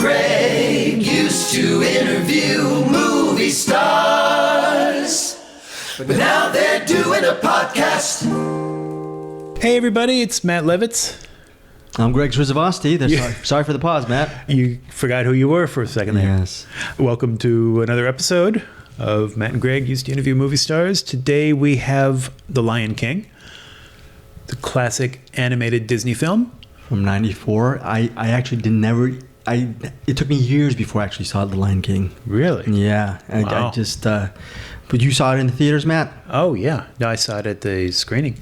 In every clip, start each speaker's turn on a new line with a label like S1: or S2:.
S1: Greg used to interview movie stars, but now they're doing a podcast.
S2: Hey everybody, it's Matt Levitz.
S3: I'm Greg Srizavosti. Sorry for the pause, Matt.
S2: You forgot who you were for a second there.
S3: Yes.
S2: Welcome to another episode of Matt and Greg used to interview movie stars. Today we have The Lion King, the classic animated Disney film.
S3: From 94. I actually it took me years before I actually saw The Lion King.
S2: Really?
S3: Yeah.
S2: Wow.
S3: But you saw it in the theaters, Matt?
S2: Oh yeah. No, I saw it at the screening.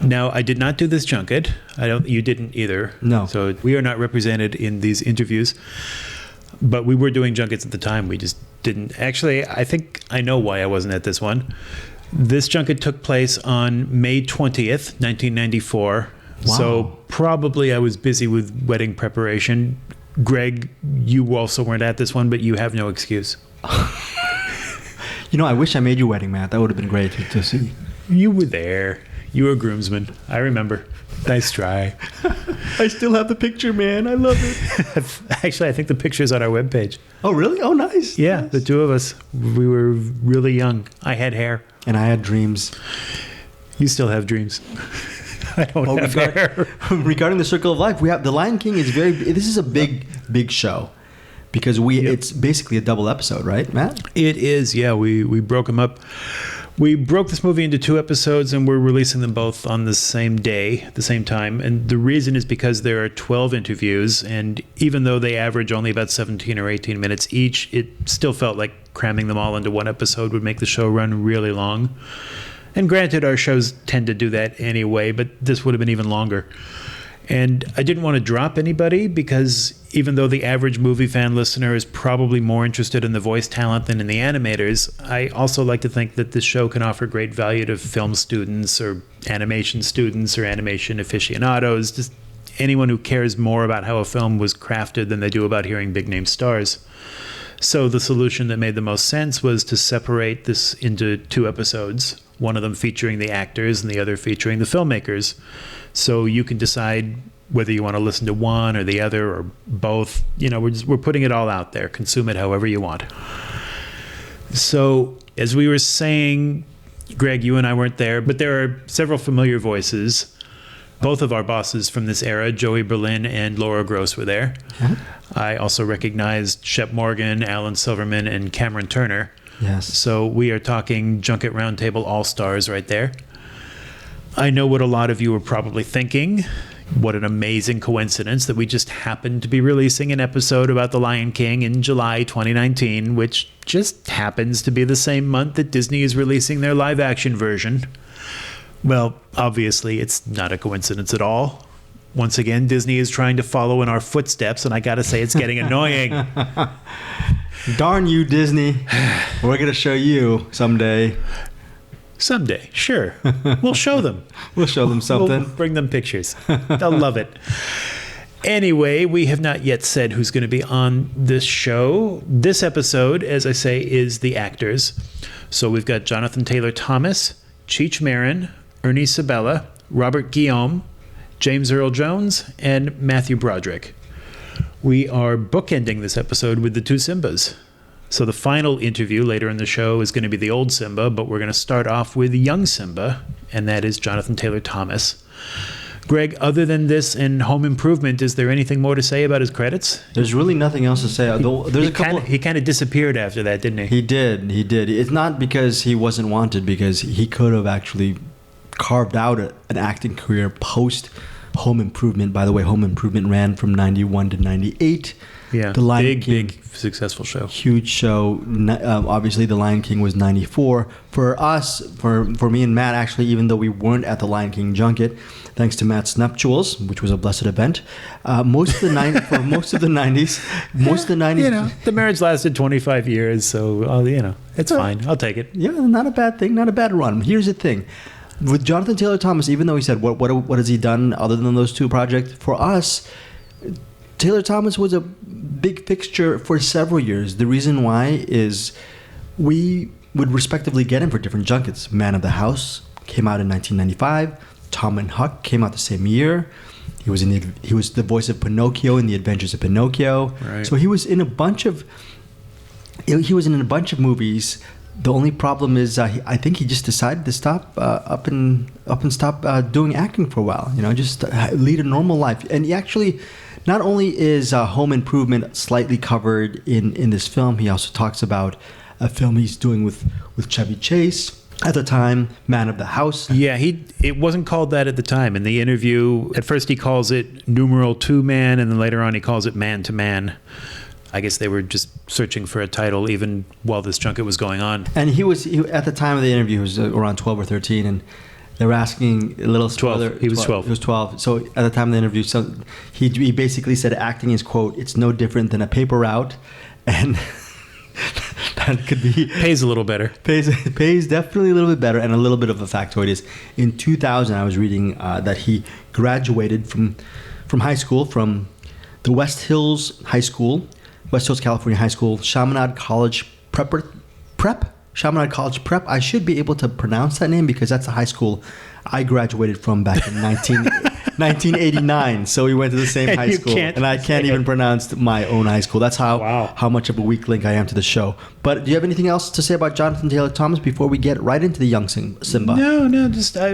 S2: Now, I did not do this junket. You didn't either.
S3: No.
S2: So we are not represented in these interviews. But we were doing junkets at the time. We just didn't. Actually, I think I know why I wasn't at this one. This junket took place on May 20th, 1994.
S3: Wow.
S2: So probably I was busy with wedding preparation. Greg, you also weren't at this one, but you have no excuse.
S3: You know, I wish I made you wedding, Matt. That would have been great to see.
S2: You were there. You were a groomsman. I remember. Nice try.
S3: I still have the picture, man. I love it.
S2: Actually, I think the picture's on our webpage.
S3: Oh, really? Oh, nice.
S2: Yeah,
S3: Nice.
S2: The two of us. We were really young. I had hair.
S3: And I had dreams.
S2: You still have dreams. I don't have hair.
S3: Regarding the Circle of Life, we have The Lion King is this is a big show. Because it's basically a double episode, right, Matt?
S2: It is, yeah. We broke them up. We broke this movie into 2 episodes, and we're releasing them both on the same day, the same time. And the reason is because there are 12 interviews, and even though they average only about 17 or 18 minutes each, it still felt like cramming them all into one episode would make the show run really long. And granted, our shows tend to do that anyway, but this would have been even longer. And I didn't want to drop anybody because even though the average movie fan listener is probably more interested in the voice talent than in the animators, I also like to think that this show can offer great value to film students or animation aficionados, just anyone who cares more about how a film was crafted than they do about hearing big name stars. So the solution that made the most sense was to separate this into 2 episodes, one of them featuring the actors and the other featuring the filmmakers. So you can decide whether you want to listen to one or the other or both. You know, we're putting it all out there. Consume it however you want. So as we were saying, Greg, you and I weren't there, but there are several familiar voices. Both of our bosses from this era, Joey Berlin and Laura Gross, were there.
S3: Yeah.
S2: I also recognized Shep Morgan, Alan Silverman, and Cameron Turner.
S3: Yes.
S2: So we are talking Junket Roundtable All-Stars right there. I know what a lot of you are probably thinking. What an amazing coincidence that we just happened to be releasing an episode about The Lion King in July 2019, which just happens to be the same month that Disney is releasing their live-action version. Well, obviously, it's not a coincidence at all. Once again, Disney is trying to follow in our footsteps, and I gotta say, it's getting annoying.
S3: Darn you, Disney. We're going to show you someday.
S2: Someday, sure. We'll show them.
S3: We'll show them something.
S2: We'll bring them pictures. They'll love it. Anyway, we have not yet said who's going to be on this show. This episode, as I say, is the actors. So we've got Jonathan Taylor Thomas, Cheech Marin, Ernie Sabella, Robert Guillaume, James Earl Jones, and Matthew Broderick. We are bookending this episode with the 2 Simbas. So the final interview later in the show is going to be the old Simba, but we're going to start off with young Simba, and that is Jonathan Taylor Thomas. Greg, other than this and Home Improvement, is there anything more to say about his credits?
S3: There's really nothing else to say.
S2: He kind of disappeared after that, didn't he?
S3: He did. It's not because he wasn't wanted, because he could have actually carved out an acting career post Home Improvement. By the way, Home Improvement ran from 91 to 98.
S2: Yeah,
S3: The Lion King,
S2: big successful show.
S3: Huge show. Obviously, The Lion King was 94. For us, for me and Matt, actually, even though we weren't at the Lion King junket, thanks to Matt's nuptials, which was a blessed event, most of the 90s,
S2: You know, the marriage lasted 25 years, so, it's fine. I'll take it.
S3: Yeah, not a bad thing, not a bad run. Here's the thing. With Jonathan Taylor Thomas, even though he said, what has he done other than those 2 projects? For us, Taylor Thomas was a big fixture for several years. The reason why is we would respectively get him for different junkets. Man of the House came out in 1995. Tom and Huck came out the same year. He was the voice of Pinocchio in The Adventures of Pinocchio.
S2: Right.
S3: So he was in a bunch of movies. The only problem is, I think he just decided to stop up and stop doing acting for a while. Just lead a normal life. And he actually, not only is Home Improvement slightly covered in this film, he also talks about a film he's doing with Chevy Chase at the time, Man of the House.
S2: Yeah, it wasn't called that at the time. In the interview, at first he calls it numeral 2 Man, and then later on he calls it Man to Man. I guess they were just searching for a title even while this junket was going on.
S3: And he at the time of the interview, he was around 12 or 13, and they were asking a little
S2: 12. He was 12.
S3: He was 12. So at the time of the interview, so he basically said acting is, quote, "It's no different than a paper route," and that could be
S2: Pays a little better.
S3: Pays definitely a little bit better. And a little bit of a factoid is, in 2000, I was reading that he graduated from high school, from the West Hills California High School, Chaminade College Prep. Chaminade College Prep. I should be able to pronounce that name because that's the high school I graduated from back in 1989. So we went to the same high school, and I can't even pronounce my own high school. That's how much of a weak link I am to the show. But do you have anything else to say about Jonathan Taylor Thomas before we get right into the young Simba?
S2: No. Just I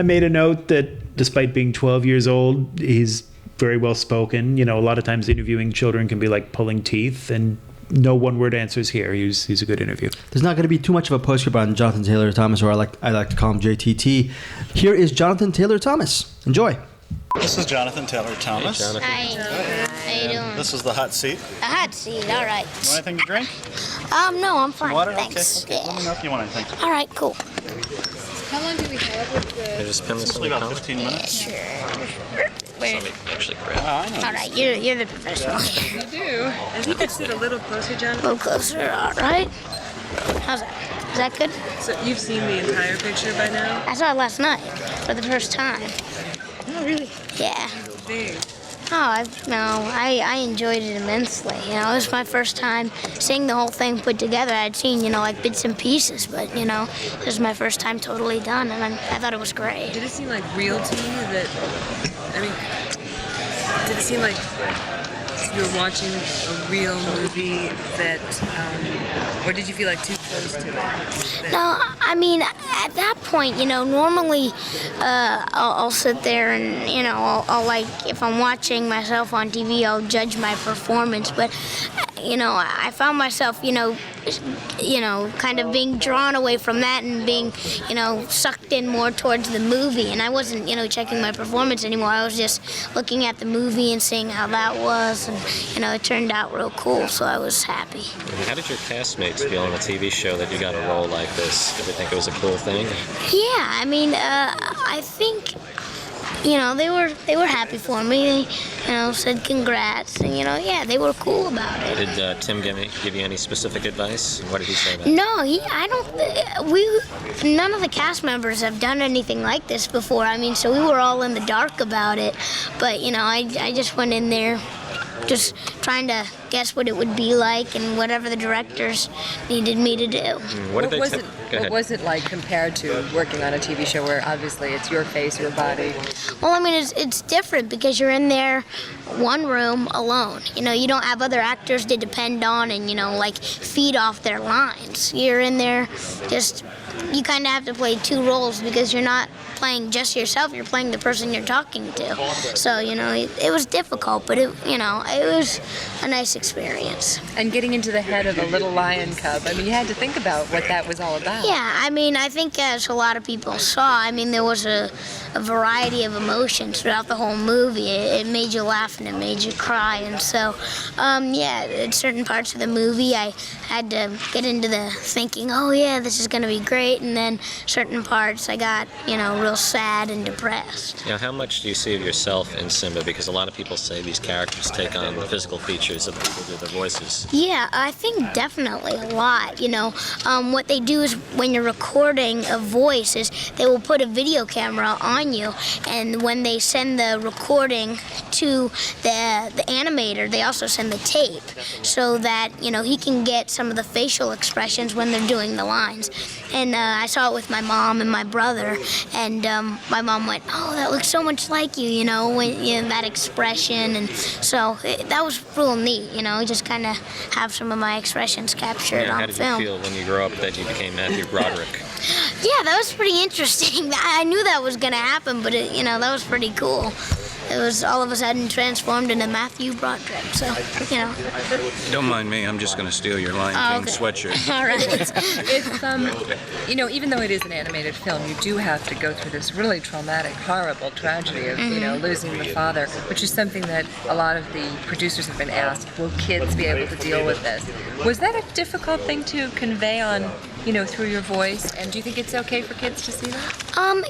S2: made a note that despite being 12 years old, he's very well spoken. A lot of times interviewing children can be like pulling teeth, and no one-word answers here. He's a good interview.
S3: There's not going to be too much of a postscript on Jonathan Taylor Thomas, or I like to call him JTT. Here is Jonathan Taylor Thomas. Enjoy.
S4: This is Jonathan Taylor Thomas.
S5: Hi. How you doing?
S4: This is the hot seat.
S5: A hot seat. All right.
S4: You want anything to drink?
S5: No, I'm fine.
S4: Water?
S5: Thanks.
S4: Okay. Let me know if you want anything.
S5: All right, cool.
S6: How long do we have with the...
S7: Just pin this
S4: Usually about 15 minutes.
S5: Sure.
S7: Let me actually grab.
S4: Oh, I know.
S5: All right, you're the professional.
S6: You do. If you could sit a little closer,
S5: A
S6: Jonathan.
S5: little closer. All right. How's that? Is that good?
S6: So you've seen the entire picture by now?
S5: I saw it last night for the first time.
S6: Oh, really?
S5: Yeah.
S6: Big.
S5: I enjoyed it immensely. It was my first time seeing the whole thing put together. I'd seen, like bits and pieces, but, this was my first time totally done, and I thought it was great.
S6: Did it seem like real to you did it seem like you were watching a real movie that, or did you feel like too close to it?
S5: No, at that point, normally I'll sit there and, I'll like, if I'm watching myself on TV, I'll judge my performance. But, I found myself, kind of being drawn away from that and being, sucked in more towards the movie. And I wasn't, checking my performance anymore. I was just looking at the movie and seeing how that was. And, it turned out real cool, so I was happy.
S7: How did your castmates feel on a TV show that you got a role like this? Did they think it was a cool thing?
S5: Yeah, I think, they were happy for me. They, said congrats, and they were cool about it.
S7: Did Tim give you any specific advice? What did he say back?
S5: No, none of the cast members have done anything like this before. So we were all in the dark about it. But I just went in there, just trying to guess what it would be like and whatever the directors needed me to do.
S7: What
S6: was it like compared to working on a TV show where obviously it's your face, your body?
S5: Well, it's different because you're in there, one room alone. You don't have other actors to depend on and, feed off their lines. You're in there you kind of have to play two roles because you're not playing just yourself, you're playing the person you're talking to. So, it was difficult, but it was a nice experience.
S6: And getting into the head of a little lion cub, you had to think about what that was all about.
S5: Yeah, I think as a lot of people saw, there was a variety of emotions throughout the whole movie. It made you laugh and it made you cry. And so, in certain parts of the movie, I had to get into the thinking, oh yeah, this is going to be great. And then certain parts I got, real sad and depressed.
S7: How much do you see of yourself in Simba? Because a lot of people say these characters take on the physical features of the people who do their voices.
S5: Yeah, I think definitely a lot. What they do is when you're recording a voice is they will put a video camera on you, and when they send the recording to the animator, they also send the tape so that, he can get some of the facial expressions when they're doing the lines. And I saw it with my mom and my brother, and my mom went, "Oh, that looks so much like you, when, that expression." And so that was real neat, just kind of have some of my expressions captured
S7: How
S5: on
S7: did
S5: film.
S7: you feel when you grew up that you became Matthew Broderick?
S5: Yeah, that was pretty interesting. I knew that was going to happen, but that was pretty cool. It was all of a sudden transformed into Matthew Broderick, so,
S8: Don't mind me, I'm just going to steal your Lion King sweatshirt.
S5: All right.
S6: Even though it is an animated film, you do have to go through this really traumatic, horrible tragedy of, losing the father, which is something that a lot of the producers have been asked, will kids be able to deal with this? Was that a difficult thing to convey on, through your voice? And do you think it's okay for kids to see that?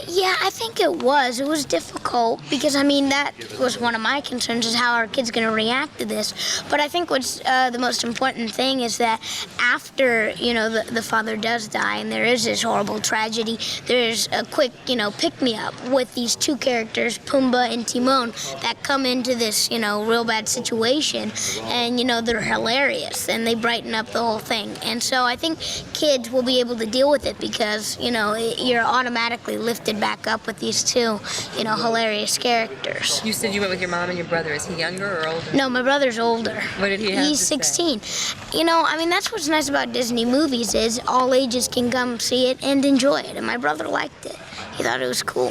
S5: Yeah, I think it was. It was difficult because, that was one of my concerns is how are kids going to react to this. But I think what's the most important thing is that after, the father does die and there is this horrible tragedy, there's a quick, pick-me-up with these two characters, Pumbaa and Timon, that come into this, real bad situation. And, they're hilarious and they brighten up the whole thing. And so I think kids will be able to deal with it because, you're automatically lifted back up with these two, hilarious characters.
S6: You said you went with your mom and your brother. Is he younger or older?
S5: No, my brother's older.
S6: What did he have
S5: He's
S6: to say?
S5: 16. That's what's nice about Disney movies is all ages can come see it and enjoy it. And my brother liked it. He thought it was cool.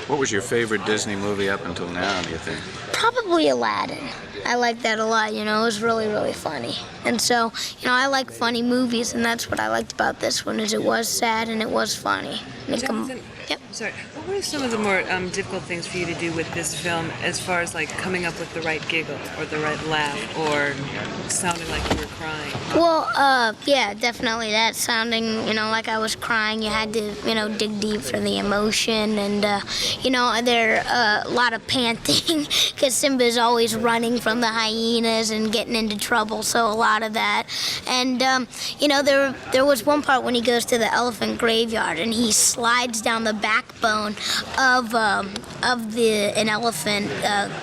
S8: What was your favorite Disney movie up until now, do you think?
S5: Probably Aladdin. I liked that a lot, it was really, really funny. And so, I like funny movies, and that's what I liked about this one, is it was sad and it was funny.
S6: Jonathan,
S5: Yep.
S6: sorry, what were some of the more difficult things for you to do with this film as far as coming up with the right giggle or the right laugh or sounding like you were crying?
S5: Well, yeah, definitely that sounding, like I was crying. You had to, dig deep for the emotion and, there a lot of panting because Simba's always running from the hyenas and getting into trouble, so a lot of that. And, there was one part when he goes to the elephant graveyard and he slides down the backbone of an elephant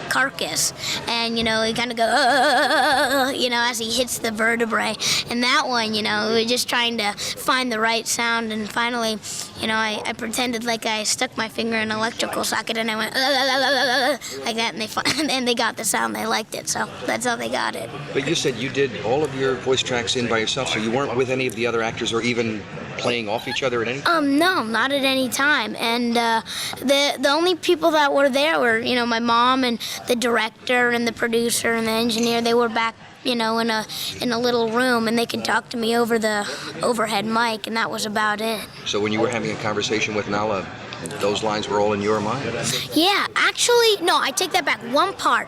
S5: carcass, and he kind of goes, as he hits the vertebrae. And that one, we were just trying to find the right sound, and finally, I pretended like I stuck my finger in an electrical socket, and I went like that, and they got the sound. They liked it, so that's how they got it.
S9: But you said you did all of your voice tracks in by yourself, so you weren't with any of the other actors or even playing off each other at any time?
S5: No, not at any time. And the only people that were there were, my mom and the director and the producer and the engineer. They were back, in a little room, and they could talk to me over the overhead mic, and that was about it.
S9: So when you were having a conversation with Nala, those lines were all in your mind?
S5: Yeah, actually, no, I take that back. One part,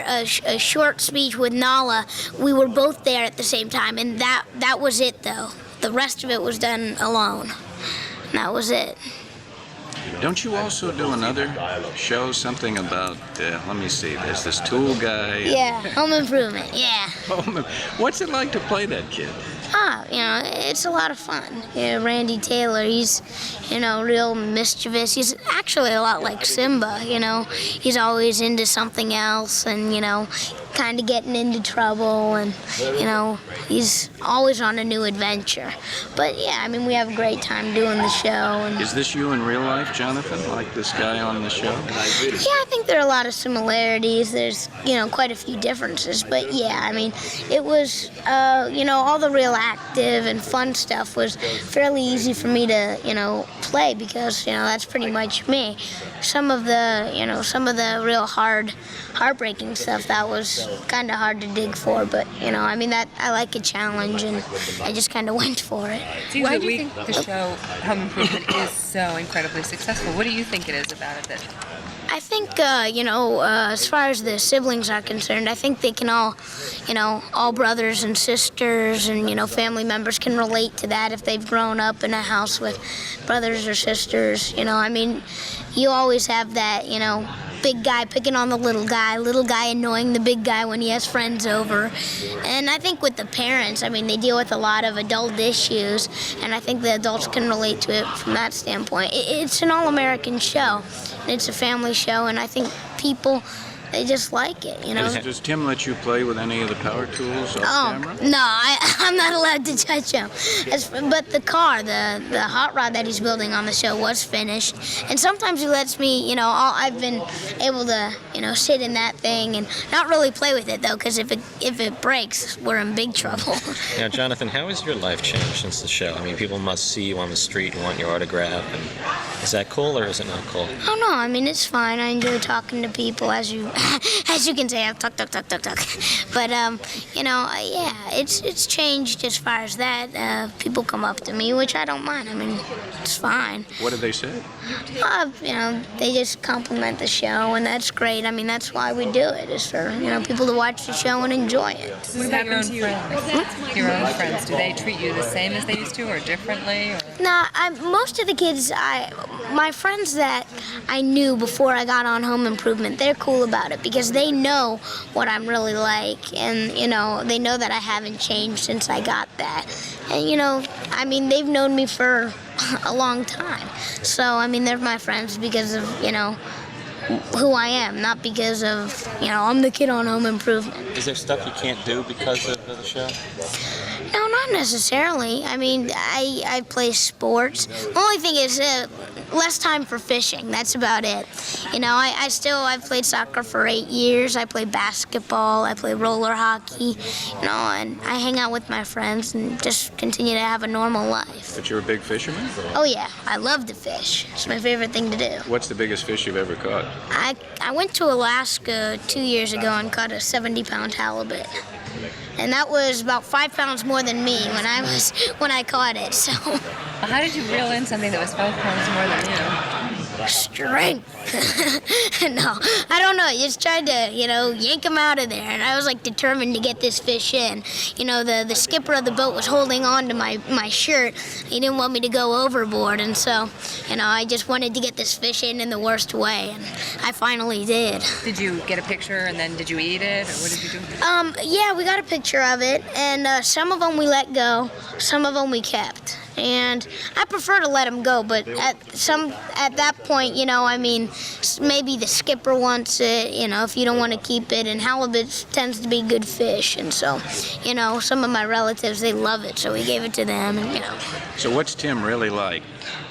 S5: a short speech with Nala, we were both there at the same time, and that was it, though. The rest of it was done alone. And that was it.
S8: Don't you also do another show, something about, let me see, there's this tool guy.
S5: Yeah, Home Improvement, yeah.
S8: What's it like to play that kid?
S5: It's a lot of fun. Randy Taylor, he's, real mischievous. He's actually a lot like Simba, He's always into something else and, kind of getting into trouble and, he's always on a new adventure. But, yeah, we have a great time doing the show. And
S8: Is this you in real life, Jonathan, like this guy on the show?
S5: yeah, I think there are a lot of similarities. There's, quite a few differences. But, yeah, it was, all the real active and fun stuff was fairly easy for me to, play because, that's pretty much me. Some of the real heartbreaking stuff, that was kind of hard to dig for, but, that I like a challenge, and I just kind of went for it.
S6: Why do you think the show Home Improvement is so incredibly successful? What do you think it is about it that...
S5: I think, as far as the siblings are concerned, I think they can all brothers and sisters and, family members can relate to that if they've grown up in a house with brothers or sisters. You always have that, big guy picking on the little guy annoying the big guy when he has friends over. And I think with the parents, I mean, they deal with a lot of adult issues, and I think the adults can relate to it from that standpoint. It's an all-American show, and it's a family show, and I think people, they just like it, you know.
S8: Does Tim let you play with any of the power tools off camera?
S5: No, I'm not allowed to touch them. But the car, the hot rod that he's building on the show was finished. And sometimes he lets me, you know, I've been able to, you know, sit in that thing and not really play with it, though, because if it breaks, we're in big trouble.
S7: Now, Jonathan, how has your life changed since the show? I mean, people must see you on the street and want your autograph. And is that cool or is it not cool?
S5: Oh, no, I mean, it's fine. I enjoy talking to people, as you can say. I talk. But, you know, yeah, it's changed as far as that. People come up to me, which I don't mind. I mean, it's fine.
S8: What do they say?
S5: You know, they just compliment the show, and that's great. I mean, that's why we do it, is for, you know, people to watch the show and enjoy it.
S6: What about your own friends? Your own friends, do they treat you the same as they used to, or differently? Or?
S5: No, most of the kids, my friends that I knew before I got on Home Improvement, they're cool about it because they know what I'm really like, and, you know, they know that I haven't changed since I got that. And, you know, I mean, they've known me for a long time. So, I mean, they're my friends because of, you know, who I am, not because of, you know, I'm the kid on Home Improvement.
S7: Is there stuff you can't do because of the show?
S5: No, not necessarily. I mean, I play sports. The only thing is less time for fishing. That's about it. You know, I've played soccer for 8 years. I play basketball. I play roller hockey. You know, and I hang out with my friends and just continue to have a normal life.
S8: But you're a big fisherman?
S5: Oh, yeah. I love to fish. It's my favorite thing to do.
S8: What's the biggest fish you've ever caught?
S5: I went to Alaska 2 years ago and caught a 70-pound halibut. And that was about 5 pounds more than me when I caught it. So.
S6: How did you reel in something that was 5 pounds more than you?
S5: Strength. No, I don't know. I just tried to, you know, yank him out of there, and I was like determined to get this fish in. You know, the skipper of the boat was holding on to my shirt. He didn't want me to go overboard, and so, you know, I just wanted to get this fish in the worst way, and I finally did.
S6: Did you get a picture and then did you eat it, or what did you do?
S5: Yeah, we got a picture of it, and some of them we let go, some of them we kept. And I prefer to let them go, but at that point, you know, I mean, maybe the skipper wants it, you know, if you don't want to keep it, and halibut tends to be good fish, and so, you know, some of my relatives, they love it, so we gave it to them, and, you know.
S8: So what's Tim really like?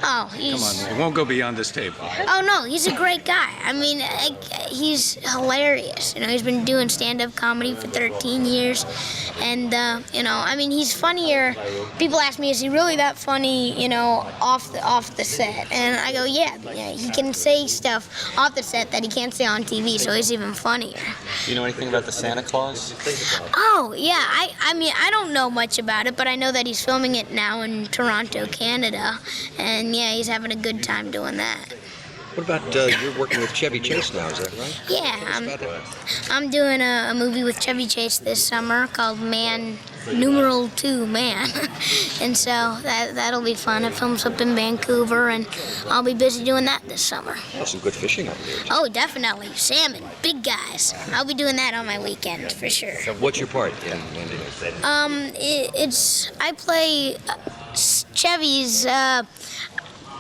S5: Oh,
S8: Come on, it won't go beyond this table.
S5: Oh, no, he's a great guy. I mean, he's hilarious. You know, he's been doing stand-up comedy for 13 years, and, you know, I mean, he's funnier. People ask me, is he really that funny, you know, off the set? And I go, yeah, he can say stuff off the set that he can't say on TV, so he's even funnier.
S7: Do you know anything about the Santa Claus?
S5: Oh, yeah, I mean, I don't know much about it, but I know that he's filming it now in Toronto, Canada, and yeah, he's having a good time doing that.
S9: What about you're working with Chevy Chase now, is that right?
S5: Yeah, I'm doing a movie with Chevy Chase this summer called Man, numeral 2, Man. And so that'll be fun. It films up in Vancouver, and I'll be busy doing that this summer.
S9: There's some good fishing out there.
S5: Oh, definitely. Salmon, big guys. I'll be doing that on my weekend for sure.
S9: What's your part in it?
S5: I play Chevy's.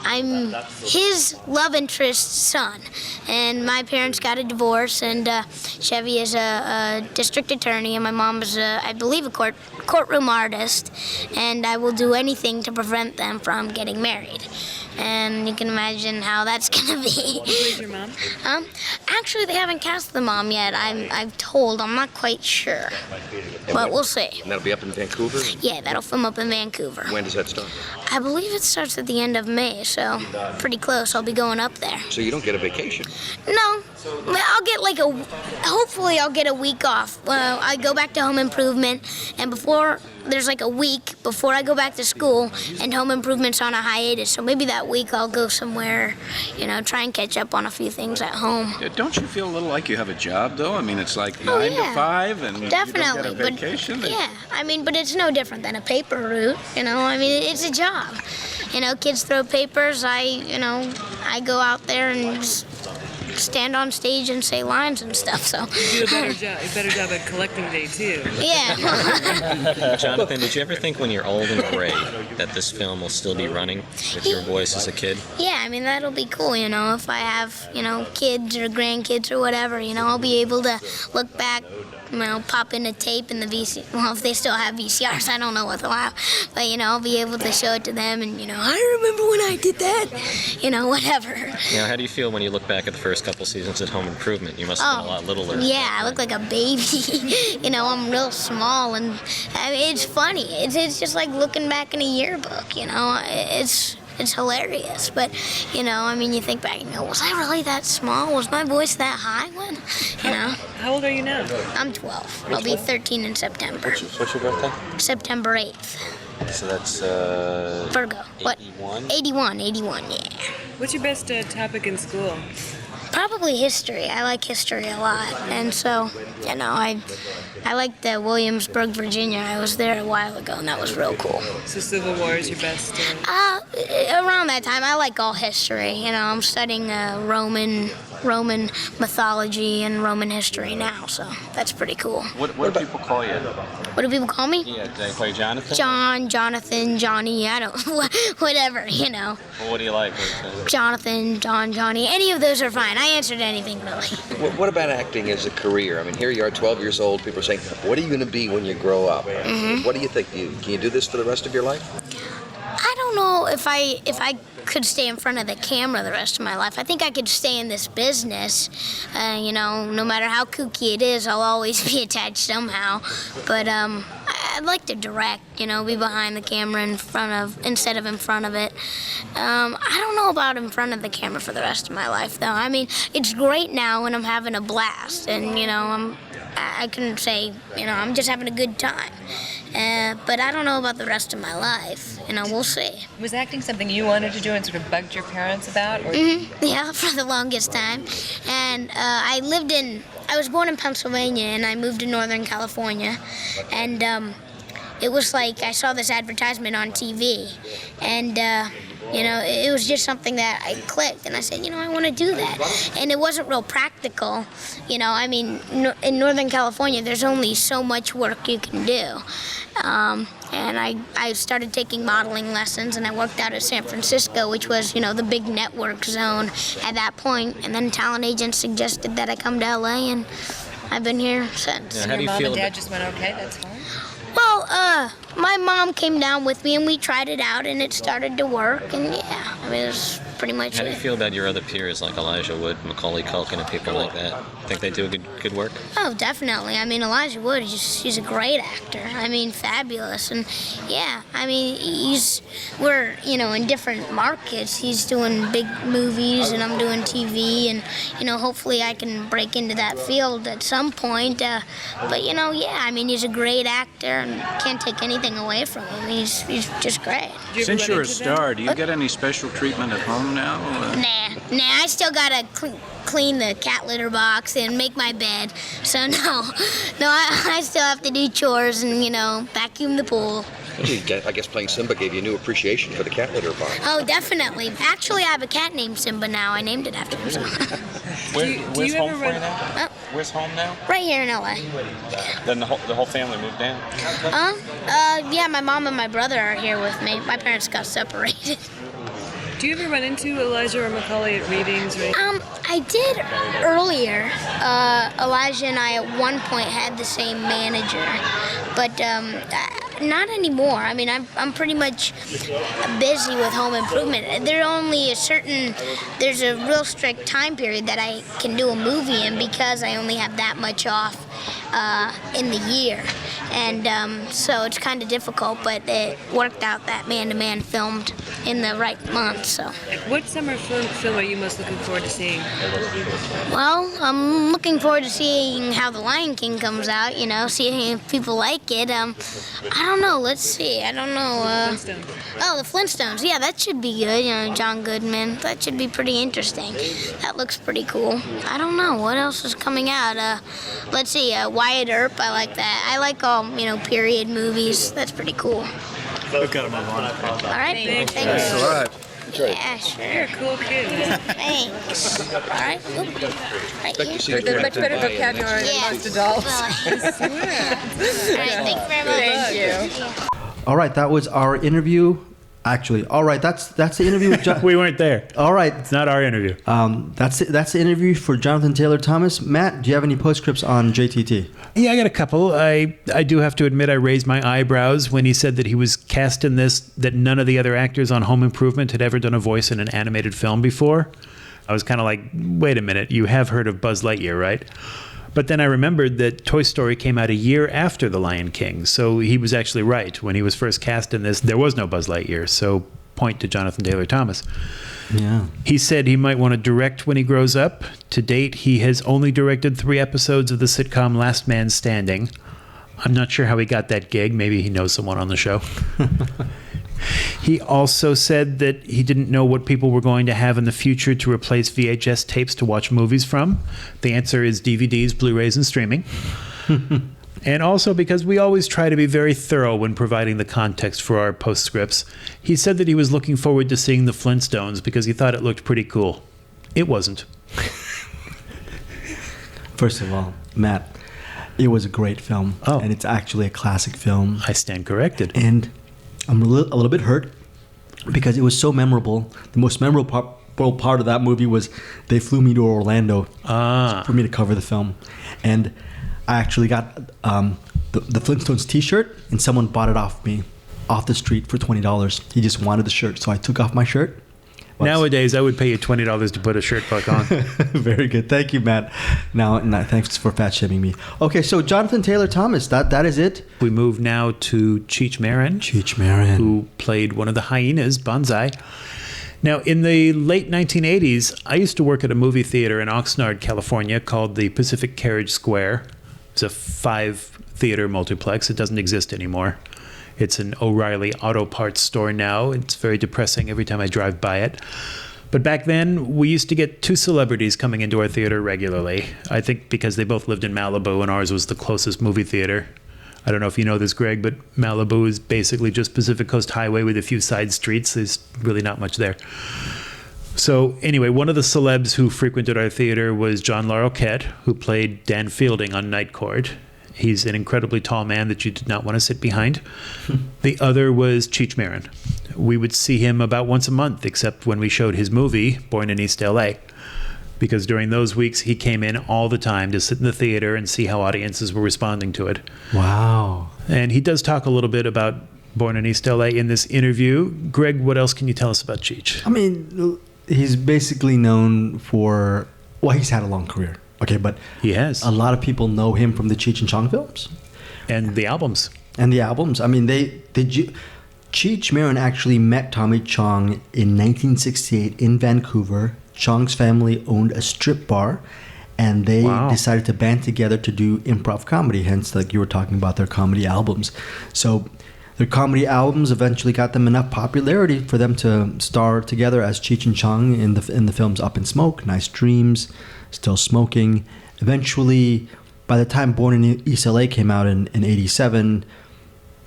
S5: I'm his love interest's son, and my parents got a divorce, and Chevy is a district attorney, and my mom is, I believe, a courtroom artist, and I will do anything to prevent them from getting married. And you can imagine how that's gonna be.
S6: Who's your mom?
S5: Actually, they haven't cast the mom yet. I'm told. I'm not quite sure, but we'll see.
S9: And that'll be up in Vancouver?
S5: Yeah, that'll film up in Vancouver.
S9: When does that start?
S5: I believe it starts at the end of May, so pretty close. I'll be going up there.
S9: So you don't get a vacation?
S5: No. I'll get hopefully I'll get a week off. I go back to Home Improvement, and there's like a week before I go back to school, and Home Improvement's on a hiatus, so maybe that week I'll go somewhere, you know, try and catch up on a few things at home.
S8: Don't you feel a little like you have a job, though? I mean, it's like 9 to 5, and
S5: definitely,
S8: you don't get a vacation?
S5: But, yeah, I mean, but it's no different than a paper route, you know? I mean, it's a job. You know, kids throw papers, I go out there and just stand on stage and say lines and stuff. So
S6: You do a better job at collecting day too.
S5: yeah.
S7: Jonathan, did you ever think when you're old and gray that this film will still be running with your voice as a kid?
S5: Yeah, I mean, that'll be cool, if I have, kids or grandkids or whatever, I'll be able to look back, pop in a tape in the VCR. Well, if they still have VCRs, I don't know what they'll have. But, I'll be able to show it to them and, I remember when I did that, whatever.
S7: How do you feel when you look back at the first couple seasons at Home Improvement? You must have been a lot littler.
S5: Yeah, I look like a baby. I'm real small, and I mean, it's funny. It's just like looking back in a yearbook, It's hilarious, but, you think back and go, was I really that small? Was my voice that high when,
S6: How old are you now?
S5: I'm 12. I'll be 13 in September.
S7: What's your birthday?
S5: September 8th.
S7: So that's
S5: Virgo. What?
S7: 81?
S5: 81, yeah.
S6: What's your best topic in school?
S5: Probably history. I like history a lot. And so, I liked Williamsburg, Virginia. I was there a while ago, and that was real cool.
S6: So Civil War is your best?
S5: Around that time, I like all history. I'm studying Roman mythology and Roman history now, so that's pretty cool.
S7: What do people call you?
S5: What do people call me?
S7: Yeah, do they call you Jonathan?
S5: John, Jonathan, Johnny, I don't, whatever,
S7: Well, what do you like?
S5: Jonathan, John, Johnny, any of those are fine. I answered anything, really.
S9: What about acting as a career? I mean, here you are, 12 years old. People are saying, what are you going to be when you grow up? What do you think? Can you do this for the rest of your life?
S5: I don't know if I could stay in front of the camera the rest of my life. I think I could stay in this business. No matter how kooky it is, I'll always be attached somehow. But I'd like to direct, be behind the camera instead of in front of it. I don't know about in front of the camera for the rest of my life, though. I mean, it's great now when I'm having a blast, and I can say, I'm just having a good time. But I don't know about the rest of my life. We'll see.
S6: Was acting something you wanted to do and sort of bugged your parents about? Or?
S5: Yeah, for the longest time. And I was born in Pennsylvania, and I moved to Northern California. And it was like I saw this advertisement on TV. And it was just something that I clicked, and I said, I want to do that. And it wasn't real practical. In Northern California, there's only so much work you can do. And I started taking modeling lessons, and I worked out at San Francisco, which was, the big network zone at that point. And then talent agents suggested that I come to LA, and I've been here since.
S7: Yeah, how do you
S6: Your mom
S7: feel
S6: and dad just went, okay, that's fine?
S5: Well, my mom came down with me, and we tried it out, and it started to work, and yeah, it was pretty much
S7: How do you feel about your other peers like Elijah Wood, Macaulay Culkin, and people like that? Think they do good work?
S5: Oh, definitely. I mean, Elijah Wood, he's a great actor. I mean, fabulous. And yeah, I mean, we're, in different markets. He's doing big movies, and I'm doing TV, and, hopefully I can break into that field at some point. But, yeah, I mean, he's a great actor, and can't take anything away from him. He's just great.
S8: Since you're a star, do you get any special treatment at home now?
S5: Nah, I still gotta clean the cat litter box and make my bed. So no, I still have to do chores and, vacuum the pool.
S9: I guess playing Simba gave you a new appreciation for the cat litter box.
S5: Oh, definitely. Actually, I have a cat named Simba now. I named it after him. So.
S7: Where's home for you now? Where's home now?
S5: Right here in LA.
S7: Then the whole family moved down?
S5: Yeah, my mom and my brother are here with me. My parents got separated.
S6: Do you ever run into Elijah or Macaulay at readings? Or
S5: I did earlier. Elijah and I at one point had the same manager, but not anymore. I mean, I'm pretty much busy with Home Improvement. There's a real strict time period that I can do a movie in because I only have that much off in the year. And so it's kind of difficult, but it worked out that Man-to-Man filmed in the right month, so.
S6: What summer film are you most looking forward to seeing?
S5: Well, I'm looking forward to seeing how The Lion King comes out, seeing if people like it. I don't know, let's see, I don't know.
S6: Flintstones.
S5: Oh, the Flintstones, yeah, that should be good, John Goodman. That should be pretty interesting. That looks pretty cool. I don't know, what else is coming out? Let's see, Wyatt Earp, I like that. I like all, period movies. That's pretty cool.
S10: We've got to move on.
S5: All right, thanks.
S10: All right.
S9: Sure.
S5: Yeah, sure.
S6: You're a cool kid.
S5: Thanks. All right. Oop. Right
S9: Expect to
S5: here.
S9: see
S6: With a much better vocabulary than
S5: Yeah.
S6: most adults.
S5: All right. Thank you very much.
S6: Thank you.
S3: All right, that was our interview. Actually, all right, that's the interview with John.
S2: We weren't there.
S3: All right,
S2: It's not our interview.
S3: that's the interview for Jonathan Taylor Thomas. Matt, do you have any postscripts on JTT?
S2: Yeah, I got a couple. I do have to admit I raised my eyebrows when he said that he was cast in this, that none of the other actors on Home Improvement had ever done a voice in an animated film before. I was kind of like, wait a minute, you have heard of Buzz Lightyear, right? But then I remembered that Toy Story came out a year after The Lion King, so he was actually right. When he was first cast in this, there was no Buzz Lightyear, so point to Jonathan Taylor Thomas.
S3: Yeah.
S2: He said he might want to direct when he grows up. To date, he has only directed 3 episodes of the sitcom Last Man Standing. I'm not sure how he got that gig. Maybe he knows someone on the show. He also said that he didn't know what people were going to have in the future to replace VHS tapes to watch movies from. The answer is DVDs, Blu-rays, and streaming. And also because we always try to be very thorough when providing the context for our postscripts, he said that he was looking forward to seeing the Flintstones because he thought it looked pretty cool. It wasn't.
S3: First of all, Matt, it was a great film.
S2: Oh.
S3: And it's actually a classic film.
S2: I stand corrected.
S3: And I'm a little bit hurt because it was so memorable. The most memorable part of that movie was they flew me to Orlando for me to cover the film. And I actually got the Flintstones t-shirt, and someone bought it off me off the street for $20. He just wanted the shirt, so I took off my shirt.
S2: Nowadays, I would pay you $20 to put a shirt back on.
S3: Very good. Thank you, Matt. Now, thanks for fat shaming me. Okay, so Jonathan Taylor Thomas, that is it.
S2: We move now to Cheech Marin.
S3: Cheech Marin.
S2: Who played one of the hyenas, Banzai. Now, in the late 1980s, I used to work at a movie theater in Oxnard, California called the Pacific Carriage Square. It's a 5-theater multiplex. It doesn't exist anymore. It's an O'Reilly Auto Parts store now. It's very depressing every time I drive by it. But back then, we used to get 2 celebrities coming into our theater regularly. I think because they both lived in Malibu and ours was the closest movie theater. I don't know if you know this, Greg, but Malibu is basically just Pacific Coast Highway with a few side streets. There's really not much there. So anyway, one of the celebs who frequented our theater was John Larroquette, who played Dan Fielding on Night Court. He's an incredibly tall man that you did not want to sit behind. The other was Cheech Marin. We would see him about once a month, except when we showed his movie, Born in East LA. Because during those weeks, he came in all the time to sit in the theater and see how audiences were responding to it.
S3: Wow.
S2: And he does talk a little bit about Born in East LA in this interview. Greg, what else can you tell us about Cheech?
S3: I mean, he's basically known for, well, he's had a long career. Okay, but
S2: he has.
S3: A lot of people know him from the Cheech and Chong films.
S2: And the albums.
S3: I mean, Cheech Marin actually met Tommy Chong in 1968 in Vancouver. Chong's family owned a strip bar, and they decided to band together to do improv comedy, hence, like you were talking about, their comedy albums. So their comedy albums eventually got them enough popularity for them to star together as Cheech and Chong in the films Up in Smoke, Nice Dreams, Still Smoking. Eventually, by the time Born in East LA came out in 87,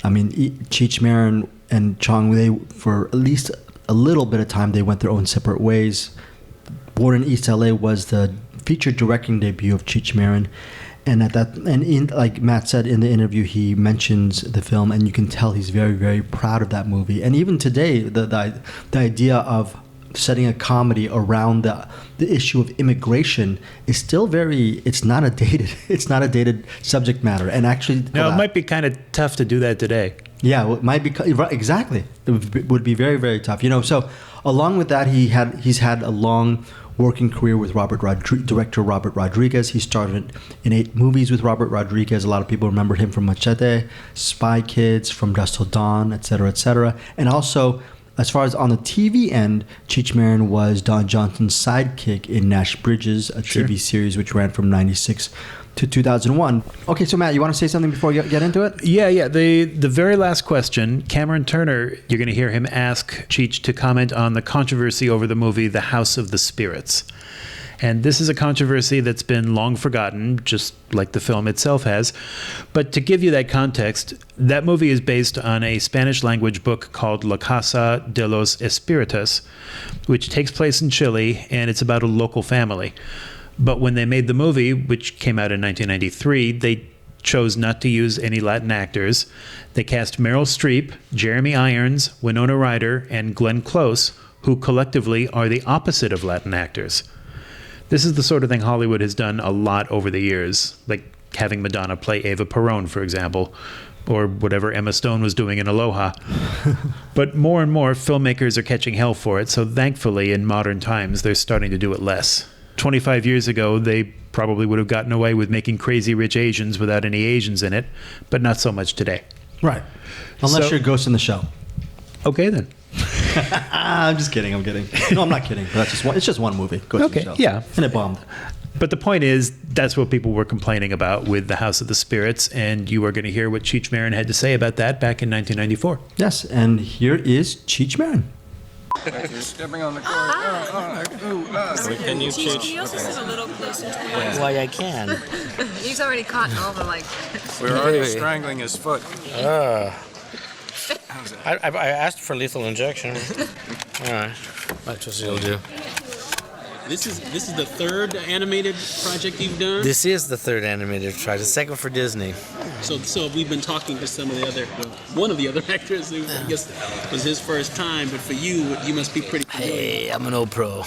S3: I mean, Cheech Marin and Chong, for at least a little bit of time, they went their own separate ways. Born in East LA was the featured directing debut of Cheech Marin. And like Matt said in the interview, he mentions the film, and you can tell he's very, very proud of that movie. And even today, the idea of setting a comedy around the issue of immigration is still it's not a dated subject matter. And actually,
S2: no, it might be kind of tough to do that today.
S3: Yeah, it might be exactly. It would be very, very tough. So along with that, he's had a long working career with director Robert Rodriguez. He started in 8 movies with Robert Rodriguez. A lot of people remember him from Machete, Spy Kids, From Dusk Till Dawn, etc., etc. And also, as far as on the TV end, Cheech Marin was Don Johnson's sidekick in Nash Bridges, a TV series which ran from 96 to 2001. Okay, so Matt, you want to say something before we get into it?
S2: Yeah. The very last question, Cameron Turner, you're going to hear him ask Cheech to comment on the controversy over the movie The House of the Spirits. And this is a controversy that's been long forgotten, just like the film itself has. But to give you that context, that movie is based on a Spanish language book called La Casa de los Espíritus, which takes place in Chile, and it's about a local family. But when they made the movie, which came out in 1993, they chose not to use any Latin actors. They cast Meryl Streep, Jeremy Irons, Winona Ryder, and Glenn Close, who collectively are the opposite of Latin actors. This is the sort of thing Hollywood has done a lot over the years, like having Madonna play Eva Perón, for example, or whatever Emma Stone was doing in Aloha. But more and more filmmakers are catching hell for it, so thankfully in modern times they're starting to do it less. 25 years ago, they probably would have gotten away with making Crazy Rich Asians without any Asians in it, but not so much today.
S3: Right. Unless you're Ghost in the Shell.
S2: Okay, then.
S3: I'm just kidding. No, I'm not kidding. It's just one movie. Ghost in the Shell.
S2: Yeah.
S3: And it bombed.
S2: But the point is, that's what people were complaining about with The House of the Spirits, and you are going to hear what Cheech Marin had to say about that back in 1994.
S3: Yes, and here is Cheech Marin.
S8: Stepping on the cord.
S7: Can you, Cheech?
S6: Can you also sit a little closer to me?
S10: Why, I can.
S6: He's already caught all the like.
S8: We're already strangling his foot.
S10: I asked for lethal injection. All right, that's what you'll do.
S11: This is the third animated project you've done?
S10: This is the third animated project, second for Disney.
S11: So we've been talking to some of the other, one of the other actors who I guess was his first time, but for you must be pretty familiar.
S10: Hey, I'm an old pro.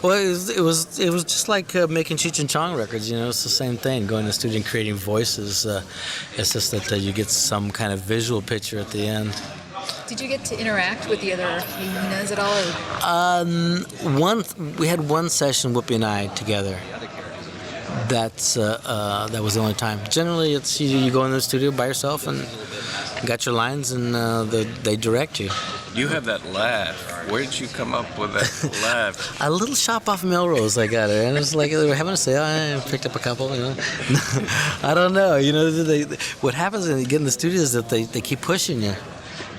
S10: Well, it was just like making Cheech and Chong records. You know, it's the same thing. Going to the studio and creating voices. It's just that you get some kind of visual picture at the end.
S6: Did you get to interact with the other hyenas at all?
S10: We had one session, Whoopi and I, together. That was the only time. Generally, it's you go in the studio by yourself and got your lines, and they direct you.
S8: You have that laugh. Where did you come up with that laugh?
S10: A little shop off Melrose, I got it, and it's like they were having a sale. I picked up a couple. You know, I don't know. You know, what happens when you get in the studio is that they keep pushing you.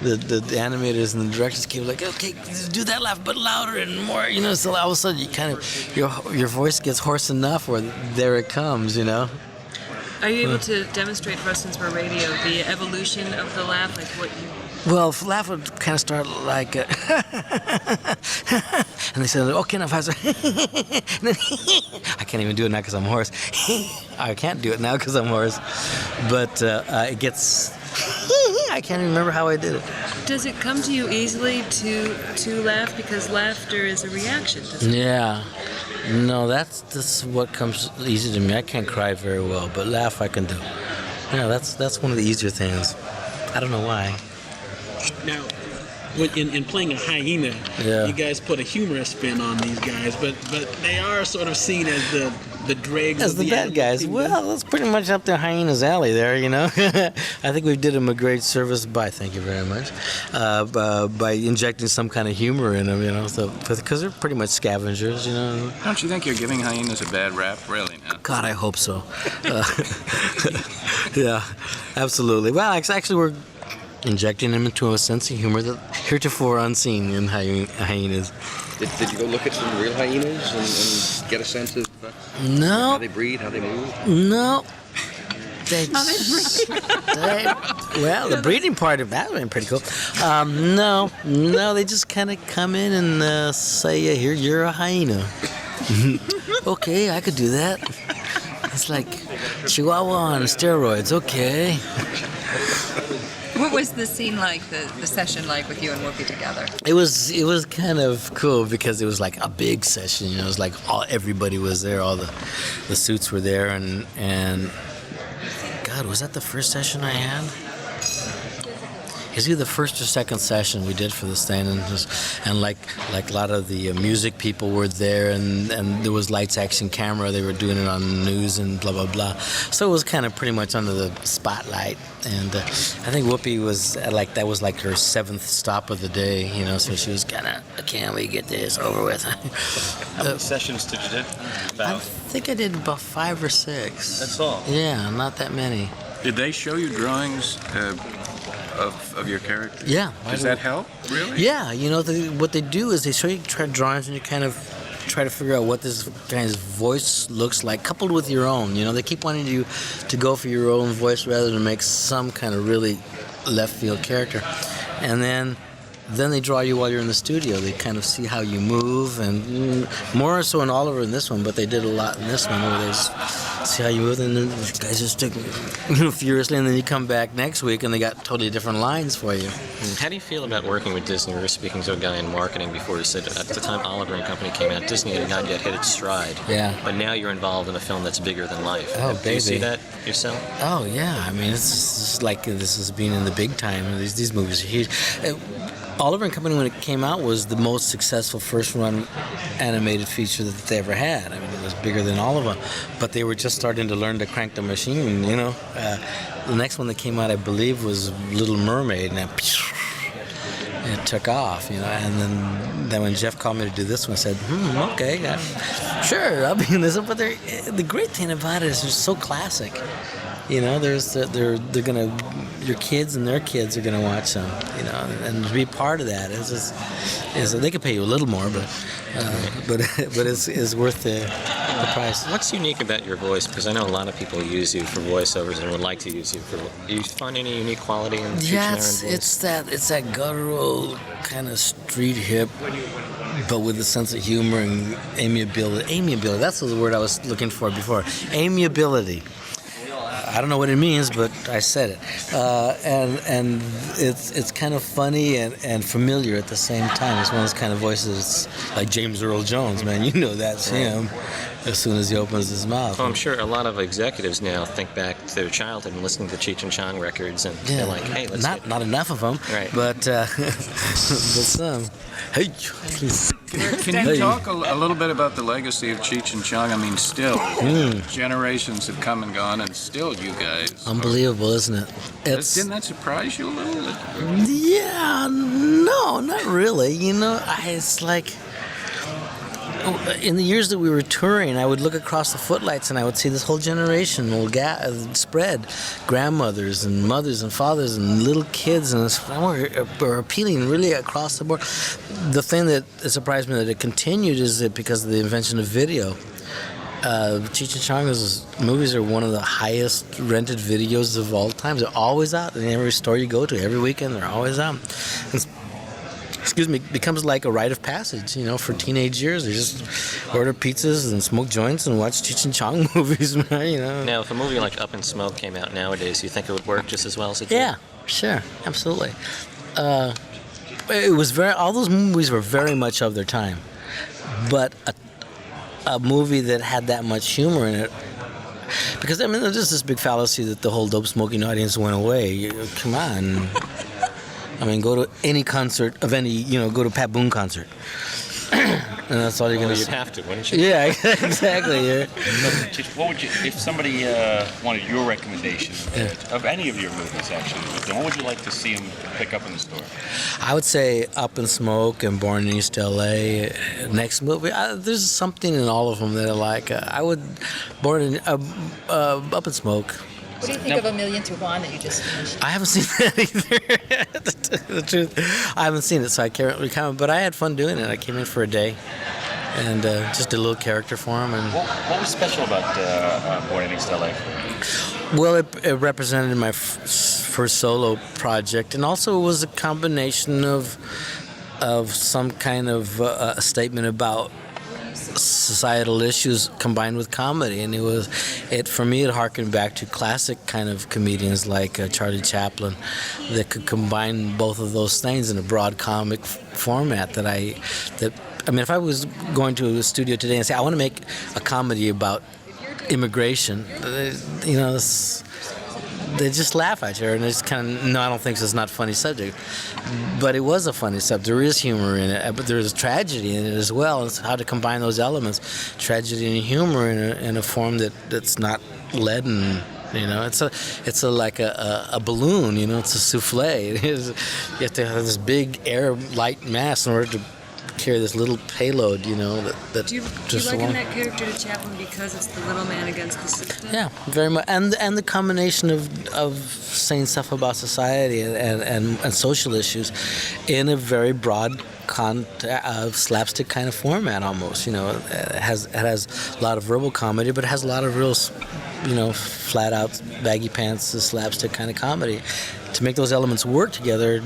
S10: The animators and the directors keep like, okay, do that laugh, but louder and more, you know. So all of a sudden, you kind of your voice gets hoarse enough, where there it comes, you know.
S6: Are you able to demonstrate for us, since we're radio, the evolution of the laugh, like what you?
S10: Well, laugh would kind of start like, and they said, okay, now faster. And then I can't even do it now because I'm hoarse. I can't do it now because I'm hoarse, but it gets. I can't even remember how I did it.
S6: Does it come to you easily to laugh, because laughter is a reaction?
S10: Yeah. No, that's what comes easy to me. I can't cry very well, but laugh I can do. Yeah, that's one of the easier things. I don't know why.
S11: Now, in playing a hyena, you guys put a humorous spin on these guys, but they are sort of seen as the dregs.
S10: As the bad guys. Well, that's pretty much up their hyena's alley there, you know. I think we did them a great service thank you very much, by injecting some kind of humor in them, you know, because they're pretty much scavengers, you know.
S8: Don't you think you're giving hyenas a bad rap, really, now?
S10: God, I hope so. Yeah, absolutely. Well, actually, we're injecting them into a sense of humor that heretofore unseen in hyenas.
S9: Did you go look at some real hyenas and get a sense of
S10: no.
S9: How they breed, how they move?
S10: No. Well, the breeding part of that went pretty cool. No, they just kind of come in and say, here, you're a hyena. Okay, I could do that. It's like Chihuahua on steroids, okay.
S6: What was the scene like, the session like with you and Whoopi together?
S10: It was kind of cool because it was like a big session, you know. It was like everybody was there, all the suits were there, and God, was that the first session I had? It was either the first or second session we did for this thing, and like a lot of the music people were there, and there was lights, action, camera. They were doing it on the news and blah blah blah. So it was kind of pretty much under the spotlight. And I think Whoopi was that was like her 7th stop of the day, you know. So she was kind of, can't we get this over with?
S4: How many sessions did you do?
S10: I think I did about 5 or 6.
S4: That's all.
S10: Yeah, not that many.
S8: Did they show you drawings of your character?
S10: Yeah.
S8: Does that help? Really?
S10: Yeah, you know, what they do is they show you drawings and you kind of try to figure out what this guy's voice looks like, coupled with your own. You know, they keep wanting you to go for your own voice rather than make some kind of really left field character. And then they draw you while you're in the studio. They kind of see how you move, and more so in Oliver in this one, but they did a lot in this one where they see how you move, and then the guys just took furiously, and then you come back next week and they got totally different lines for you.
S7: How do you feel about working with Disney? We were speaking to a guy in marketing before. He said at the time Oliver and Company came out, Disney had not yet hit its stride.
S10: Yeah.
S7: But now you're involved in a film that's bigger than life.
S10: Oh,
S7: Do you see that yourself?
S10: Oh, yeah. I mean, it's just like this is being in the big time. These movies are huge. Oliver and Company, when it came out, was the most successful first-run animated feature that they ever had. I mean, it was bigger than all of them. But they were just starting to learn to crank the machine, you know. The next one that came out, I believe, was Little Mermaid, and it took off, you know. And then when Jeff called me to do this one, I said, okay, sure, I'll be in this one. But the great thing about it is it's so classic. You know, they're gonna, your kids and their kids are gonna watch them. You know, and to be part of that is they could pay you a little more, but it's worth the price.
S7: What's unique about your voice? Because I know a lot of people use you for voiceovers and would like to use you for. Do you find any unique quality in Cheech Marin voice?
S10: It's that guttural kind of street hip, but with a sense of humor and amiability. Amiability. That's the word I was looking for before. Amiability. I don't know what it means, but I said it. And it's kind of funny and familiar at the same time. It's one of those kind of voices like James Earl Jones, man. You know that's him as soon as he opens his mouth.
S7: Well, I'm sure a lot of executives now think back to their childhood and listening to Cheech and Chong records, and they're like, hey, let's
S10: not enough of them,
S7: right.
S10: but some. Hey, please.
S8: Can you talk a little bit about the legacy of Cheech and Chong? I mean, still, generations have come and gone, and still you guys.
S10: Unbelievable, isn't it?
S8: Didn't that surprise you a little?
S10: Yeah, no, not really. You know, it's like, in the years that we were touring, I would look across the footlights and I would see this whole generation spread. Grandmothers and mothers and fathers and little kids, and we're appealing really across the board. The thing that surprised me that it continued is that because of the invention of video. Cheech and Chong's movies are one of the highest rented videos of all time. They're always out in every store you go to. Every weekend, they're always out. Becomes like a rite of passage, you know, for teenage years. They just order pizzas and smoke joints and watch Cheech and Chong movies, you know.
S7: Now, if a movie like Up in Smoke came out nowadays, you think it would work just as well as it did?
S10: Yeah, sure, absolutely. It was all those movies were very much of their time, but a movie that had that much humor in it. Because, I mean, there's just this big fallacy that the whole dope smoking audience went away. Come on. I mean, go to any concert of any, you know, go to Pat Boone concert. And that's all you're going to see.
S7: You'd have to, wouldn't you?
S10: Yeah, exactly. Yeah.
S4: What would you, if somebody wanted your recommendation of any of your movies, actually, what would you like to see them pick up in the store?
S10: I would say Up in Smoke and Born in East L.A. Next movie, there's something in all of them that I like. I would Up in Smoke.
S12: What do you think of A Million to One that you just mentioned?
S10: I haven't seen that either. The truth, I haven't seen it, so I can't really comment. But I had fun doing it. I came in for a day and just did a little character for him. And
S4: what was special about Born in East LA?
S10: Well, it represented my first solo project, and also it was a combination of some kind of a statement about societal issues combined with comedy, and for me it harkened back to classic kind of comedians like Charlie Chaplin that could combine both of those things in a broad comic format that I mean, if I was going to a studio today and say I want to make a comedy about immigration, you know, they just laugh at you, and it's kind of, no, I don't think so, it's not a funny subject. But it was a funny subject. There is humor in it, but there's tragedy in it as well. It's how to combine those elements, tragedy and humor, in a form that's not leaden. You know, it's like a balloon. You know, it's a souffle. You have to have this big air light mass in order to carry this little payload. You know, that
S6: Do you liken that character to Chaplin because it's the little man against the system?
S10: Yeah, very much, and the combination of saying stuff about society and social issues in a very broad slapstick kind of format almost. You know, it has a lot of verbal comedy, but it has a lot of real, flat out baggy pants slapstick kind of comedy. To make those elements work together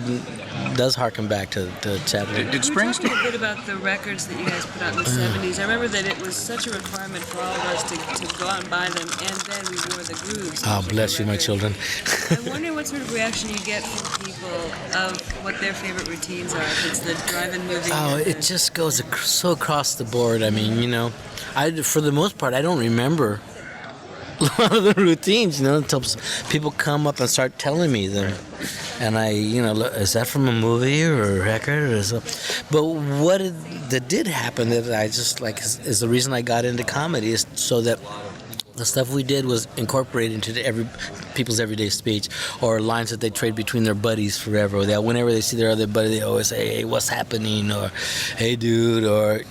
S10: does harken back to Chaplin.
S6: Did Springsteen? Talking a bit about the records that you guys put out in the 70s. I remember that it was such a requirement for all of us to go out and buy them, and then we wore the grooves.
S10: Oh, bless you, my children.
S6: I'm wondering what sort of reaction you get from people of what their favorite routines are. If it's the drive-in movie.
S10: Oh, it just goes so across the board. I mean, for the most part, I don't remember a lot of the routines, until people come up and start telling me them. And I, is that from a movie or a record or something? But that did happen that I just like is the reason I got into comedy, is so that the stuff we did was incorporated into people's everyday speech, or lines that they trade between their buddies forever. Whenever they see their other buddy, they always say, "Hey, what's happening?" or "Hey, dude," or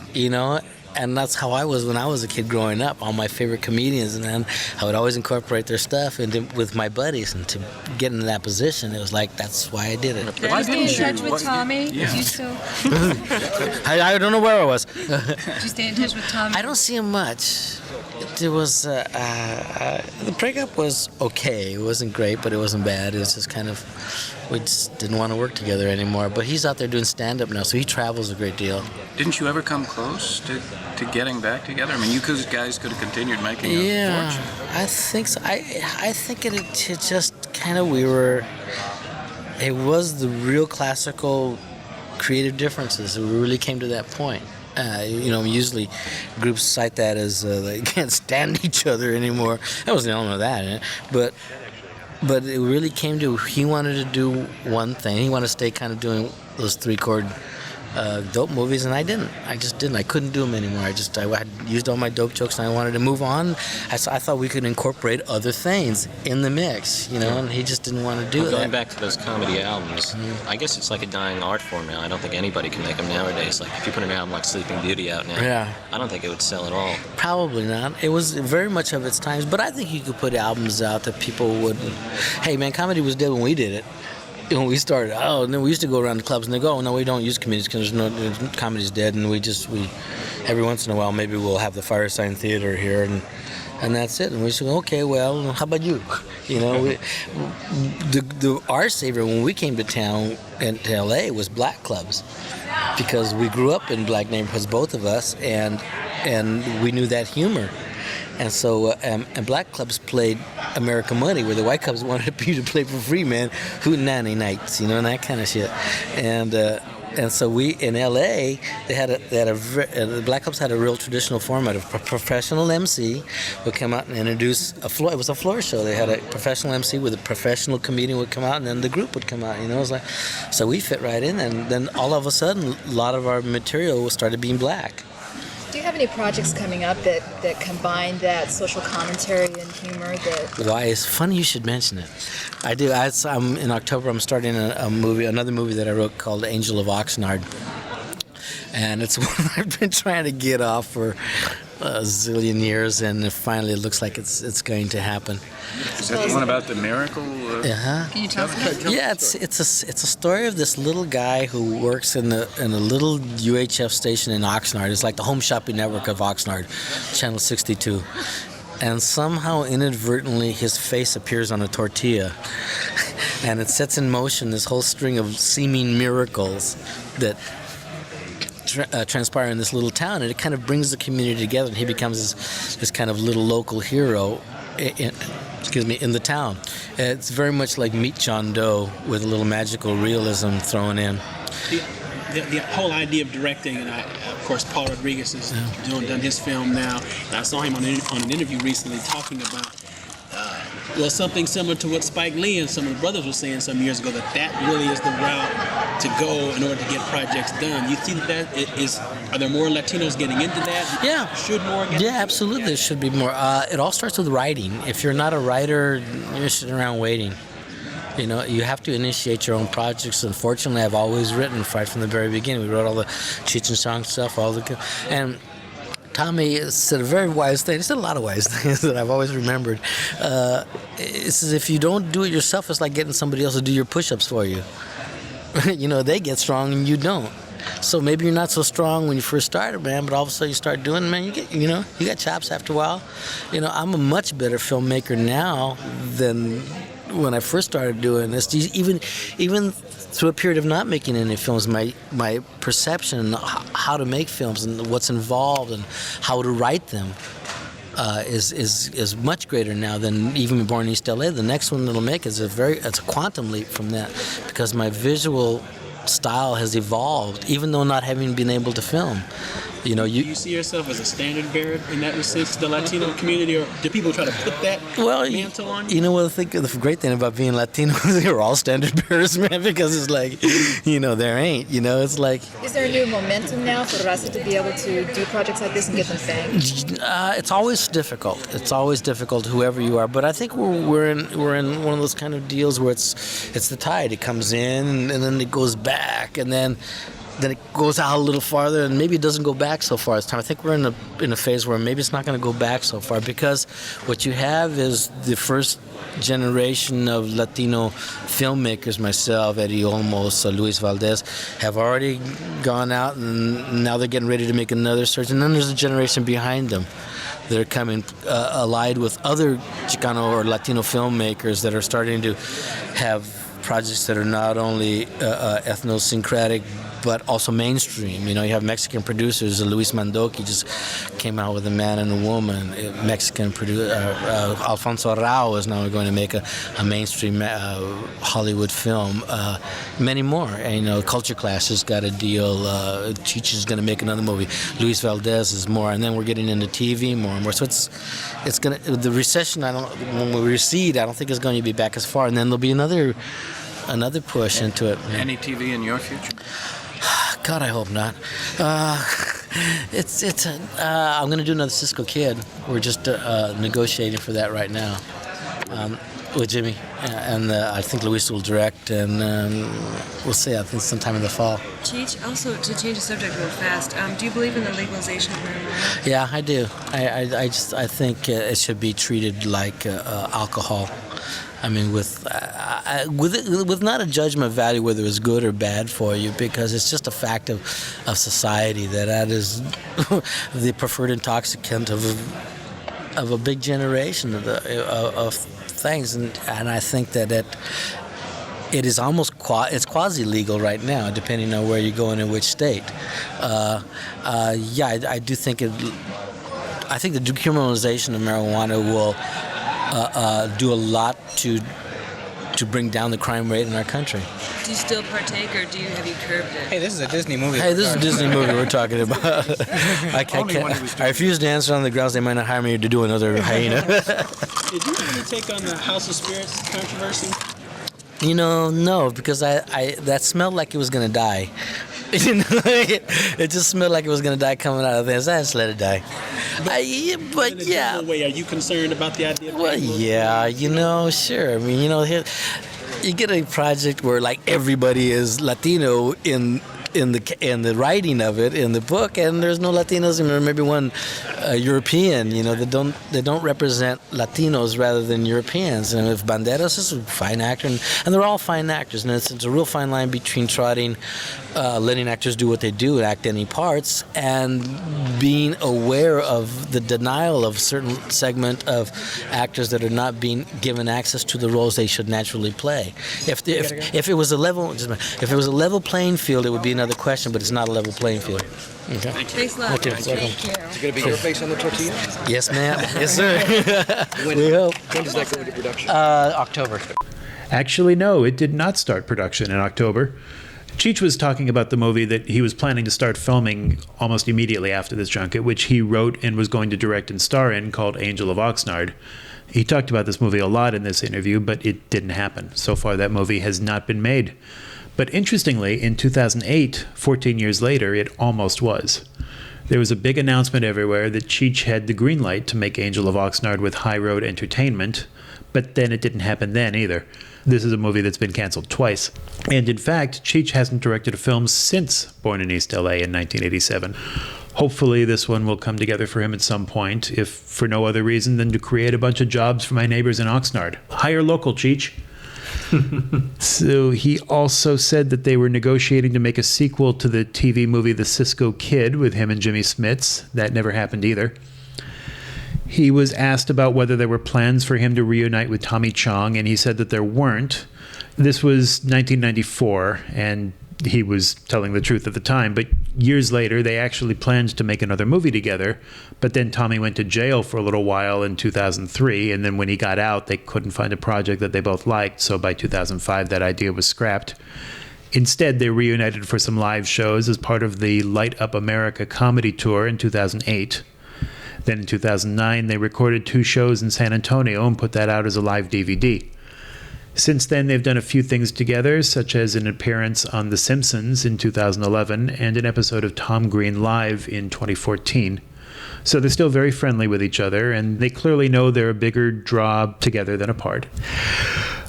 S10: And that's how I was when I was a kid growing up. All my favorite comedians, and then I would always incorporate their stuff with my buddies. And to get into that position, it was like, that's why I did it.
S6: Did you stay in touch with Tommy? Yeah. Did you still?
S10: I don't know where I was.
S6: Did you stay in touch with Tommy?
S10: I don't see him much. There was the breakup was okay. It wasn't great, but it wasn't bad. It was just kind of, we just didn't want to work together anymore. But he's out there doing stand-up now, so he travels a great deal.
S8: Didn't you ever come close to getting back together? I mean, you guys could have continued making a fortune.
S10: I think so. I think it just kind of, it was the real classical creative differences. We really came to that point. Usually groups cite that as they can't stand each other anymore. That was the element of that, but it really came to, he wanted to do one thing. He wanted to stay kind of doing those 3-chord dope movies, and I didn't. I just didn't. I couldn't do them anymore. I had used all my dope jokes, and I wanted to move on. I thought we could incorporate other things in the mix, and he just didn't want to do that.
S7: Going back to those comedy albums, I guess it's like a dying art form now. I don't think anybody can make them nowadays. Like, if you put an album like Sleeping Beauty out now, I don't think it would sell at all.
S10: Probably not. It was very much of its times, but I think you could put albums out that people wouldn't. Hey, man, comedy was dead when we did it. When we started, and then we used to go around the clubs and they go, "Oh, no, we don't use comedies because comedy's dead," and we every once in a while maybe we'll have the Firesign Theater here and that's it. And we say, okay, well, how about you? Our savior when we came to town to LA was black clubs, because we grew up in black neighborhoods, both of us, and we knew that humor. And so, and black clubs played American Money, where the white clubs wanted you to play for free, man, hootenanny nights, and that kind of shit. And so we in L.A. the black clubs had a real traditional format of professional MC would come out and introduce a floor. It was a floor show. They had a professional MC with a professional comedian would come out, and then the group would come out. It was like, so we fit right in, and then all of a sudden, a lot of our material started being black.
S12: Do you have any projects coming up that combine that social commentary and humor?
S10: Why, it's funny you should mention it. I do. In October, I'm starting another movie that I wrote called Angel of Oxnard. And it's one I've been trying to get off for a zillion years, and finally it looks like it's going to happen.
S8: Is that the one about the miracle?
S6: Can you tell us?
S10: Yeah, it's a story of this little guy who works in a little UHF station in Oxnard. It's like the home shopping network of Oxnard, Channel 62. And somehow, inadvertently, his face appears on a tortilla. And it sets in motion this whole string of seeming miracles that transpire in this little town, and it kind of brings the community together, and he becomes this kind of little local hero in the town. It's very much like Meet John Doe with a little magical realism thrown in.
S11: The whole idea of directing, and of course Paul Rodriguez has done his film now, and I saw him on an interview recently talking about something similar to what Spike Lee and some of the brothers were saying some years ago, that really is the route to go in order to get projects done. You see are there more Latinos getting into that?
S10: Yeah.
S11: Should more get into
S10: absolutely. There should be more. It all starts with writing. If you're not a writer, you're sitting around waiting. You have to initiate your own projects. Unfortunately, I've always written right from the very beginning. We wrote all the Cheech and Chong stuff, Tommy said a very wise thing. He said a lot of wise things that I've always remembered. It says, if you don't do it yourself, it's like getting somebody else to do your push-ups for you. They get strong and you don't. So maybe you're not so strong when you first started, man, but all of a sudden you start doing it, man, you got chops after a while. I'm a much better filmmaker now than when I first started doing this. Even through a period of not making any films, my perception how to make films and what's involved and how to write them is much greater now than even Born in East LA. The next one that'll make it's a quantum leap from that, because my visual style has evolved, even though not having been able to film. Do
S11: you see yourself as a standard bearer in that sense to the Latino community, or do people try to put that mantle on you?
S10: I think the great thing about being Latino is you're all standard bearers, man, because it's like, there ain't, it's like...
S12: Is there a new momentum now for Raza to be able to do projects like this and get them fame?
S10: It's always difficult. It's always difficult, whoever you are. But I think we're in one of those kind of deals where it's the tide. It comes in and then it goes back, and then it goes out a little farther, and maybe it doesn't go back so far this time. I think we're in a phase where maybe it's not going to go back so far, because what you have is the first generation of Latino filmmakers, myself, Eddie Olmos, Luis Valdez, have already gone out, and now they're getting ready to make another surge. And then there's a generation behind them that are coming allied with other Chicano or Latino filmmakers that are starting to have projects that are not only ethnosyncratic but also mainstream. You have Mexican producers. Luis Mandoki just came out with A Man and a Woman. Mexican producer Alfonso Arau is now going to make a mainstream Hollywood film. Many more. And, Culture Clash has got a deal. Cheech is going to make another movie. Luis Valdez is more, and then we're getting into TV more and more. So it's going to, the recession. When we recede, I don't think it's going to be back as far. And then there'll be another push into it.
S8: Any TV in your future?
S10: God, I hope not. I'm going to do another Cisco Kid. We're just negotiating for that right now with Jimmy, and I think Luis will direct, and we'll see. I think sometime in the fall.
S6: Cheech, also to change the subject real fast, do you believe in the legalization of marijuana?
S10: Yeah, I do. I think it should be treated like alcohol. I mean, with not a judgment value whether it's good or bad for you, because it's just a fact of society that is the preferred intoxicant of a big generation of things, and I think that it is almost it's quasi legal right now, depending on where you go and in which state. I do think I think the decriminalization of marijuana will do a lot to bring down the crime rate in our country.
S6: Do you still partake, or have you curbed it?
S13: Hey, this is a Disney movie.
S10: Hey, this is a Disney movie we're talking about. I refuse to answer on the grounds they might not hire me to do another hyena.
S11: Did you really take on the House of Spirits controversy?
S10: No, because that smelled like it was gonna die. It just smelled like it was gonna die coming out of there. So I just let it die. But
S11: in a general way, are you concerned about the idea?
S10: Well, yeah, sure. I mean, you get a project where like everybody is Latino in the writing of it, in the book, and there's no Latinos, and maybe one European, that don't represent Latinos rather than Europeans. And if Banderas is a fine actor, and they're all fine actors, and it's a real fine line between letting actors do what they do, act any parts, and being aware of the denial of certain segment of actors that are not being given access to the roles they should naturally play. If it was a level playing field, it would be another question, but it's not a level playing field. Okay.
S6: Thanks a lot.
S10: Thank you.
S9: Is it going to be your face on the tortilla?
S10: Yes, ma'am. Yes, sir. We hope.
S9: When does that go into production?
S10: October.
S2: Actually, no, it did not start production in October. Cheech was talking about the movie that he was planning to start filming almost immediately after this junket, which he wrote and was going to direct and star in, called Angel of Oxnard. He talked about this movie a lot in this interview, but it didn't happen. So far, that movie has not been made. But interestingly, in 2008, 14 years later, it almost was. There was a big announcement everywhere that Cheech had the green light to make Angel of Oxnard with High Road Entertainment, but then it didn't happen then either. This is a movie that's been canceled twice. And in fact, Cheech hasn't directed a film since Born in East LA in 1987. Hopefully this one will come together for him at some point, if for no other reason than to create a bunch of jobs for my neighbors in Oxnard. Hire local, Cheech. So he also said that they were negotiating to make a sequel to the TV movie The Cisco Kid with him and Jimmy Smits. That never happened either. He was asked about whether there were plans for him to reunite with Tommy Chong, and he said that there weren't. This was 1994, and he was telling the truth at the time, but years later they actually planned to make another movie together, but then Tommy went to jail for a little while in 2003, and then when he got out they couldn't find a project that they both liked, so by 2005 that idea was scrapped. Instead, they reunited for some live shows as part of the Light Up America comedy tour in 2008. Then in 2009 they recorded 2 shows in San Antonio and put that out as a live DVD. Since then, they've done a few things together, such as an appearance on The Simpsons in 2011 and an episode of Tom Green Live in 2014. So they're still very friendly with each other, and they clearly know they're a bigger draw together than apart.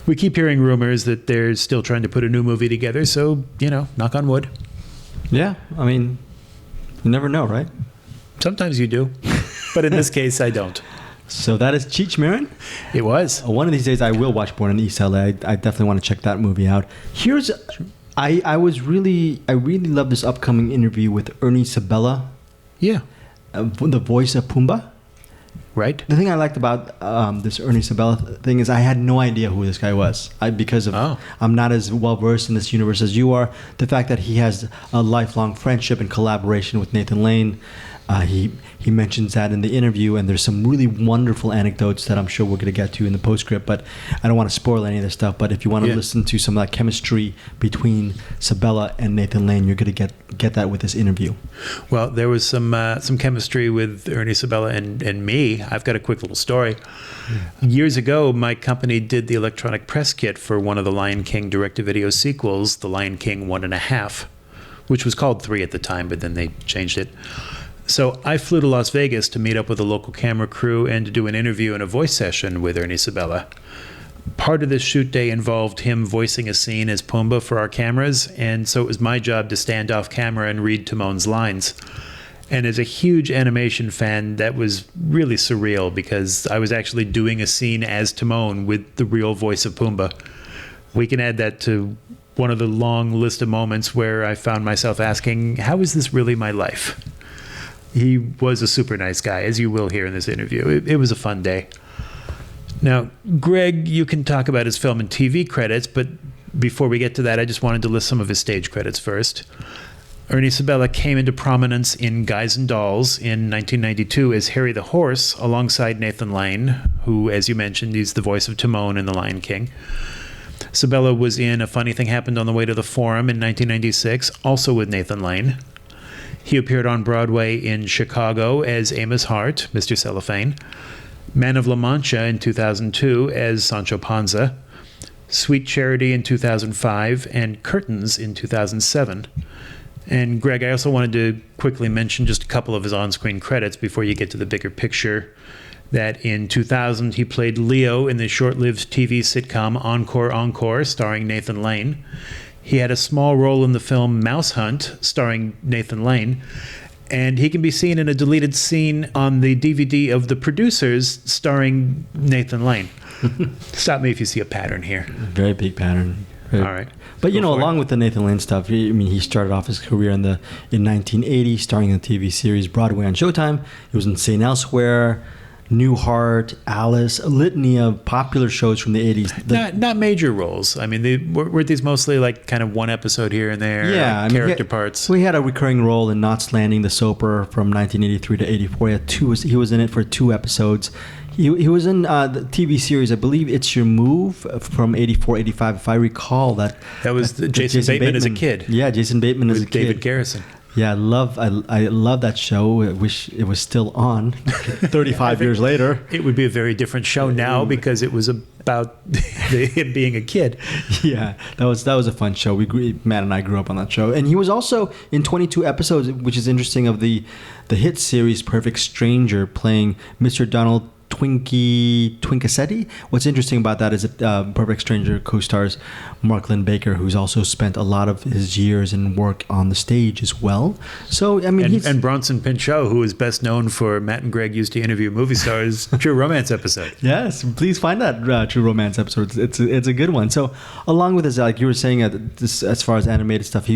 S2: We keep hearing rumors that they're still trying to put a new movie together, so, knock on wood.
S3: Yeah, I mean, you never know, right?
S2: Sometimes you do, but in this case, I don't.
S3: So that is Cheech Marin?
S2: It was.
S3: One of these days I will watch Born in East LA. I definitely want to check that movie out. I really love this upcoming interview with Ernie Sabella.
S2: Yeah.
S3: The voice of Pumbaa.
S2: Right.
S3: The thing I liked about this Ernie Sabella thing is I had no idea who this guy was. I'm not as well versed in this universe as you are. The fact that he has a lifelong friendship and collaboration with Nathan Lane. He mentions that in the interview, and there's some really wonderful anecdotes that I'm sure we're going to get to in the postscript, but I don't want to spoil any of this stuff. But if you want to listen to some of that chemistry between Sabella and Nathan Lane, you're going to get that with this interview.
S2: Well, there was some chemistry with Ernie Sabella and me. I've got a quick little story. Years ago, my company did the electronic press kit for one of the Lion King direct-to-video sequels, The Lion King 1.5, which was called 3 at the time, but then they changed it. So I flew to Las Vegas to meet up with a local camera crew and to do an interview and a voice session with Ernie Sabella. Part of this shoot day involved him voicing a scene as Pumbaa for our cameras, and so it was my job to stand off camera and read Timon's lines. And as a huge animation fan, that was really surreal because I was actually doing a scene as Timon with the real voice of Pumbaa. We can add that to one of the long list of moments where I found myself asking, how is this really my life? He was a super nice guy, as you will hear in this interview. It was a fun day. Now, Greg, you can talk about his film and TV credits, but before we get to that, I just wanted to list some of his stage credits first. Ernie Sabella came into prominence in Guys and Dolls in 1992 as Harry the Horse, alongside Nathan Lane, who, as you mentioned, is the voice of Timon in The Lion King. Sabella was in A Funny Thing Happened on the Way to the Forum in 1996, also with Nathan Lane. He appeared on Broadway in Chicago as Amos Hart, Mr. Cellophane, Man of La Mancha in 2002 as Sancho Panza, Sweet Charity in 2005, and Curtains in 2007. And Greg, I also wanted to quickly mention just a couple of his on-screen credits before you get to the bigger picture. That in 2000 he played Leo in the short-lived TV sitcom Encore Encore, starring Nathan Lane. He had a small role in the film Mouse Hunt, starring Nathan Lane, and he can be seen in a deleted scene on the DVD of The Producers, starring Nathan Lane. Stop me if you see a pattern here.
S3: Very big pattern.
S2: All right.
S3: But along with the Nathan Lane stuff, he started off his career in 1980, starring in the TV series Broadway on Showtime. He was in St. Elsewhere, Newhart, Alice, a litany of popular shows from the 80s.
S2: Not major roles. I mean, were these mostly like kind of one episode here and there?
S3: Yeah.
S2: Character parts.
S3: He had a recurring role in Knots Landing, the soaper from 1983 to 84. He was in it for 2 episodes. He was in the TV series, I believe It's Your Move from 84, 85, if I recall that.
S2: That was Jason Bateman as a kid.
S3: Yeah, Jason Bateman as a kid.
S2: David Garrison.
S3: Yeah, I love that show. I wish it was still on 35 years later.
S2: It would be a very different show now because it was about him being a kid.
S3: Yeah, that was a fun show. Matt and I grew up on that show. And he was also in 22 episodes, which is interesting, of the hit series Perfect Stranger, playing Mr. Donald Twinkasetti. What's interesting about that is that Perfect Stranger co-stars Mark Lynn Baker, who's also spent a lot of his years and work on the stage as well. So, I mean,
S2: and Bronson Pinchot, who is best known for Matt and Greg used to interview movie stars, True Romance episode.
S3: Yes, please find that True Romance episode. It's a good one. So, along with this, like you were saying, as far as animated stuff,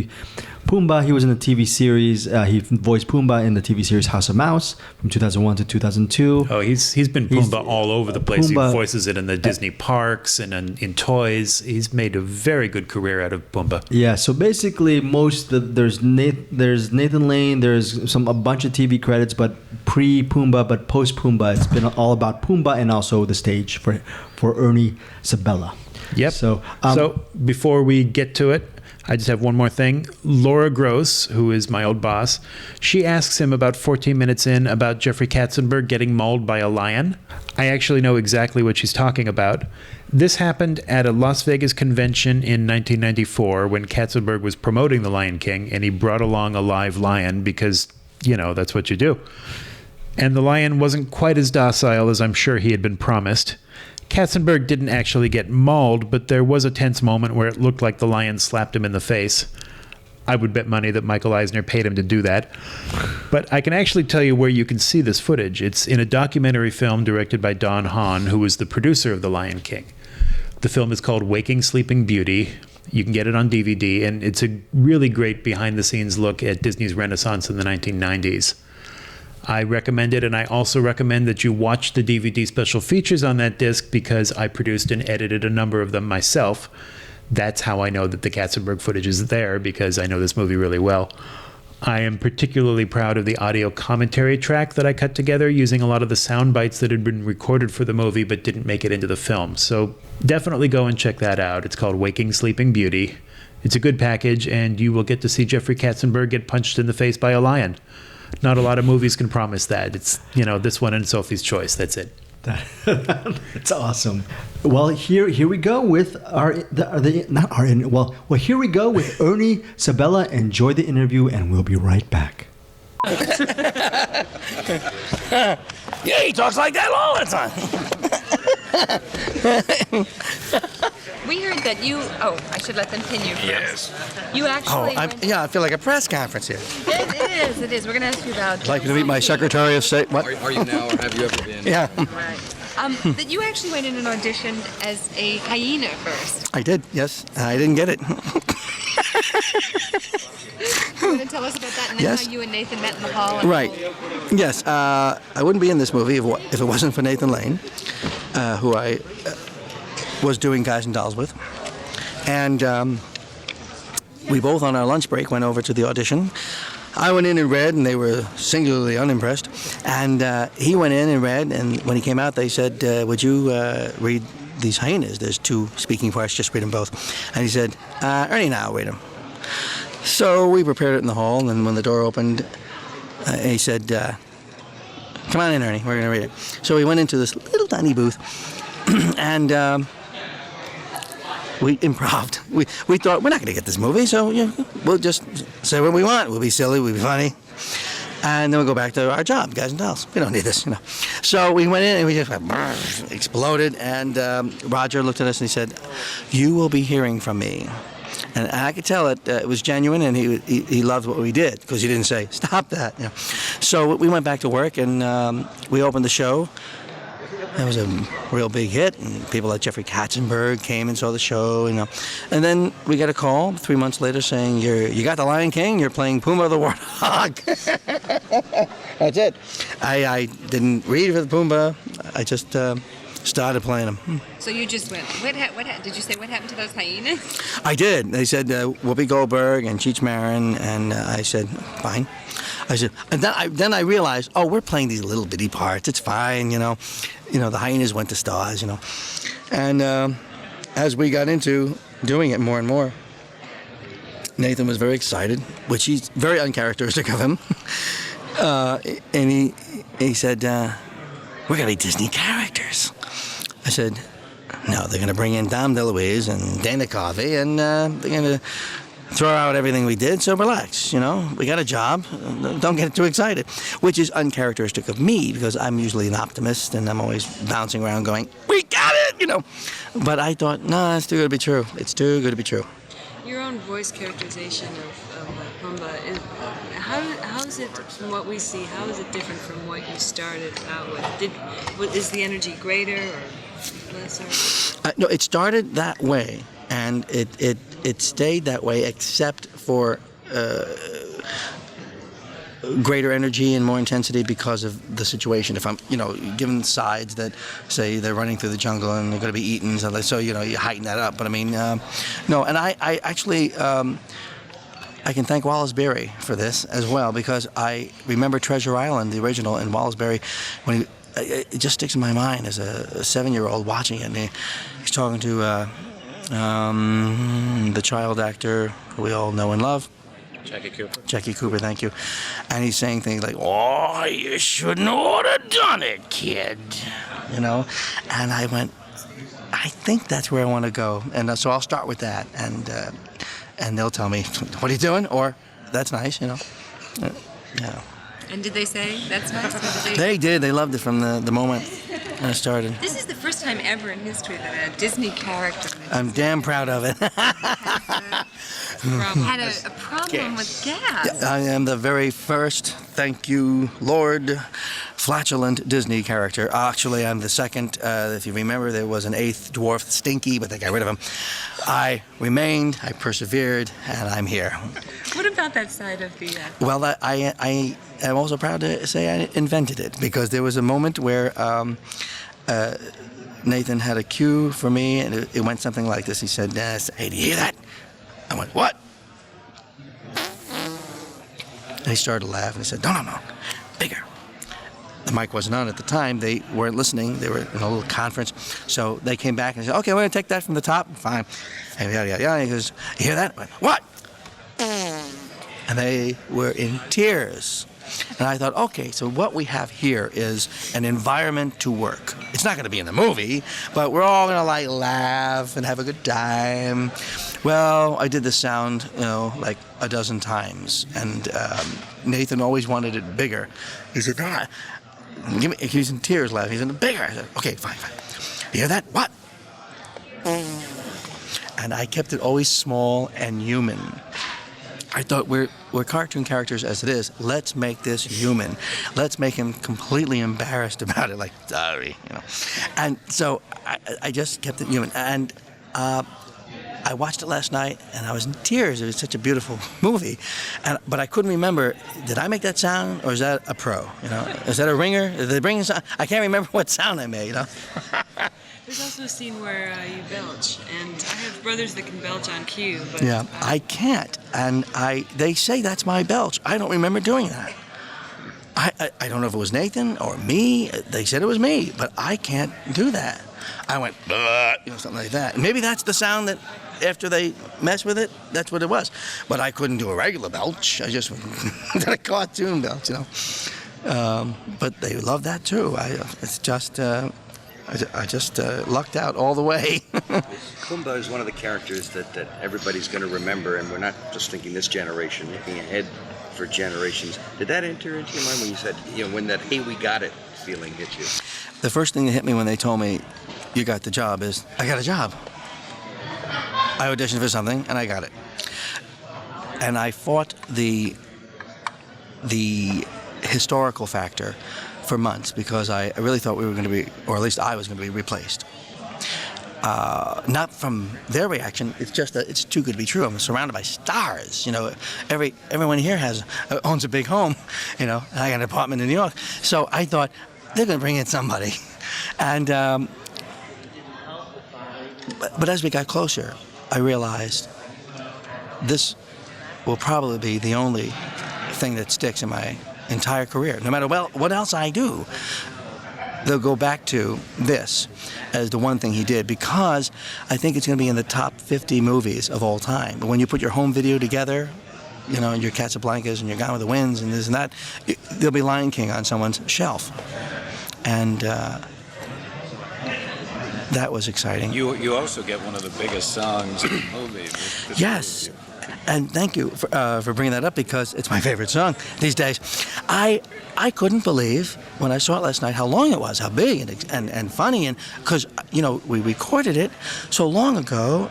S3: Pumbaa, he was in the TV series. He voiced Pumbaa in the TV series House of Mouse from 2001 to 2002.
S2: Oh, he's been Pumbaa all over the place. Pumbaa, he voices it in the Disney parks and in toys. He's made a very good career out of Pumbaa.
S3: Yeah, so basically there's Nathan Lane, there's a bunch of TV credits, but pre-Pumbaa, but post-Pumbaa, it's been all about Pumbaa and also the stage for Ernie Sabella.
S2: Yep. So before we get to it, I just have one more thing. Laura Gross, who is my old boss, she asks him about 14 minutes in about Jeffrey Katzenberg getting mauled by a lion. I actually know exactly what she's talking about. This happened at a Las Vegas convention in 1994 when Katzenberg was promoting The Lion King, and he brought along a live lion because, that's what you do. And the lion wasn't quite as docile as I'm sure he had been promised. Katzenberg didn't actually get mauled, but there was a tense moment where it looked like the lion slapped him in the face. I would bet money that Michael Eisner paid him to do that. But I can actually tell you where you can see this footage. It's in a documentary film directed by Don Hahn, who was the producer of The Lion King. The film is called Waking Sleeping Beauty. You can get it on DVD, and it's a really great behind-the-scenes look at Disney's Renaissance in the 1990s. I recommend it, and I also recommend that you watch the DVD special features on that disc because I produced and edited a number of them myself. That's how I know that the Katzenberg footage is there, because I know this movie really well. I am particularly proud of the audio commentary track that I cut together using a lot of the sound bites that had been recorded for the movie but didn't make it into the film. So definitely go and check that out. It's called Waking Sleeping Beauty. It's a good package, and you will get to see Jeffrey Katzenberg get punched in the face by a lion. Not a lot of movies can promise that. It's, this one and Sophie's Choice. That's it.
S3: That's awesome. Well, here we go with here we go with Ernie Sabella. Enjoy the interview, and we'll be right back.
S13: Yeah, he talks like that all the time.
S6: We heard that you. Oh, I should let them pin you first.
S13: Yes.
S6: You actually.
S13: I feel like a press conference here.
S6: It is. We're going to ask you about.
S13: I'd like you to meet my Secretary of State. What?
S9: Are you now, or have you ever been?
S13: Yeah.
S6: Right. That you actually went in and auditioned as a hyena first.
S13: I did, yes. I didn't get it.
S6: You want to tell us about that and then how you and Nathan met in the hall?
S13: Right. Yes. I wouldn't be in this movie if it wasn't for Nathan Lane, who I was doing Guys and Dolls with. And we both, on our lunch break, went over to the audition. I went in and read, and they were singularly unimpressed. And he went in and read, and when he came out, they said, would you read these hyenas? There's two speaking parts, just read them both. And he said, Ernie and I'll read them. So we prepared it in the hall, and when the door opened, he said, come on in, Ernie, we're going to read it. So we went into this little tiny booth, and we improv'd. We thought, we're not going to get this movie, so we'll just say what we want. We'll be silly, we'll be funny. And then we'll go back to our job, Guys and Dolls. We don't need this, So we went in and we just exploded. And Roger looked at us and he said, you will be hearing from me. And I could tell it was genuine, and he loved what we did, because he didn't say, stop that. So we went back to work, and we opened the show. It was a real big hit, and people like Jeffrey Katzenberg came and saw the show, And then we got a call 3 months later saying, you got the Lion King, you're playing Pumbaa the Warthog. That's it. I didn't read for the Pumbaa. I just started playing them.
S6: So you just went, what did you say, what happened to those hyenas?
S13: I did. They said Whoopi Goldberg and Cheech Marin, and I said, fine. I said, and then I realized, we're playing these little bitty parts. It's fine, the hyenas went to stars, And as we got into doing it more and more, Nathan was very excited, which is very uncharacteristic of him. And he said, we're going to be Disney characters. I said, no, they're going to bring in Dom DeLuise and Dana Carvey, and they're going to throw out everything we did, so relax, we got a job, don't get too excited, which is uncharacteristic of me because I'm usually an optimist and I'm always bouncing around going, we got it, but I thought, no, it's too good to be true, it's too good to be true.
S6: Your own voice characterization of Pumbaa, how is it, from what we see, how is it different from what you started out with? Is the energy greater or lesser?
S13: No, it started that way, and it stayed that way except for greater energy and more intensity because of the situation. If I'm, given sides that say they're running through the jungle and they're going to be eaten, so you heighten that up. But I mean, no, and I actually, I can thank Wallace Beery for this as well because I remember Treasure Island, the original, and Wallace Beery, when it just sticks in my mind as a 7-year-old watching it. And he's talking to the child actor who we all know and love. Jackie Cooper, thank you. And he's saying things like, "Oh, you shouldn't have done it, kid." And I went, I think that's where I want to go. And so I'll start with that. And they'll tell me, "What are you doing?" Or, "That's nice," Yeah.
S6: And did they say, "That's nice"?
S13: They did. They loved it from the moment I started.
S6: This is the first time ever in history that a Disney character
S13: I'm damn proud of it.
S6: had a problem with gas.
S13: I am the very first, thank you, Lord, flatulent Disney character. Actually, I'm the second. If you remember, there was an 8th dwarf, Stinky, but they got rid of him. I remained, I persevered, and I'm here.
S6: What about that side of the...
S13: Well, I am also proud to say I invented it, because there was a moment where Nathan had a cue for me, and it went something like this. He said, "Hey, do you hear that?" I went, "What?" And he started to laugh, and he said, No, bigger. The mic wasn't on at the time. They weren't listening. They were in a little conference. So they came back and said, "Okay, we're going to take that from the top." Fine. And yada. He goes, "You hear that?" I went, "What?" And they were in tears. And I thought, okay, so what we have here is an environment to work. It's not going to be in the movie, but we're all going to laugh and have a good time. Well, I did the sound, like a dozen times, and Nathan always wanted it bigger. He said, give me. He's in tears laughing. He's in bigger. I said, "Okay, fine. You hear that? What?" And I kept it always small and human. I thought we're cartoon characters as it is. Let's make this human. Let's make him completely embarrassed about it, like, sorry, And so I just kept it human. And I watched it last night, and I was in tears. It was such a beautiful movie. But I couldn't remember, did I make that sound, or is that a pro? Is that a ringer? Did they bring a sound? I can't remember what sound I made,
S6: There's also a scene where you belch, and I have brothers that can belch on cue. But,
S13: yeah, I can't, and they say that's my belch. I don't remember doing that. I don't know if it was Nathan or me. They said it was me, but I can't do that. I went, something like that. And maybe that's the sound that, after they mess with it, that's what it was. But I couldn't do a regular belch. I just did a cartoon belch, But they love that too. It's just... I just lucked out all the way.
S9: Pumbaa is one of the characters that everybody's going to remember, and we're not just thinking this generation, looking ahead for generations. Did that enter into your mind when you said, when that "hey, we got it" feeling hit you?
S13: The first thing that hit me when they told me, "You got the job," is, I got a job. I auditioned for something, and I got it. And I fought the historical factor for months, because I really thought we were going to be, or at least I was going to be replaced. Not from their reaction. It's just that it's too good to be true. I'm surrounded by stars. Everyone here owns a big home. And I got an apartment in New York. So I thought they're going to bring in somebody. And but as we got closer, I realized this will probably be the only thing that sticks in my entire career. No matter what else I do, they'll go back to this as the one thing he did, because I think it's going to be in the top 50 movies of all time. But when you put your home video together, your Casablancas and your Gone with the Winds and this and that, there'll be Lion King on someone's shelf. And that was exciting.
S8: You also get one of the biggest songs in the movie.
S13: Yes. And thank you for bringing that up because it's my favorite song these days. I couldn't believe when I saw it last night how long it was, how big and funny, and because we recorded it so long ago,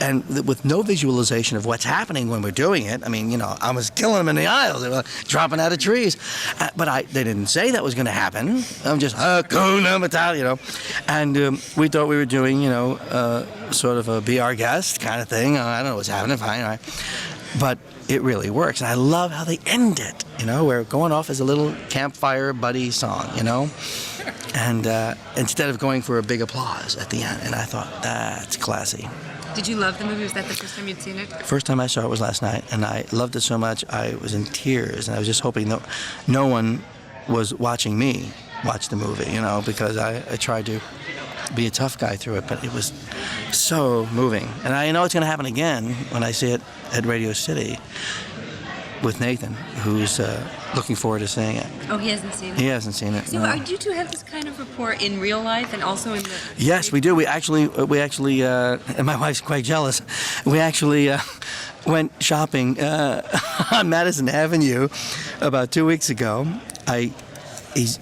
S13: and with no visualization of what's happening when we're doing it. I mean, I was killing them in the aisles. They were dropping out of trees. But they didn't say that was going to happen. I'm just, Hakuna Matata, And we thought we were doing, sort of a be our guest kind of thing. I don't know what's happening, fine, all right. But it really works. And I love how they end it, We're going off as a little campfire buddy song, And instead of going for a big applause at the end. And I thought, that's classy.
S6: Did you love the movie? Was that the first time you'd seen it?
S13: First time I saw it was last night, and I loved it so much I was in tears, and I was just hoping no one was watching me watch the movie, because I tried to be a tough guy through it, but it was so moving. And I know it's going to happen again when I see it at Radio City with Nathan, who's looking forward to seeing it.
S6: Oh, he hasn't seen it?
S13: He hasn't seen it.
S6: So
S13: no.
S6: Do you two have this kind of rapport in real life and also in the...
S13: Yes, we do. We actually, and my wife's quite jealous, we actually went shopping on Madison Avenue about 2 weeks ago. He's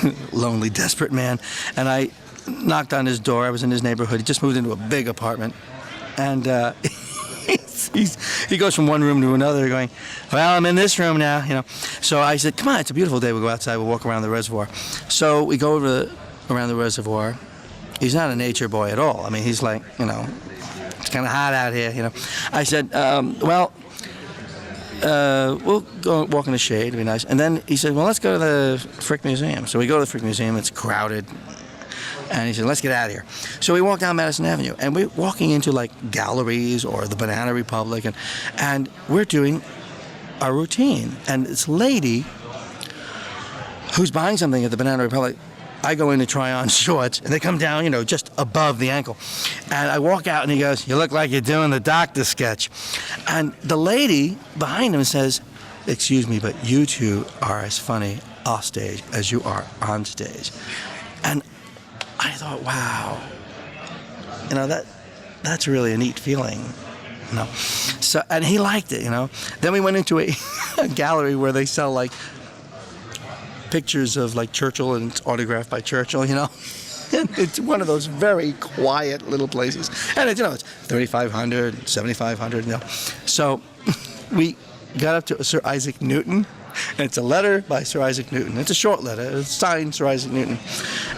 S13: a lonely, desperate man, and I knocked on his door. I was in his neighborhood. He just moved into a big apartment, and he goes from one room to another going, well, I'm in this room now, So I said, come on, it's a beautiful day. We'll go outside. We'll walk around the reservoir. So we go around the reservoir. He's not a nature boy at all. I mean, he's like, it's kind of hot out here, I said, we'll go walk in the shade. It'd be nice. And then he said, well, let's go to the Frick Museum. So we go to the Frick Museum. It's crowded. And he said, let's get out of here. So we walked down Madison Avenue, and we're walking into, galleries or the Banana Republic, and we're doing our routine. And this lady who's buying something at the Banana Republic, I go in to try on shorts, and they come down, just above the ankle. And I walk out, and he goes, you look like you're doing the doctor sketch. And the lady behind him says, excuse me, but you two are as funny off stage as you are on stage. And I thought, wow, that's really a neat feeling, So, and he liked it, Then we went into a gallery where they sell pictures of Churchill, and it's autographed by Churchill, And it's one of those very quiet little places, and it's it's 3,500, 7,500, So we got up to Sir Isaac Newton. And it's a letter by Sir Isaac Newton. It's a short letter. It's signed Sir Isaac Newton,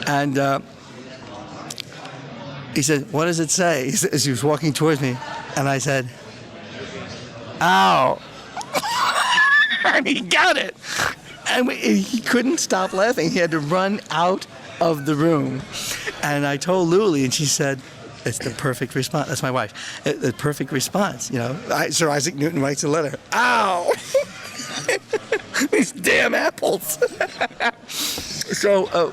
S13: and. He said, what does it say? As he was walking towards me. And I said, ow. And he got it. And he couldn't stop laughing. He had to run out of the room. And I told Luli, and she said, it's the perfect response. That's my wife. The perfect response. Sir Isaac Newton writes a letter. Ow. These damn apples. So,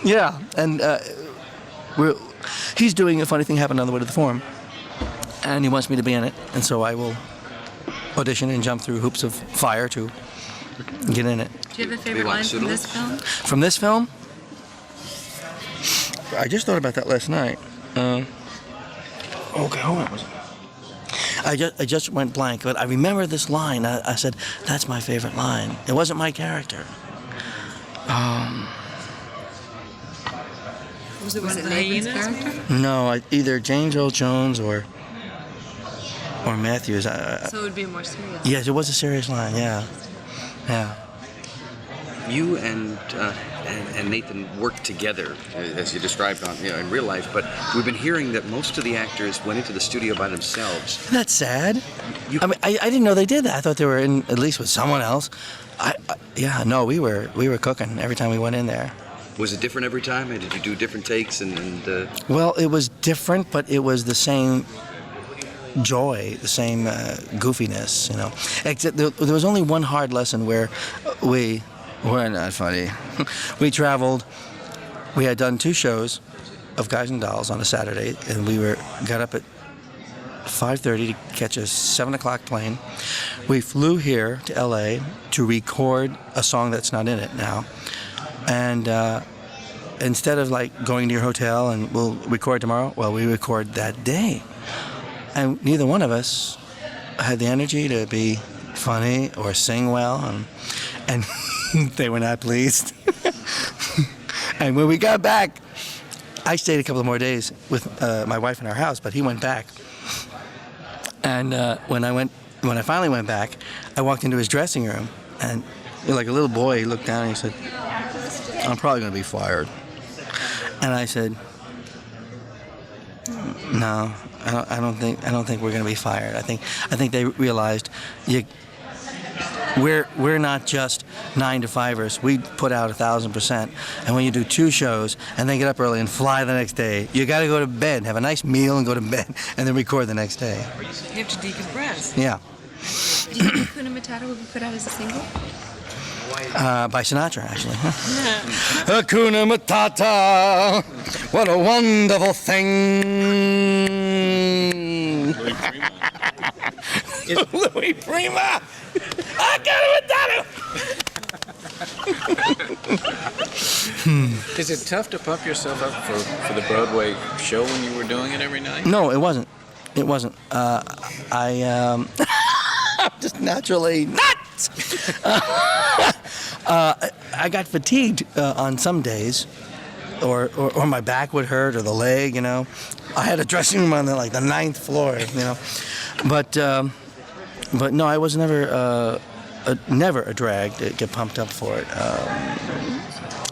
S13: yeah. And he's doing A Funny Thing Happened on the Way to the Forum, and he wants me to be in it, and so I will audition and jump through hoops of fire to get in it.
S6: Do you have a favorite line from this film?
S13: From this film? I just thought about that last night. Okay, hold on. I just went blank, but I remember this line. I said, that's my favorite line. It wasn't my character.
S6: Was it Nathan's character?
S13: No, either James Earl Jones or Matthews.
S6: So it would be more serious.
S13: Yes, it was a serious line. Yeah.
S9: You and Nathan worked together, as you described in real life. But we've been hearing that most of the actors went into the studio by themselves.
S13: Isn't that sad? I didn't know they did that. I thought they were in at least with someone else. We were cooking every time we went in there.
S9: Was it different every time? Did you do different takes?
S13: Well, it was different, but it was the same joy, the same goofiness, Except there was only one hard lesson where we were not funny. We traveled. We had done 2 shows of Guys and Dolls on a Saturday, and we got up at 5:30 to catch a 7 o'clock plane. We flew here to L.A. to record a song that's not in it now. And instead of going to your hotel and we'll record tomorrow, well, we record that day. And neither one of us had the energy to be funny or sing well, and they were not pleased. And when we got back, I stayed a couple of more days with my wife in our house, but he went back. And when I finally went back, I walked into his dressing room, and like a little boy, he looked down and he said, "I'm probably going to be fired." And I said, "No, I don't think we're going to be fired. I think they realized we're not just 9 to 5ers. We put out 1,000%. And when you do 2 shows and then get up early and fly the next day, you got to go to bed, have a nice meal, and go to bed, and then record the next day."
S6: You have to decompress.
S13: Yeah.
S6: Do you think Hakuna Matata will be put out as a single?
S13: By Sinatra, actually. Hakuna Matata, what a wonderful thing. Louis Prima. Hakuna Matata.
S8: Is it tough to pump yourself up for the Broadway show when you were doing it every night?
S13: No, it wasn't. It wasn't. I'm just naturally nuts. I got fatigued on some days, or my back would hurt, or the leg. You know, I had a dressing room on the 9th floor. You know, but no, I was never a drag to get pumped up for it.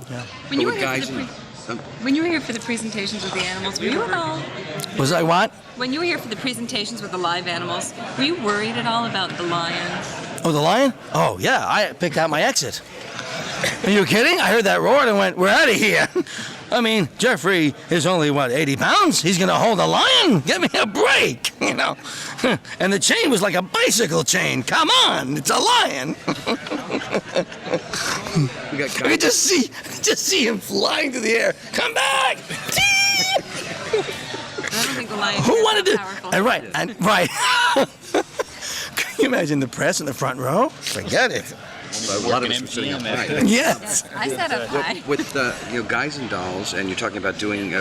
S13: Yeah.
S6: When you were here for the presentations with the animals, were you at all?
S13: Was I what?
S6: When you were here for the presentations with the live animals, were you worried at all about the lion?
S13: Oh, the lion? Oh, yeah. I picked out my exit. Are you kidding? I heard that roar and went, "We're out of here." I mean, Jeffrey is only, 80 pounds? He's going to hold a lion? Give me a break, you know. And the chain was like a bicycle chain. Come on, it's a lion. I could just see him flying through the air. Come back!
S6: I don't think the lion.
S13: Who wanted to?
S6: Powerful.
S13: Right. Can you imagine the press in the front row? Forget it.
S9: A lot of us were sitting up high.
S13: Yes.
S6: I sat up high.
S9: With Guys and Dolls, and you're talking about doing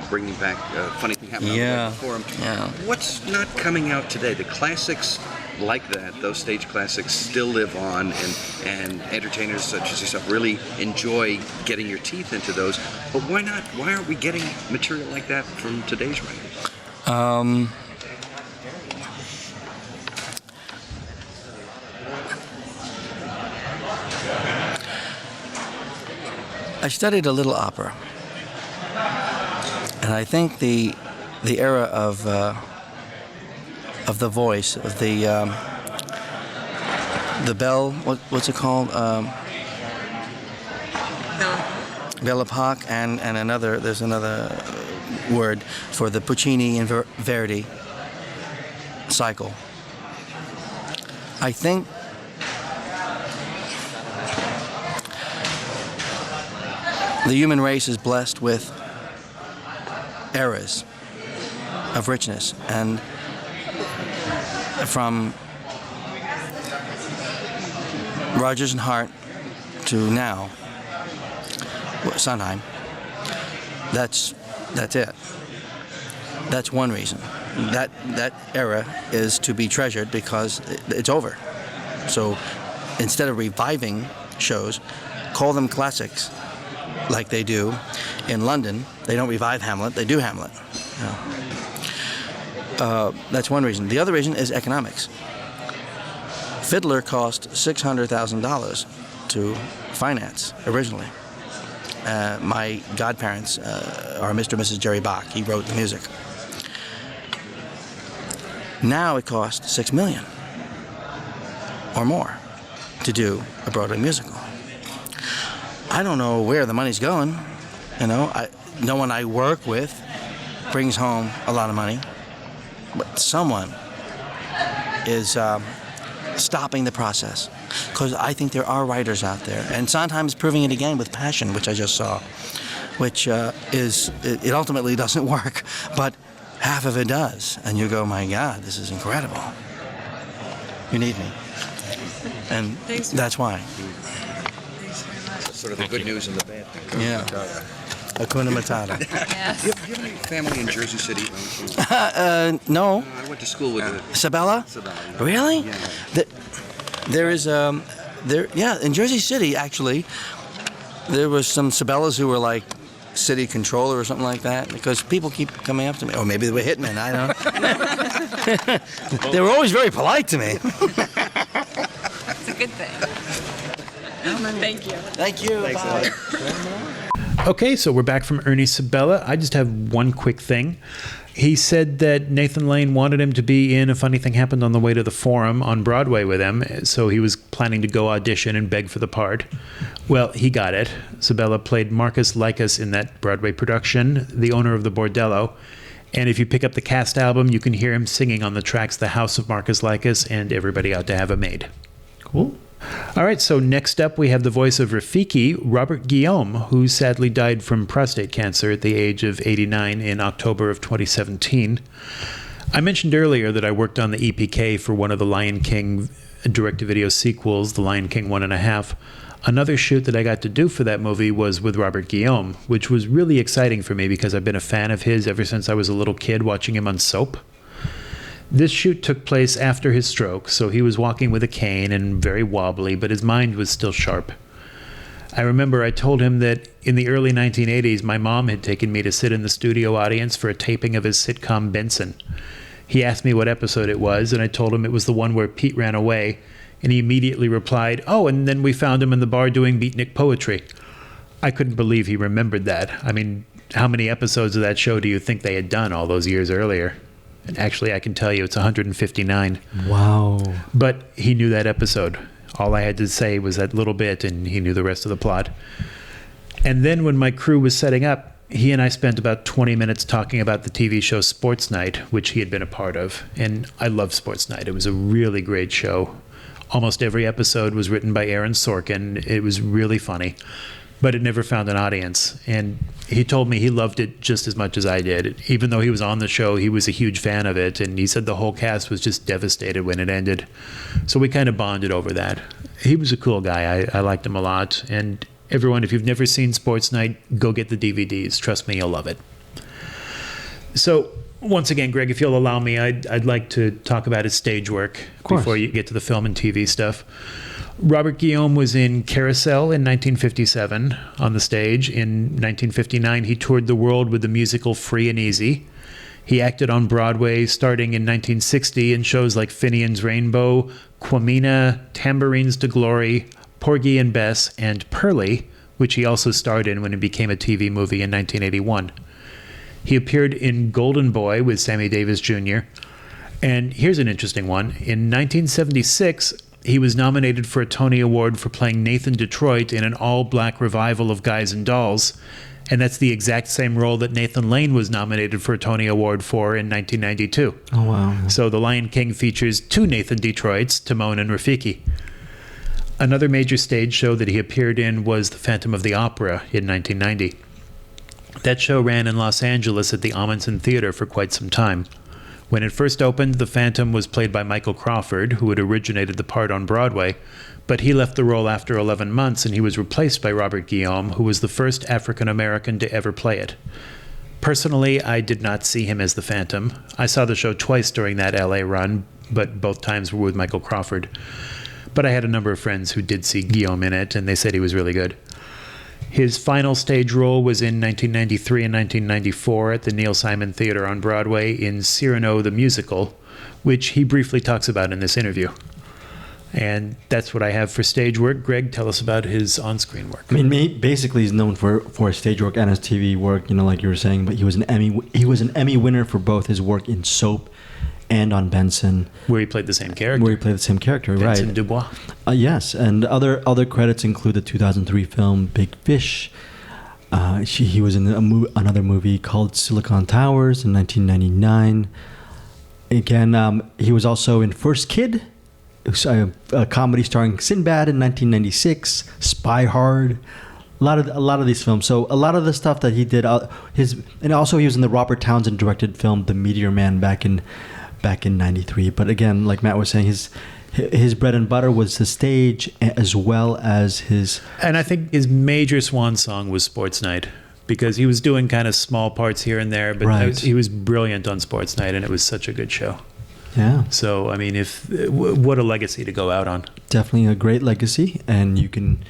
S9: bringing back Funny Thing Happened
S13: Yeah.
S9: before 'em.
S13: Yeah.
S9: What's not coming out today? The classics like that, those stage classics, still live on, and entertainers such as yourself really enjoy getting your teeth into those. But why not? Why aren't we getting material like that from today's writers?
S13: I studied a little opera, and I think the era of the voice of the bell, what's it called? Belle Epoque, and there's another word for the Puccini and Verdi cycle. I think the human race is blessed with eras of richness, and from Rodgers and Hart to now, Sondheim, that's it. That's one reason. That era is to be treasured because it's over. So instead of reviving shows, call them classics. Like they do in London. They don't revive Hamlet, they do Hamlet. That's one reason. The other reason is economics. Fiddler cost $600,000 to finance originally. My godparents are Mr. and Mrs. Jerry Bach. He wrote the music. Now it costs $6 million or more to do a Broadway musical. I don't know where the money's going. No one I work with brings home a lot of money, but someone is stopping the process, because I think there are writers out there, and Sondheim is proving it again with Passion, which I just saw, which it ultimately doesn't work, but half of it does, and you go, my God, this is incredible. You need me, and that's why.
S9: Sort of the good news and the bad news.
S13: Yeah. Hakuna Matata.
S6: Yes.
S9: Do you have any family in Jersey City?
S13: No.
S9: I went to school with
S13: Sabella?
S9: Sabella.
S13: Really?
S9: Yeah.
S13: There is in Jersey City actually. There was some Sabellas who were like city controller or something like that, because people keep coming up to me, or maybe they were hitmen. I don't know. They were always very polite to me.
S6: It's a good thing. Thank you.
S13: Thank you. Bye.
S2: Okay, so we're back from Ernie Sabella. I just have one quick thing. He said that Nathan Lane wanted him to be in A Funny Thing Happened on the Way to the Forum on Broadway with him, so he was planning to go audition and beg for the part. Well, he got it. Sabella played Marcus Lycus in that Broadway production, the owner of the Bordello. And if you pick up the cast album, you can hear him singing on the tracks The House of Marcus Lycus and Everybody Ought to Have a Maid.
S3: Cool.
S2: All right, so next up we have the voice of Rafiki, Robert Guillaume, who sadly died from prostate cancer at the age of 89 in October of 2017. I mentioned earlier that I worked on the EPK for one of the Lion King direct-to-video sequels, The Lion King 1.5. Another shoot that I got to do for that movie was with Robert Guillaume, which was really exciting for me because I've been a fan of his ever since I was a little kid watching him on soap. This shoot took place after his stroke, so he was walking with a cane and very wobbly, but his mind was still sharp. I remember I told him that in the early 1980s, my mom had taken me to sit in the studio audience for a taping of his sitcom Benson. He asked me what episode it was, and I told him it was the one where Pete ran away, and he immediately replied, "Oh, and then we found him in the bar doing beatnik poetry." I couldn't believe he remembered that. I mean, how many episodes of that show do you think they had done all those years earlier? And actually, I can tell you it's 159.
S3: Wow.
S2: But he knew that episode. All I had to say was that little bit, and he knew the rest of the plot. And then when my crew was setting up, he and I spent about 20 minutes talking about the TV show Sports Night, which he had been a part of. And I love Sports Night. It was a really great show. Almost every episode was written by Aaron Sorkin. It was really funny, but it never found an audience. And he told me he loved it just as much as I did. Even though he was on the show, he was a huge fan of it, and he said the whole cast was just devastated when it ended. So we kind of bonded over that. He was a cool guy. I liked him a lot. And everyone, if you've never seen Sports Night, go get the DVDs. Trust me, you'll love it. So once again, Greg, if you'll allow me, I'd like to talk about his stage work before you get to the film and TV stuff. Robert Guillaume was in Carousel in 1957 on the stage. In 1959, he toured the world with the musical Free and Easy. He acted on Broadway starting in 1960 in shows like Finian's Rainbow, Quamina, Tambourines to Glory, Porgy and Bess, and Pearly, which he also starred in when it became a TV movie in 1981. He appeared in Golden Boy with Sammy Davis Jr. And here's an interesting one. In 1976, he was nominated for a Tony Award for playing Nathan Detroit in an all-black revival of Guys and Dolls, and that's the exact same role that Nathan Lane was nominated for a Tony Award for in 1992.
S3: Oh, wow.
S2: So The Lion King features two Nathan Detroits, Timon and Rafiki. Another major stage show that he appeared in was The Phantom of the Opera in 1990. That show ran in Los Angeles at the Amundsen Theater for quite some time. When it first opened, the Phantom was played by Michael Crawford, who had originated the part on Broadway, but he left the role after 11 months and he was replaced by Robert Guillaume, who was the first African-American to ever play it. Personally, I did not see him as the Phantom. I saw the show twice during that LA run, but both times were with Michael Crawford. But I had a number of friends who did see Guillaume in it, and they said he was really good. His final stage role was in 1993 and 1994 at the Neil Simon Theater on Broadway in Cyrano the Musical, which he briefly talks about in this interview. And that's what I have for stage work. Greg, tell us about his on-screen work.
S3: I mean, basically he's known for his stage work and his TV work, like you were saying, but he was an Emmy winner for both his work in Soap and on Benson,
S2: where he played the same character.
S3: Vincent
S2: Dubois.
S3: Yes, and other credits include the 2003 film Big Fish. He was in another movie called Silicon Towers in 1999. Again, he was also in First Kid, a comedy starring Sinbad in 1996. Spy Hard. A lot of these films. So a lot of the stuff that he did, and also he was in the Robert Townsend directed film The Meteor Man back in 93. But again, like Matt was saying, his bread and butter was the stage as well as his...
S2: And I think his major swan song was Sports Night. because he was doing kind of small parts here and there, but
S3: Right.
S2: he was brilliant on Sports Night, and it was such a good show.
S3: Yeah.
S2: So, I mean, what a legacy to go out on.
S3: Definitely a great legacy, and you can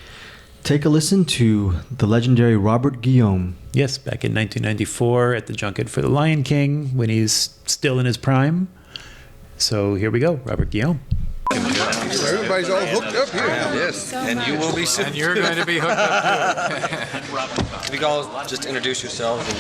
S3: take a listen to the legendary Robert Guillaume.
S2: Yes, back in 1994 at the junket for The Lion King when he's still in his prime. So here we go, Robert Guillaume.
S14: Everybody's all hooked up here.
S9: Yes, and you will be soon.
S14: And you're going to be hooked up too.
S9: If you all just introduce yourselves and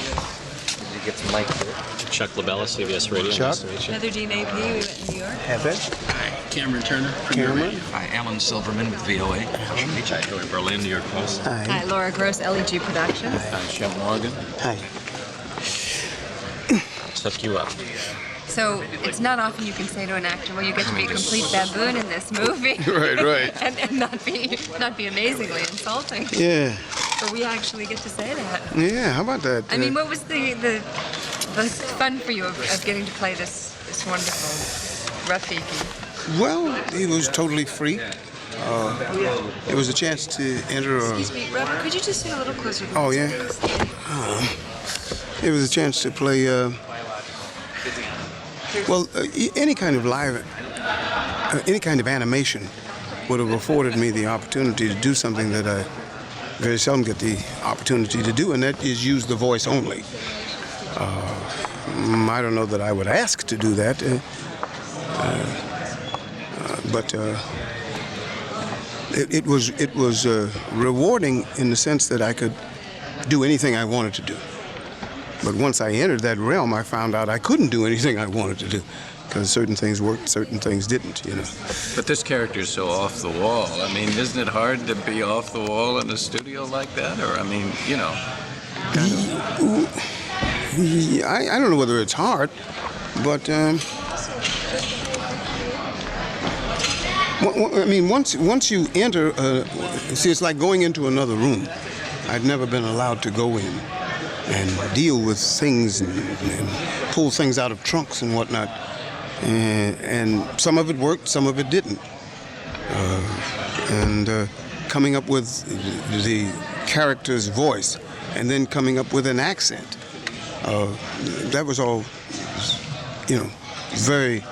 S9: you get some mic here.
S7: Chuck LaBella, CBS Radio.
S14: Chuck.
S7: Nice to meet you.
S6: Heather Dean AP, we went to New York.
S14: Heather.
S11: Hi, Cameron Turner.
S14: Cameron.
S15: Hi, Alan Silverman with VOA.
S7: Hi, Troy Berlin, New York Post.
S6: Hi, Laura Gross, LEG Productions.
S14: Hi, Shep Morgan. Hi.
S7: Hook you up.
S6: So it's not often you can say to an actor, well, you get to be a complete baboon in this movie.
S14: Right.
S6: and not be amazingly insulting.
S14: Yeah.
S6: But we actually get to say that.
S14: Yeah, how about that?
S6: I mean, what was the fun for you of getting to play this wonderful Rafiki?
S14: Well, he was totally free. It was a chance to enter a...
S6: Excuse me, Robert, could you just sit a little closer to
S14: Oh,
S6: this,
S14: yeah?
S6: please?
S14: It was a chance to play... any kind of live... any kind of animation would have afforded me the opportunity to do something that I very seldom get the opportunity to do, and that is use the voice only. I don't know that I would ask to do that, but it was rewarding in the sense that I could do anything I wanted to do. But once I entered that realm, I found out I couldn't do anything I wanted to do, because certain things worked, certain things didn't, you know.
S8: But this character is so off the wall. I mean, isn't it hard to be off the wall in a studio like that? Or, I mean, you know, kind of...
S14: I don't know whether it's hard, but I mean, once you enter, see, it's like going into another room. I'd never been allowed to go in and deal with things and pull things out of trunks and whatnot. And some of it worked, some of it didn't. And coming up with the character's voice and then coming up with an accent. That was all, you know, very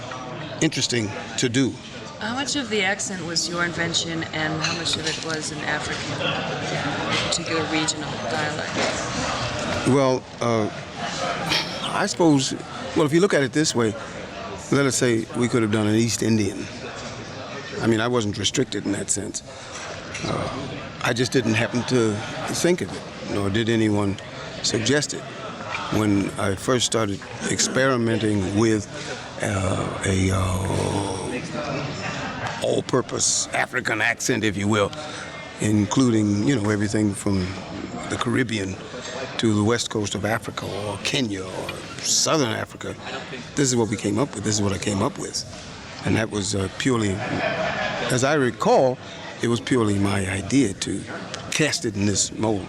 S14: interesting to do.
S6: How much of the accent was your invention, and how much of it was an African, particular regional dialect?
S14: Well, I suppose, well, if you look at it this way, let us say we could have done an East Indian. I mean, I wasn't restricted in that sense. I just didn't happen to think of it, nor did anyone suggest it. When I first started experimenting with a all-purpose African accent, if you will, including, you know, everything from the Caribbean to the west coast of Africa or Kenya or southern Africa, this is what we came up with. This is what I came up with. And that was purely, as I recall, it was purely my idea to cast it in this mold.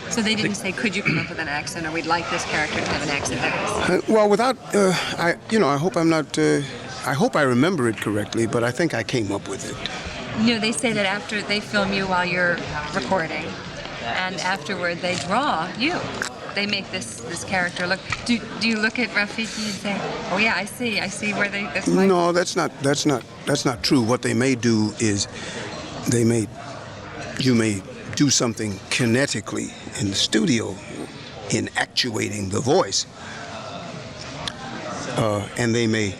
S6: So they didn't say, could you come up with an accent, or we'd like this character to have an accent?
S14: Well, without, I hope I'm not, I hope I remember it correctly, but I think I came up with it.
S6: You know, they say that after they film you while you're recording, and afterward they draw you. They make this character look. Do you look at Rafiki and say, oh yeah, I see where they? That's like...
S14: No, that's not true. What they may do is, you may do something kinetically in the studio in actuating the voice, and they may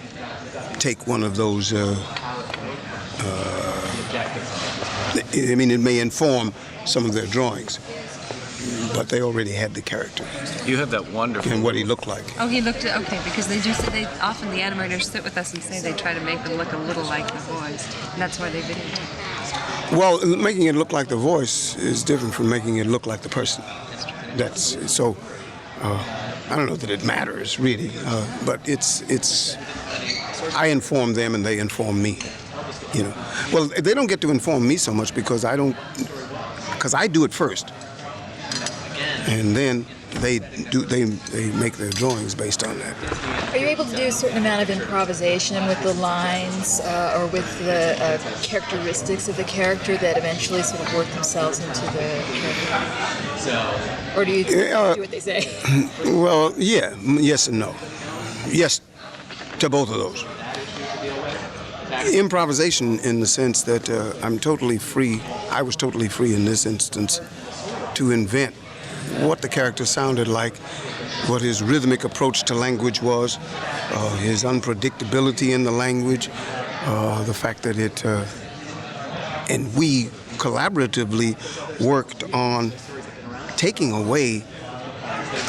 S14: take one of those. I mean, it may inform some of their drawings, but they already had the character.
S8: You have that wonderful...
S14: And what he looked like.
S6: Oh, he looked, okay, because they do say, often the animators sit with us and say they try to make them look a little like the voice, and that's why they videotape.
S14: Well, making it look like the voice is different from making it look like the person. That's so. I don't know that it matters really, but it's. I inform them and they inform me. You know. Well, they don't get to inform me so much because I do it first, and then they make their drawings based on that.
S12: Are you able to do a certain amount of improvisation with the lines or with the characteristics of the character that eventually sort of work themselves into the character? Or do you do what they say?
S14: Well, yeah, yes and no. Yes to both of those. Improvisation in the sense that I'm totally free. I was totally free in this instance to invent what the character sounded like, what his rhythmic approach to language was, his unpredictability in the language, the fact that it, and we collaboratively worked on taking away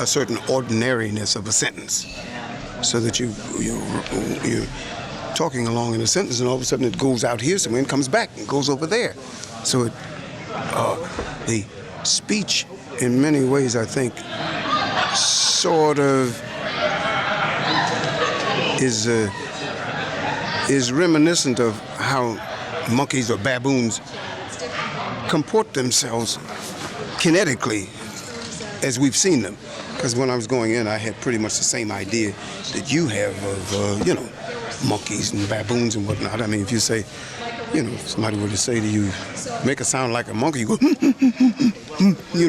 S14: a certain ordinariness of a sentence, so that you're talking along in a sentence and all of a sudden it goes out here somewhere and comes back and goes over there. So the speech in many ways, I think, sort of is reminiscent of how monkeys or baboons comport themselves kinetically as we've seen them. Because when I was going in, I had pretty much the same idea that you have of, monkeys and baboons and whatnot. I mean, if you say, if somebody were to say to you, make a sound like a monkey, you go,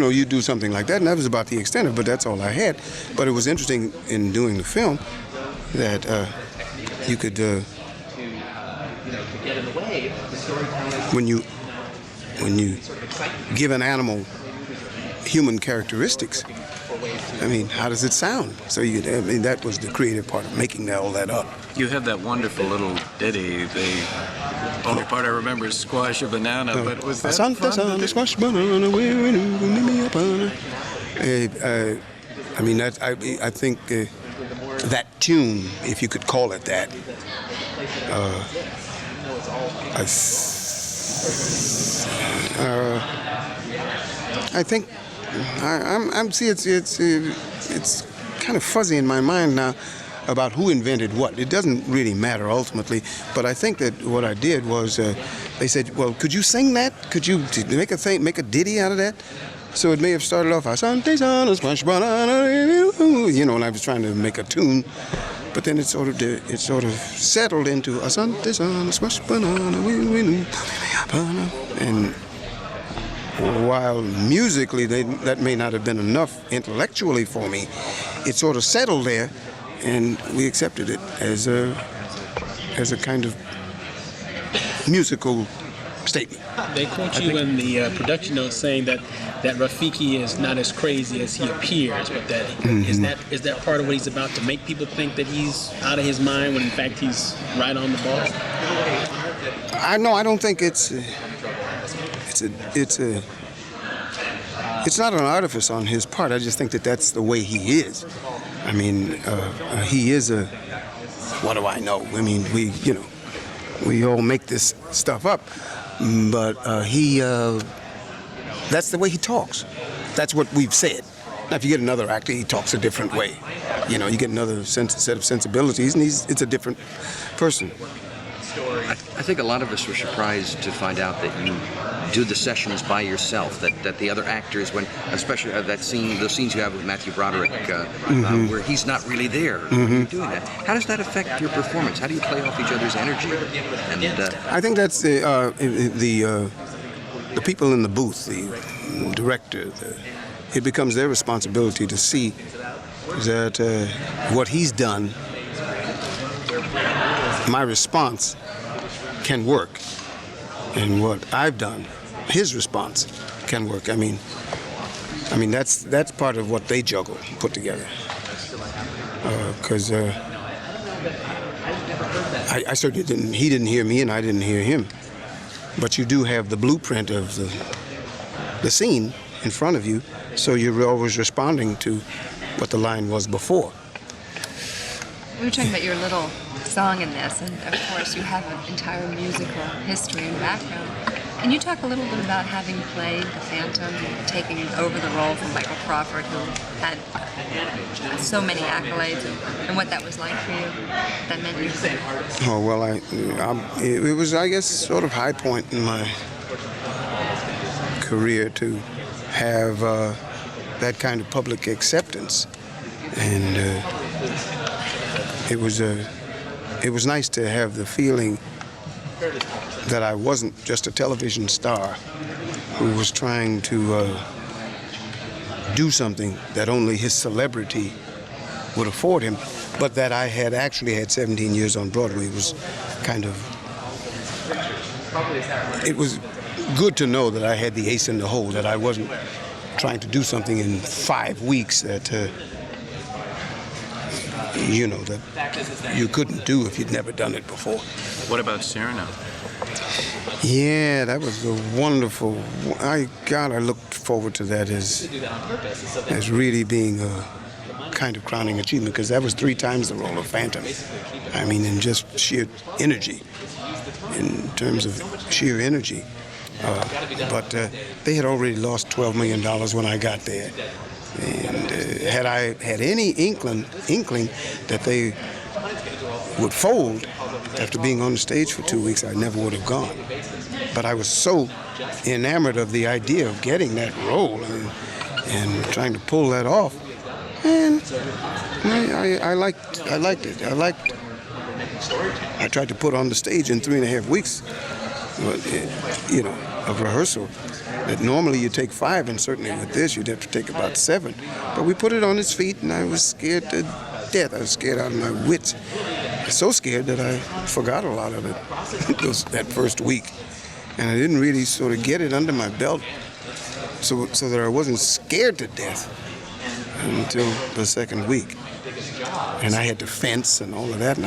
S14: you do something like that, and that was about the extent of it, but that's all I had. But it was interesting in doing the film that you could, when you give an animal human characteristics, I mean, how does it sound? So that was the creative part of making all that up.
S8: You have that wonderful little ditty. The only part I remember is squash a banana, but was that fun to do?
S14: Squash banana, me up on I mean, I think that tune, if you could call it that, I think it's kind of fuzzy in my mind now about who invented what. It doesn't really matter ultimately, but I think that what I did was they said, well, could you sing that? Could you make a ditty out of that? So it may have started off, and I was trying to make a tune, but then it sort of settled into and while musically that may not have been enough intellectually for me, it sort of settled there, and we accepted it as a kind of musical statement.
S11: They quote you in the production notes saying that Rafiki is not as crazy as he appears, but that is that part of what he's about, to make people think that he's out of his mind when in fact he's right on the ball?
S14: I don't think it's not an artifice on his part. I just think that that's the way he is. I mean, he is a, what do I know? I mean, we all make this stuff up, but that's the way he talks. That's what we've said. Now, if you get another actor, he talks a different way. You get another set of sensibilities, and it's a different person.
S9: I think a lot of us were surprised to find out that you do the sessions by yourself, that the other actors, when especially those scenes you have with Matthew Broderick, where he's not really there, you're doing that. How does that affect your performance? How do you play off each other's energy? And
S14: I think that's the people in the booth, the director. It becomes their responsibility to see that what he's done, my response can work, and what I've done, his response can work. I mean that's part of what they juggle, put together. Because I certainly didn't. He didn't hear me, and I didn't hear him. But you do have the blueprint of the scene in front of you, so you're always responding to what the line was before.
S6: We were talking about your little song in this, and of course you have an entire musical history and background. Can you talk a little bit about having played the Phantom, taking over the role from Michael Crawford, who had so many accolades, and what that was like for you? That meant you.
S14: Oh well, it was, I guess, sort of high point in my career to have that kind of public acceptance, and it was nice to have the feeling that I wasn't just a television star who was trying to do something that only his celebrity would afford him, but that I had actually had 17 years on Broadway. It was kind of, it was good to know that I had the ace in the hole, that I wasn't trying to do something in 5 weeks that, you know, that you couldn't do if you'd never done it before.
S8: What about Cyrano?
S14: Yeah, that was a wonderful. I looked forward to that as really being a kind of crowning achievement, because that was 3 times the role of Phantom. I mean, in just sheer energy, in terms of sheer energy. But they had already lost $12 million when I got there, and had I had any inkling that they would fold after being on the stage for 2 weeks, I never would have gone. But I was so enamored of the idea of getting that role and trying to pull that off, and I liked it. I tried to put on the stage in 3.5 weeks, you know, of rehearsal. That normally you take 5, and certainly with this you'd have to take about 7. But we put it on its feet, and I was scared to death. I was scared out of my wits. So scared that I forgot a lot of it that first week. And I didn't really sort of get it under my belt so that I wasn't scared to death until the second week. And I had to fence and all of that,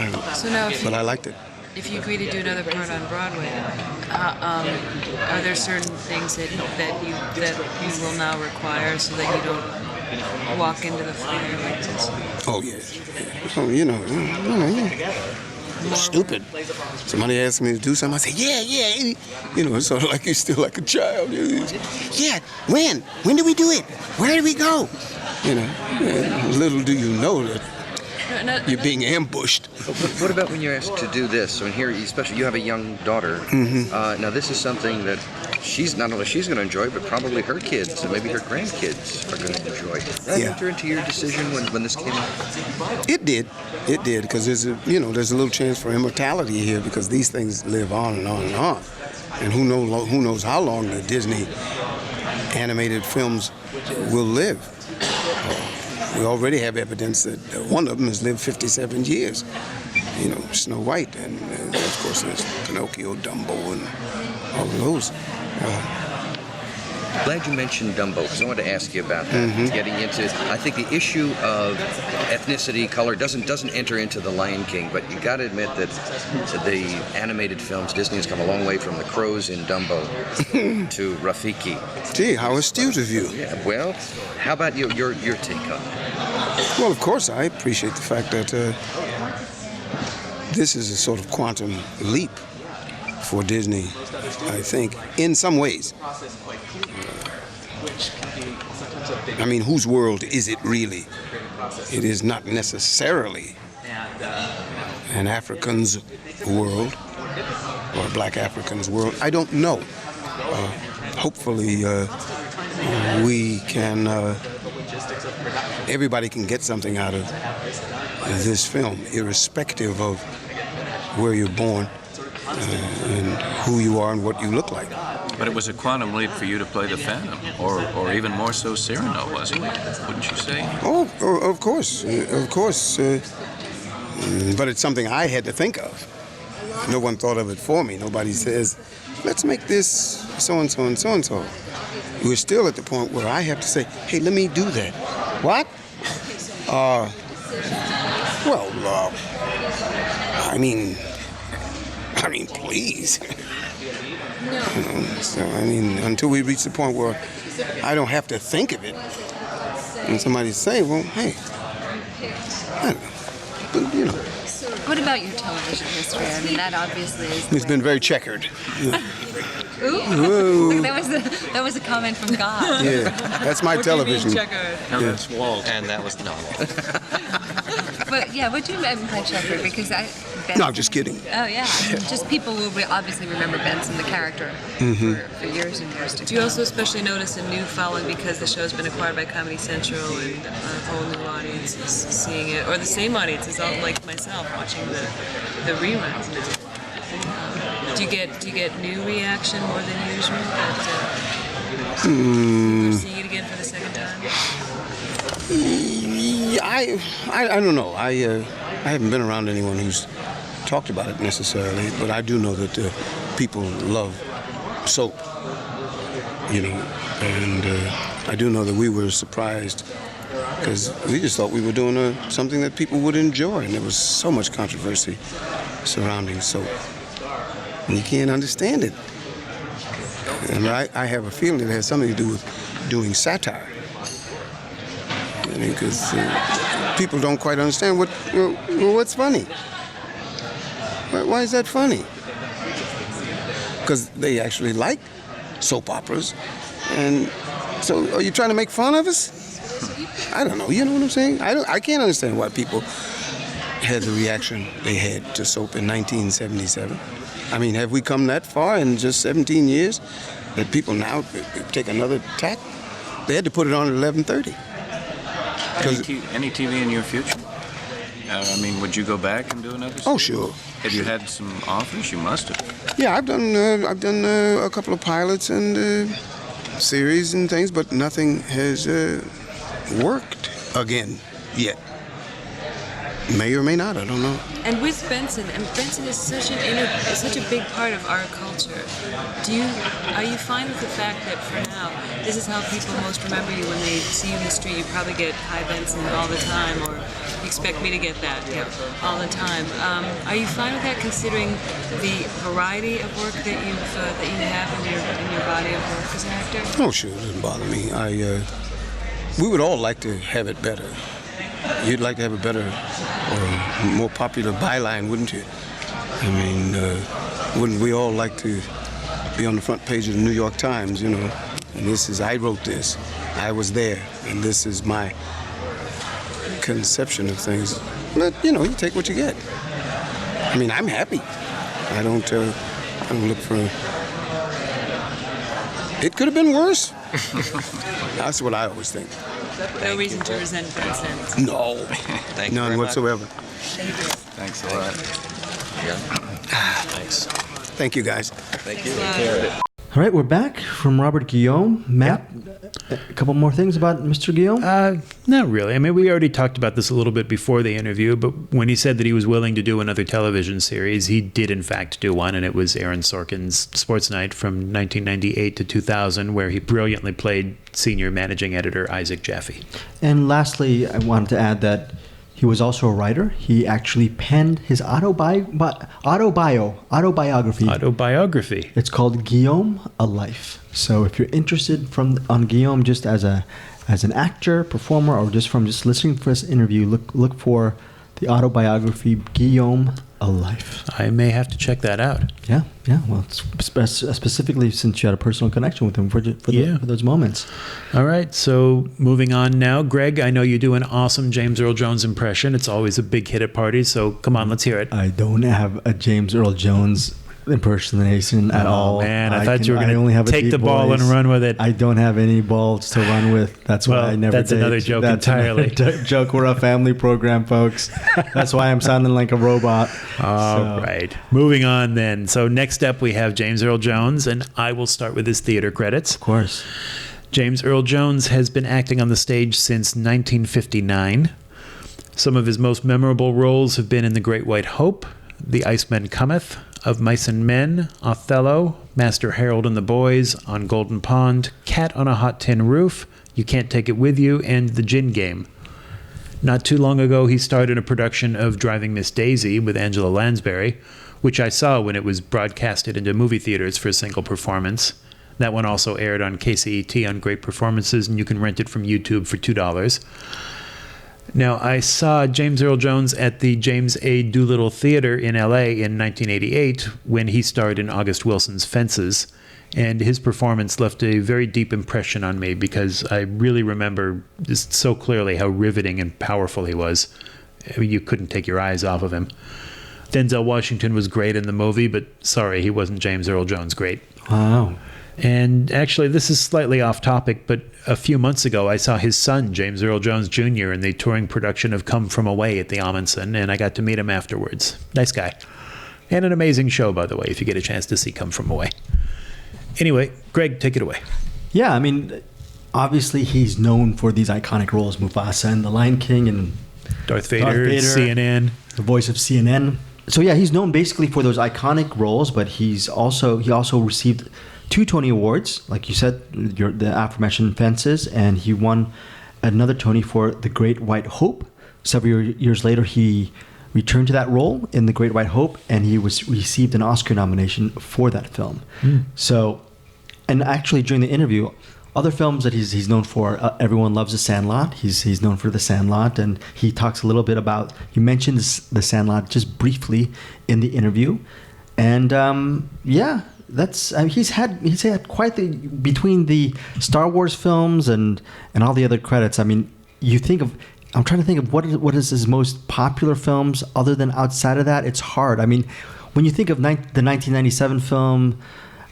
S14: but I liked it.
S6: If you agree to do another part on Broadway, are there certain things that you will now require so that you don't walk into the theater like this?
S14: Oh, yes. Oh, you know, stupid. Somebody asks me to do something, I say, yeah. You know, it's sort of like you're still like a child. Yeah, when? When do we do it? Where do we go? You know, little do you know that you're being ambushed.
S9: What about when you're asked to do this? So in here, especially, you have a young daughter.
S14: Mm-hmm.
S9: Now, this is something that she's not only she's going to enjoy, but probably her kids and maybe her grandkids are going to enjoy. Did that enter into your decision when this came out?
S14: It did, because there's a little chance for immortality here, because these things live on and on and on, and who knows how long the Disney animated films will live. We already have evidence that one of them has lived 57 years. You know, Snow White, and of course there's Pinocchio, Dumbo, and all of those.
S9: Glad you mentioned Dumbo, because I wanted to ask you about that.
S14: Mm-hmm.
S9: Getting into, I think the issue of ethnicity, color doesn't enter into The Lion King, but you got to admit that the animated films, Disney has come a long way from the crows in Dumbo to Rafiki.
S14: Gee, how astute of you.
S9: Yeah. Well, how about your take on it?
S14: Well, of course, I appreciate the fact that this is a sort of quantum leap for Disney, I think, in some ways. I mean, whose world is it really? It is not necessarily an African's world or a black African's world. I don't know. Hopefully, we can, everybody can get something out of this film, irrespective of where you're born and who you are and what you look like.
S8: But it was a quantum leap for you to play the Phantom, or even more so Cyrano, wasn't it? Wouldn't you say?
S14: Oh, of course. But it's something I had to think of. No one thought of it for me. Nobody says, let's make this so-and-so and so-and-so. We're still at the point where I have to say, hey, let me do that. What? I mean, please. So, until we reach the point where I don't have to think of it, and somebody say, well, hey, I don't know,
S6: What about your television history? I mean, that obviously is.
S14: It's been very checkered.
S6: Ooh. That was a comment from God.
S14: Yeah, that's my television.
S6: What do you mean checkered?
S7: No, that's Mauled. And that was no.
S6: But yeah, what do you mean by checkered? Because Benson.
S14: No, I'm just kidding.
S6: Oh yeah, just people will obviously remember Benson, the character, for years and years to come.
S16: Do you also especially notice a new following because the show's been acquired by Comedy Central and a whole new audience is seeing it, or the same audience is all like myself watching the reruns now? Do you get new reaction more than usual? You're seeing it again for the second time?
S14: I don't know. I haven't been around anyone who's talked about it necessarily, but I do know that people love soap, and I do know that we were surprised because we just thought we were doing something that people would enjoy, and there was so much controversy surrounding soap. And you can't understand it. And I have a feeling it has something to do with doing satire. Because people don't quite understand what's funny. Why is that funny? Because they actually like soap operas. And so are you trying to make fun of us? I don't know. You know what I'm saying? I can't understand why people had the reaction they had to soap in 1977. I mean, have we come that far in just 17 years that people now take another tack? They had to put it on at 11:30.
S8: Any TV in your future? I mean, would you go back and do another series?
S14: Oh, sure.
S8: Have you had some offers? You must have.
S14: Yeah, I've done a couple of pilots and series and things, but nothing has worked again yet. May or may not. I don't know.
S16: And with Benson, and Benson is such a big part of our culture. Are you fine with the fact that for now, this is how people most remember you when they see you in the street? You probably get "Hi Benson" all the time, or you expect me to get that all the time. Are you fine with that, considering the variety of work that you have in your body of work as an actor?
S14: Oh, sure, it doesn't bother me. We would all like to have it better. You'd like to have a better or more popular byline, wouldn't you? I mean, wouldn't we all like to be on the front page of the New York Times, And this is, I wrote this, I was there, and this is my conception of things. But, you take what you get. I mean, I'm happy. I don't look for... It could have been worse. That's what I always think.
S16: No reason to resent Benson.
S14: No.
S8: Thank you
S14: None
S8: very
S14: whatsoever.
S16: Thank you.
S8: Thanks a lot.
S7: Thanks.
S14: Thank you, guys.
S8: Thank you.
S3: All right, we're back from Robert Guillaume. Matt, a couple more things about Mr. Guillaume?
S2: Not really. I mean, we already talked about this a little bit before the interview, but when he said that he was willing to do another television series, he did in fact do one, and it was Aaron Sorkin's Sports Night from 1998 to 2000, where he brilliantly played senior managing editor Isaac Jaffe.
S3: And lastly, I wanted to add that he was also a writer. He actually penned his autobiography. It's called Guillaume, A Life. So if you're interested on Guillaume just as an actor, performer, or just listening for this interview, look for the autobiography Guillaume, A Life.
S2: I may have to check that out.
S3: Yeah. Well, specifically since you had a personal connection with him for those moments.
S2: All right. So moving on now, Greg, I know you do an awesome James Earl Jones impression. It's always a big hit at parties. So come on, let's hear it.
S3: I don't have a James Earl Jones impersonation at all.
S2: Man, I thought you were going to take the ball and run with it.
S3: I don't have any balls to run with. That's why I never
S2: That's
S3: did.
S2: another joke entirely.
S3: Another joke. We're a family program, folks. That's why I'm sounding like a robot.
S2: All right. Moving on then. So next up we have James Earl Jones, and I will start with his theater credits.
S3: Of course.
S2: James Earl Jones has been acting on the stage since 1959. Some of his most memorable roles have been in The Great White Hope, The Iceman Cometh, Of Mice and Men, Othello, Master Harold and the Boys, On Golden Pond, Cat on a Hot Tin Roof, You Can't Take It With You, and The Gin Game. Not too long ago, he starred in a production of Driving Miss Daisy with Angela Lansbury, which I saw when it was broadcasted into movie theaters for a single performance. That one also aired on KCET on Great Performances, and you can rent it from YouTube for $2. Now, I saw James Earl Jones at the James A. Doolittle Theater in L.A. in 1988 when he starred in August Wilson's Fences, and his performance left a very deep impression on me because I really remember just so clearly how riveting and powerful he was. I mean, you couldn't take your eyes off of him. Denzel Washington was great in the movie, but sorry, he wasn't James Earl Jones great.
S3: Wow.
S2: And actually, this is slightly off topic, but a few months ago, I saw his son, James Earl Jones Jr., in the touring production of Come From Away at the Amundsen, and I got to meet him afterwards. Nice guy. And an amazing show, by the way, if you get a chance to see Come From Away. Anyway, Greg, take it away.
S3: Yeah, I mean, obviously he's known for these iconic roles, Mufasa and The Lion King and
S2: Darth Vader, CNN.
S3: The voice of CNN. So yeah, he's known basically for those iconic roles, but he also received 2 Tony Awards, like you said, the aforementioned Fences, and he won another Tony for The Great White Hope. Several years later, he returned to that role in The Great White Hope, and he received an Oscar nomination for that film. So, and actually during the interview, other films that he's known for, everyone loves The Sandlot. He's known for The Sandlot, and he talks a little bit about. He mentioned The Sandlot just briefly in the interview, and yeah. He's had quite the, between the Star Wars films and all the other credits. I mean, I'm trying to think of what is his most popular films other than outside of that. It's hard. I mean, when you think of the 1997 film,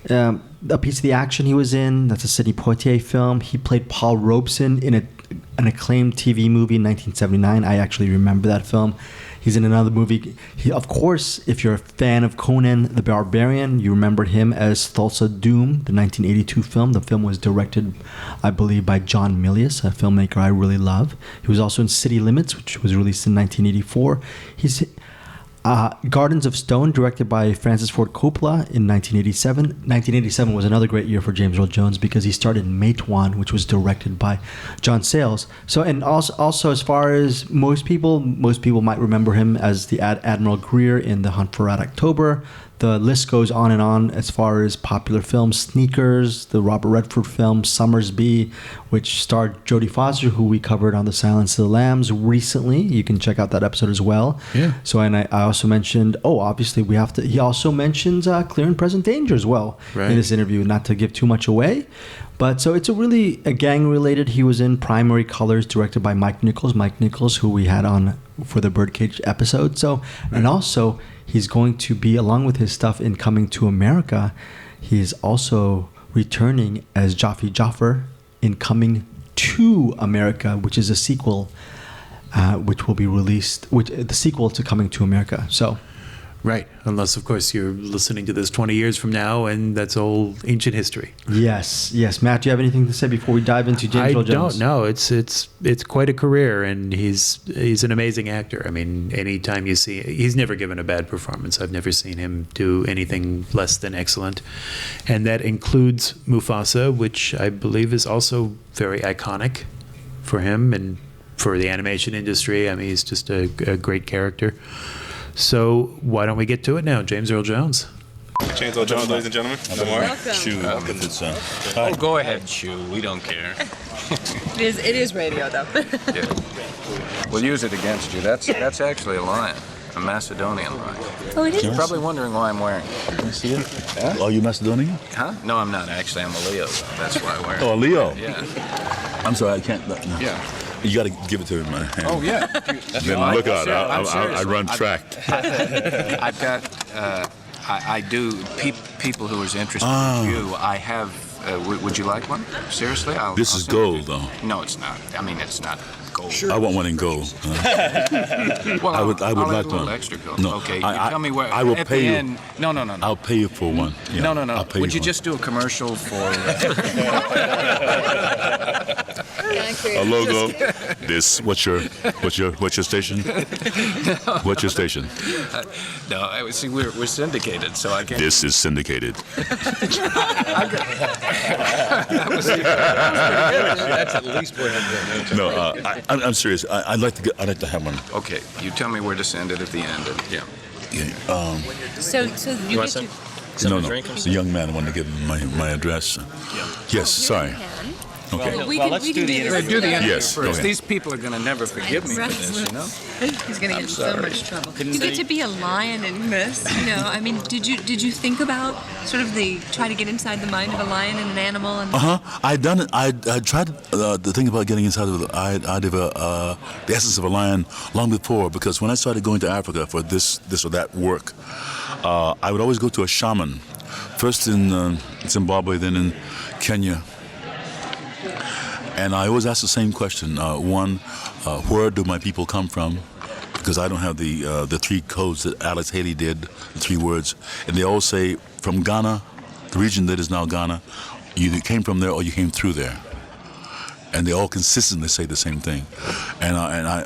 S3: A Piece of the Action he was in, that's a Sidney Poitier film. He played Paul Robeson in an acclaimed TV movie in 1979. I actually remember that film. He's in another movie. Of course, if you're a fan of Conan the Barbarian, you remember him as Thulsa Doom, the 1982 film. The film was directed, I believe, by John Milius, a filmmaker I really love. He was also in City Limits, which was released in 1984. He's Gardens of Stone, directed by Francis Ford Coppola in 1987. 1987 was another great year for James Earl Jones because he started Matewan, which was directed by John Sayles. So, and also as far as most people might remember him as the Admiral Greer in The Hunt for Red October. The list goes on and on as far as popular films. Sneakers, the Robert Redford film Summersby, which starred Jodie Foster, who we covered on The Silence of the Lambs recently. You can check out that episode as well.
S2: Yeah.
S3: So, and I also mentioned, obviously we have to. He also mentions Clear and Present Danger as well in this interview, not to give too much away. But so it's a gang related. He was in Primary Colors, directed by Mike Nichols, who we had on for the Birdcage episode. So, and also he's going to be, along with his stuff in Coming to America, he's also returning as Jaffe Joffer in Coming to America, which is a sequel, which will be released, the sequel to Coming to America. So.
S2: Right, unless, of course, you're listening to this 20 years from now, and that's all ancient history.
S3: Yes. Matt, do you have anything to say before we dive into James Earl Jones?
S2: I don't know. It's quite a career, and he's an amazing actor. I mean, anytime you see, he's never given a bad performance. I've never seen him do anything less than excellent, and that includes Mufasa, which I believe is also very iconic for him and for the animation industry. I mean, he's just a great character. So why don't we get to it now? James Earl Jones.
S17: James Earl Jones, ladies and gentlemen.
S16: Welcome.
S17: Chew.
S8: Oh, go ahead, Chew. We don't care.
S16: It is radio, though.
S8: Yeah. We'll use it against you. That's actually a lion. A Macedonian lion.
S16: Oh, it is?
S8: You're probably wondering why I'm wearing it.
S17: Can I see it?
S8: Huh?
S17: Are you Macedonian?
S8: Huh? No, I'm not. Actually, I'm a Leo. That's why I wear it.
S17: Oh, a Leo?
S8: Yeah.
S17: I'm sorry, I can't. No.
S8: Yeah.
S17: You got to give it to me in my hand.
S8: Oh, yeah.
S17: Then look out. I run track.
S8: I've got, I do, people who are interested in you, I have, would you like one? Seriously?
S17: This is gold, though.
S8: No, it's not. I mean, it's not gold.
S17: Sure. I want one in gold.
S8: Well,
S17: I would
S8: I'll
S17: like
S8: add a little
S17: one.
S8: extra gold.
S17: No,
S8: Okay, you tell me where.
S17: I will
S8: at
S17: pay
S8: the
S17: you.
S8: End, no.
S17: I'll pay you for one. Yeah,
S8: No.
S17: I'll pay
S8: Would you
S17: one.
S8: just do a commercial for...
S17: A logo. This. What's your station? What's your station?
S8: No, see, we're syndicated, so I can't.
S17: This is syndicated.
S8: That's at least what I'm doing.
S17: No, I'm serious. I'd like to have one.
S8: Okay, you tell me where to send it at the end. And, yeah.
S16: So you
S17: want
S16: get
S17: some? No. The young man wanted to give him my address. Yes. Sorry. Okay.
S4: Well, let's do the interview.
S8: Do the interview
S17: Yes, go
S8: first.
S17: ahead.
S8: These people are going to never forgive me for this, you know?
S6: He's going to get in so much trouble.
S4: Couldn't
S6: You get
S4: they-
S6: to be a lion in this, you know. I mean, did you think about sort of try to get inside the mind of a lion and an animal? And
S17: I'd done it. I tried to think about getting inside of the essence of a lion long before, because when I started going to Africa for this or that work, I would always go to a shaman, first in Zimbabwe, then in Kenya. And I always ask the same question. One, where do my people come from? Because I don't have the three codes that Alex Haley did, the 3 words. And they all say, from Ghana, the region that is now Ghana, you either came from there or you came through there. And they all consistently say the same thing. And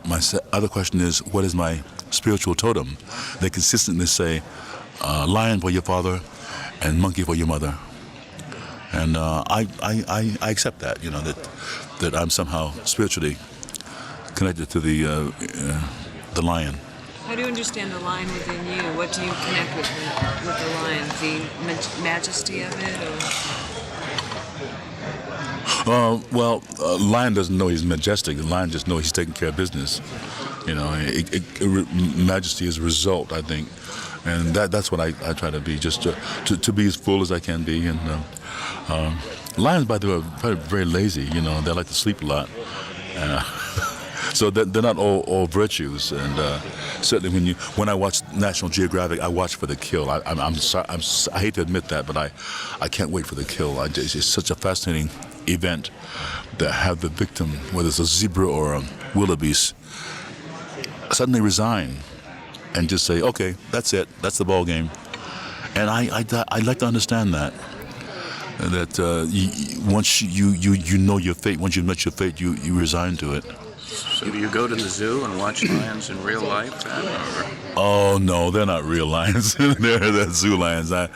S17: my other question is, what is my spiritual totem? They consistently say, lion for your father and monkey for your mother. And I accept that, you know, that I'm somehow spiritually connected to the lion.
S16: How do you understand the lion within you? What do you connect with the lion? The majesty of it, or?
S17: Lion doesn't know he's majestic. The lion just knows he's taking care of business. You know, majesty is a result, I think, and that's what I try to be, just to be as full as I can be. And lions, by the way, are very lazy. You know, they like to sleep a lot. So they're not all virtues, and certainly when I watch National Geographic, I watch for the kill. I'm sorry, I hate to admit that, but I can't wait for the kill. It's such a fascinating event to have the victim, whether it's a zebra or a wildebeest, suddenly resign and just say, okay, that's it, that's the ball game. And I'd like to understand that once you know your fate, once you've met your fate, you resign to it.
S8: So do you go to the zoo and watch lions in real life then, or?
S17: Oh no, they're not real lions. they're zoo lions. I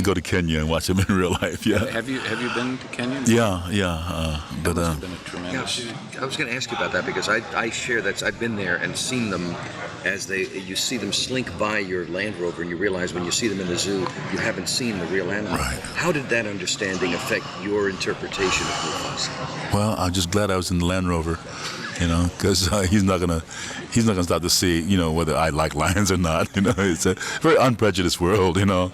S17: go to Kenya and watch them in real life. Yeah.
S8: Have you been to Kenya?
S17: Yeah.
S9: That must have been a tremendous. I was going to ask you about that, because I share that. I've been there and seen them as you see them slink by your Land Rover, and you realize when you see them in the zoo, you haven't seen the real animal.
S17: Right.
S9: How did that understanding affect your interpretation of Mufasa?
S17: Well, I'm just glad I was in the Land Rover, you know, because he's not gonna start to see, you know, whether I like lions or not. You know, it's a very unprejudiced world, you know,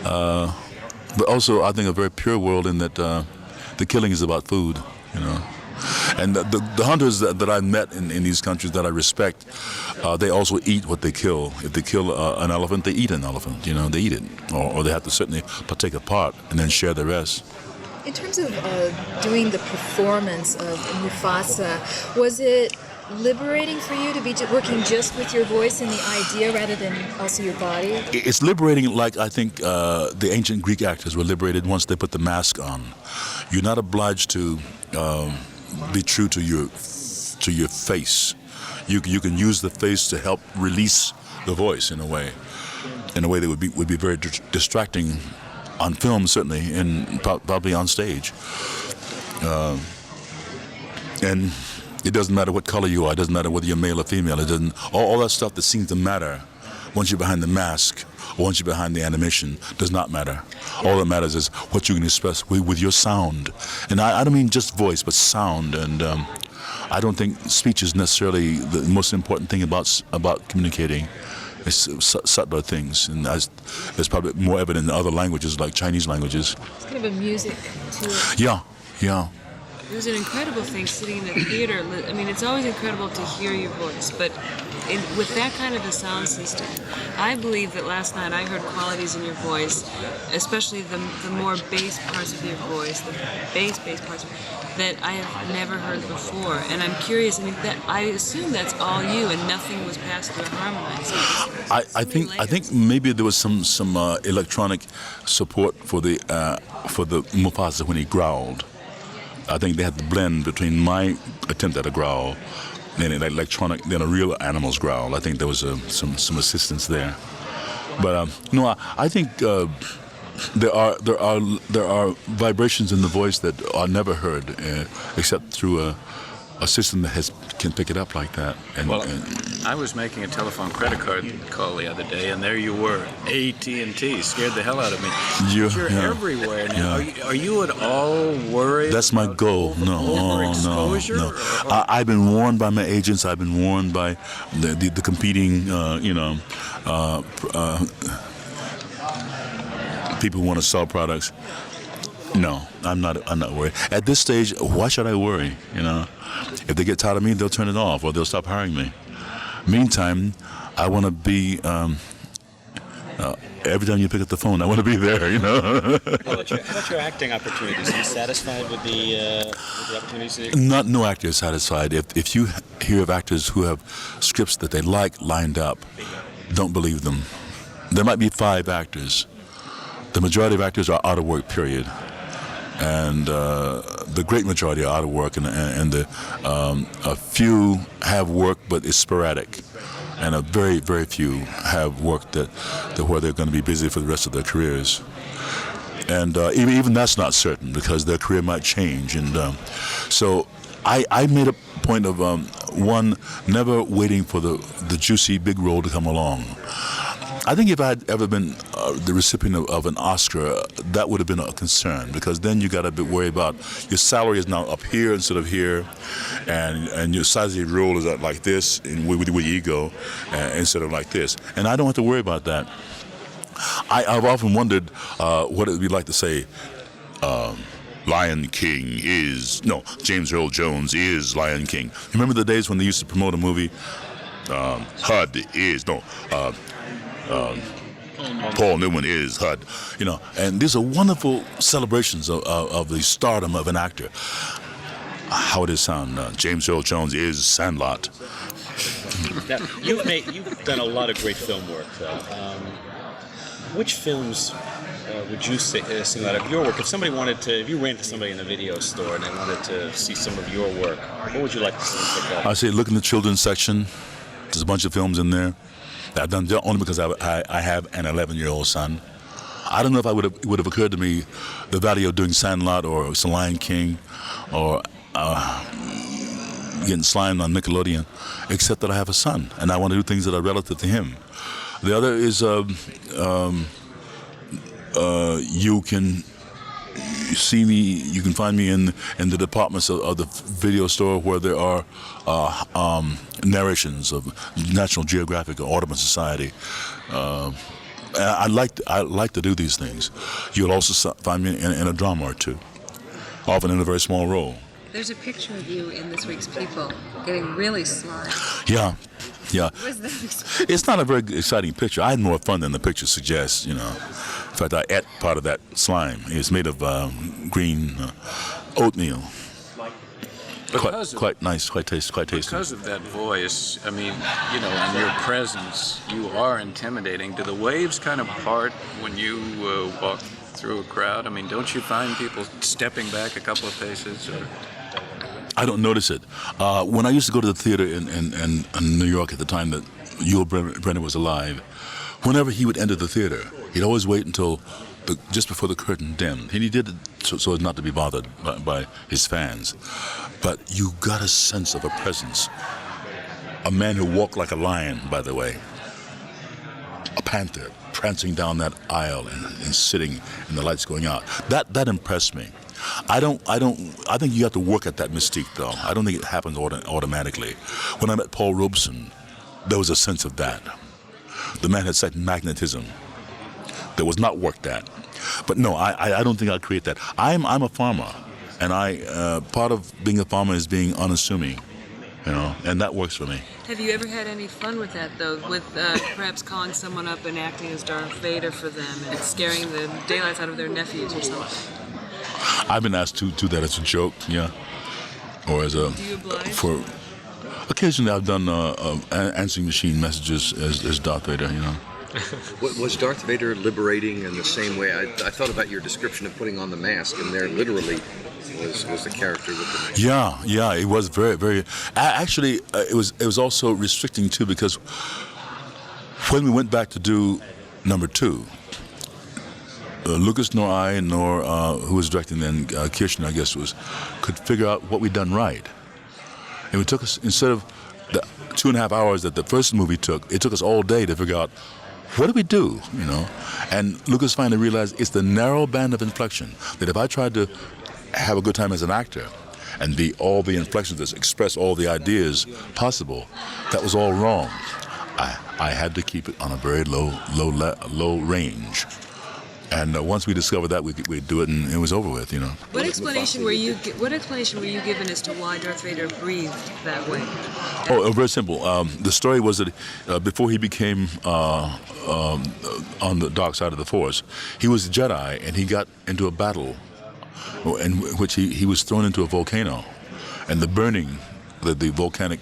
S17: but also I think a very pure world in that the killing is about food, you know. And the hunters that I met in these countries that I respect, they also eat what they kill. If they kill an elephant, they eat an elephant. You know, they eat it, or they have to certainly partake a part and then share the rest.
S12: In terms of doing the performance of Mufasa, was it liberating for you to be working just with your voice and the idea rather than also your body?
S17: It's liberating, like I think the ancient Greek actors were liberated once they put the mask on. You're not obliged to be true to your face. You can use the face to help release the voice in a way that would be very distracting on film, certainly, and probably on stage. And it doesn't matter what color you are. It doesn't matter whether you're male or female. It doesn't. All that stuff that seems to matter once you're behind the mask or once you're behind the animation does not matter. All that matters is what you can express with your sound. And I don't mean just voice, but sound. And I don't think speech is necessarily the most important thing about communicating. It's subtler things, and it's probably more evident in other languages like Chinese languages.
S12: It's kind of a music to it.
S17: Yeah.
S16: It was an incredible thing sitting in the theater. I mean, it's always incredible to hear your voice, but with that kind of a sound system, I believe that last night I heard qualities in your voice, especially the more bass parts of your voice, the bass parts that I have never heard before. And I'm curious. I mean, I assume that's all you, and nothing was passed through a harmonizer.
S17: I think maybe there was some electronic support for the Mufasa when he growled. I think they had to blend between my attempt at a growl and an electronic, then a real animal's growl. I think there was some assistance there. But no, I think there are vibrations in the voice that are never heard except through a system that can pick it up like that. And
S8: I was making a telephone credit card call the other day, and there you were, AT&T, scared the hell out of me. You're everywhere now. Are you at all worried?
S17: That's my goal. No. I've been warned by my agents. I've been warned by the competing, people who want to sell products. No, I'm not worried. At this stage, why should I worry? If they get tired of me, they'll turn it off or they'll stop hiring me. Meantime, I want to be. Every time you pick up the phone, I want to be there.
S4: How about your acting opportunities? Are you satisfied with the opportunities?
S17: No actor is satisfied. If you hear of actors who have scripts that they like lined up, don't believe them. There might be 5 actors. The majority of actors are out of work, period. And the great majority are out of work, and a few have work, but it's sporadic. And a very, very few have work that where they're going to be busy for the rest of their careers. And even that's not certain, because their career might change. And so I made a point of, one, never waiting for the juicy big role to come along. I think if I had ever been the recipient of an Oscar, that would have been a concern, because then you got to be worried about your salary is now up here instead of here, and your size of your role is like this, and with your ego, instead of like this. And I don't have to worry about that. I've often wondered what it would be like to say, Lion King is, no, James Earl Jones is Lion King. Remember the days when they used to promote a movie? HUD is, no, Paul Newman is HUD, and these are wonderful celebrations of the stardom of an actor. How would it sound? James Earl Jones is Sandlot.
S4: Now, you've done a lot of great film work, though. Which films would you single out of your work? If you ran to somebody in a video store and they wanted to see some of your work, what would you like to see them pick up?
S17: I say look in the children's section. There's a bunch of films in there that I've done only because I have an 11-year-old son. I don't know if it would have occurred to me the value of doing Sandlot or Lion King or getting slimed on Nickelodeon, except that I have a son and I want to do things that are relative to him. The other is you can see me. You can find me in the departments of the video store where there are narrations of National Geographic or Audubon Society. I like to do these things. You'll also find me in a drama or two, often in a very small role.
S6: There's a picture of you in this week's People getting really slimed.
S17: Yeah.
S6: What was that experience?
S17: It's not a very exciting picture. I had more fun than the picture suggests, In fact, I ate part of that slime. It's made of green oatmeal. Quite nice, quite tasty.
S8: Because of that voice, and your presence, you are intimidating. Do the waves kind of part when you walk through a crowd? Don't you find people stepping back a couple of paces? Or?
S17: I don't notice it. When I used to go to the theater in New York at the time that Yul Brynner was alive, whenever he would enter the theater, he'd always wait until just before the curtain dimmed. And he did it so as not to be bothered by his fans. But you got a sense of a presence. A man who walked like a lion, by the way. A panther prancing down that aisle and sitting and the lights going out. That impressed me. I think you have to work at that mystique, though. I don't think it happens automatically. When I met Paul Robeson, there was a sense of that. The man had such magnetism that was not worked at. But no, I don't think I'll create that. I'm a farmer, and part of being a farmer is being unassuming, and that works for me.
S16: Have you ever had any fun with that, though, with perhaps calling someone up and acting as Darth Vader for them and scaring the daylights out of their nephews or something?
S17: I've been asked to do that as a joke, yeah, or as a.
S16: Do you oblige?
S17: Occasionally, I've done answering machine messages as Darth Vader,
S9: Was Darth Vader liberating in the same way? I thought about your description of putting on the mask, and there literally was the character with the mask.
S17: Yeah, it was very, very. Actually, it was also restricting too, because when we went back to do number 2, Lucas nor I who was directing then, Kirshner, I guess could figure out what we'd done right. And it took us, instead of the 2.5 hours that the first movie took, it took us all day to figure out, what do we do, you know? And Lucas finally realized it's the narrow band of inflection, that if I tried to have a good time as an actor and all the inflections that express all the ideas possible, that was all wrong. I had to keep it on a very low range. And once we discovered that, we'd do it, and it was over with, you know.
S16: What explanation were you given as to why Darth Vader breathed that way?
S17: Oh, very simple. The story was that before he became on the dark side of the Force, he was a Jedi, and he got into a battle in which he was thrown into a volcano, and the burning that the volcanic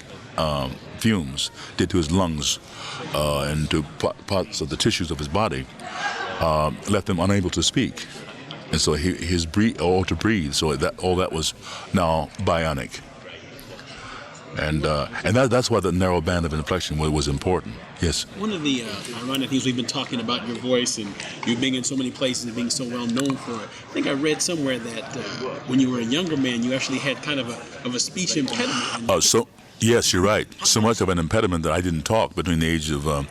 S17: fumes did to his lungs and to parts of the tissues of his body left him unable to speak, and so to breathe. So all that was now bionic, and that's why the narrow band of inflection was important. Yes.
S11: One of the ironic things we've been talking about your voice and you being in so many places and being so well known for it. I think I read somewhere that when you were a younger man, you actually had kind of a speech impediment.
S17: Yes, you're right. So much of an impediment that I didn't talk between the age of I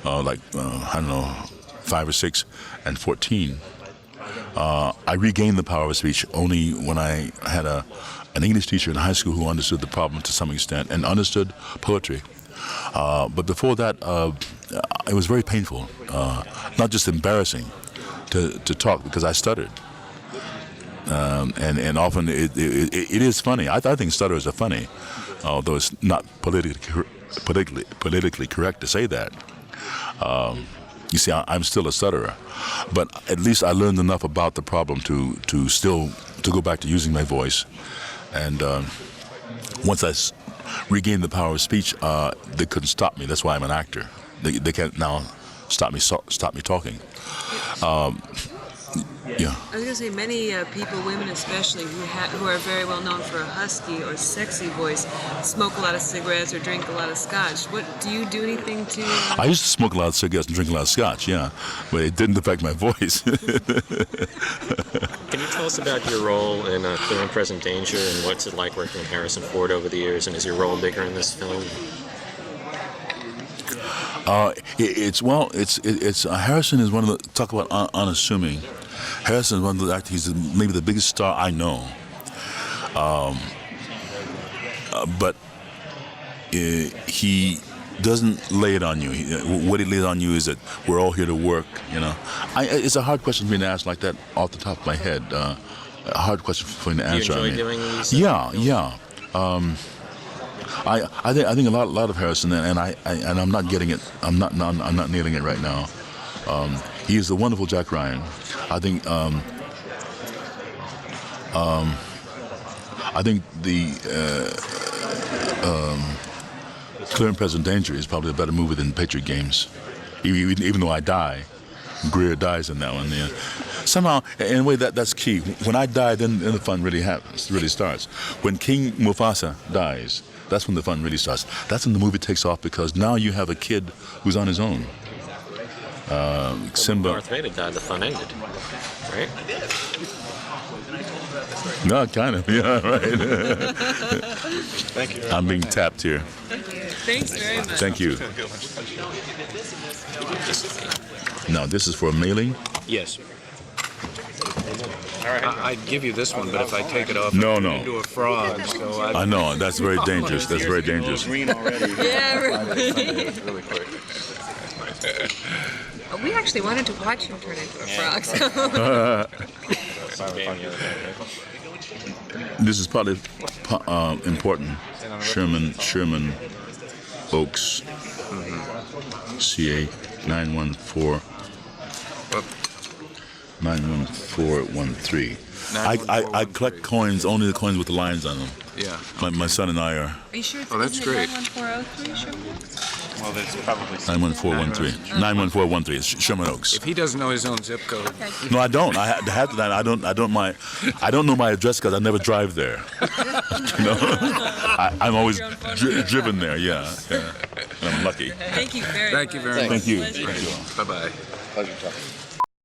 S17: don't know, 5 or 6 and 14. I regained the power of speech only when I had an English teacher in high school who understood the problem to some extent and understood poetry. But before that, it was very painful, not just embarrassing to talk because I stuttered. And often it is funny. I think stutterers are funny, although it's not politically correct to say that. You see, I'm still a stutterer, but at least I learned enough about the problem to still go back to using my voice. And once I regained the power of speech, they couldn't stop me. That's why I'm an actor. They can't now stop me talking. Yeah.
S16: I was going to say many people, women especially, who are very well known for a husky or sexy voice, smoke a lot of cigarettes or drink a lot of scotch. Do you do anything to...
S17: I used to smoke a lot of cigarettes and drink a lot of scotch, yeah, but it didn't affect my voice.
S7: Can you tell us about your role in Clear and Present Danger and what's it like working with Harrison Ford over the years, and is your role bigger in this film?
S17: Harrison is one of the, talk about unassuming. Harrison is one of the actors, he's maybe the biggest star I know. But he doesn't lay it on you. What he lays on you is that we're all here to work, you know. It's a hard question for me to ask like that off the top of my head. A hard question for me to answer.
S7: Do you enjoy doing these?
S17: Yeah. I think a lot of Harrison, and I'm not getting it. I'm not nailing it right now. He is the wonderful Jack Ryan. I think the Clear and Present Danger is probably a better movie than Patriot Games. Even though I die, Greer dies in that one. Yeah. Somehow, in a way, that's key. When I die, then the fun really starts. When King Mufasa dies, that's when the fun really starts. That's when the movie takes off because now you have a kid who's on his own. Simba.
S7: Darth Vader died, the fun ended, right?
S17: No, kind of. Yeah, right.
S7: Thank you.
S17: I'm being tapped here.
S16: Thanks very much.
S17: Thank you. Now, this is for a mailing?
S8: Yes. All right. I'd give you this one, but if I take it off,
S17: No.
S8: into a frog. So
S17: I know, that's very dangerous. That's very dangerous.
S16: Yeah, really.
S8: Really quick.
S6: We actually wanted to watch him turn into a frog. So.
S17: This is probably important. Sherman Oaks, CA 91413. I collect coins, only the coins with the lines on them.
S8: Yeah.
S17: My son and I are.
S16: Are you sure?
S8: Oh, that's great.
S16: 91403, Sherman?
S8: Well, that's probably
S17: 91413. 91413. It's Sherman Oaks.
S8: If he doesn't know his own zip code.
S17: No, I don't. I don't know my address because I never drive there. You know, I'm always driven there. Yeah. And I'm lucky.
S16: Thank you very much.
S8: Thank you very much.
S17: Thank you.
S8: Bye bye. Pleasure talking.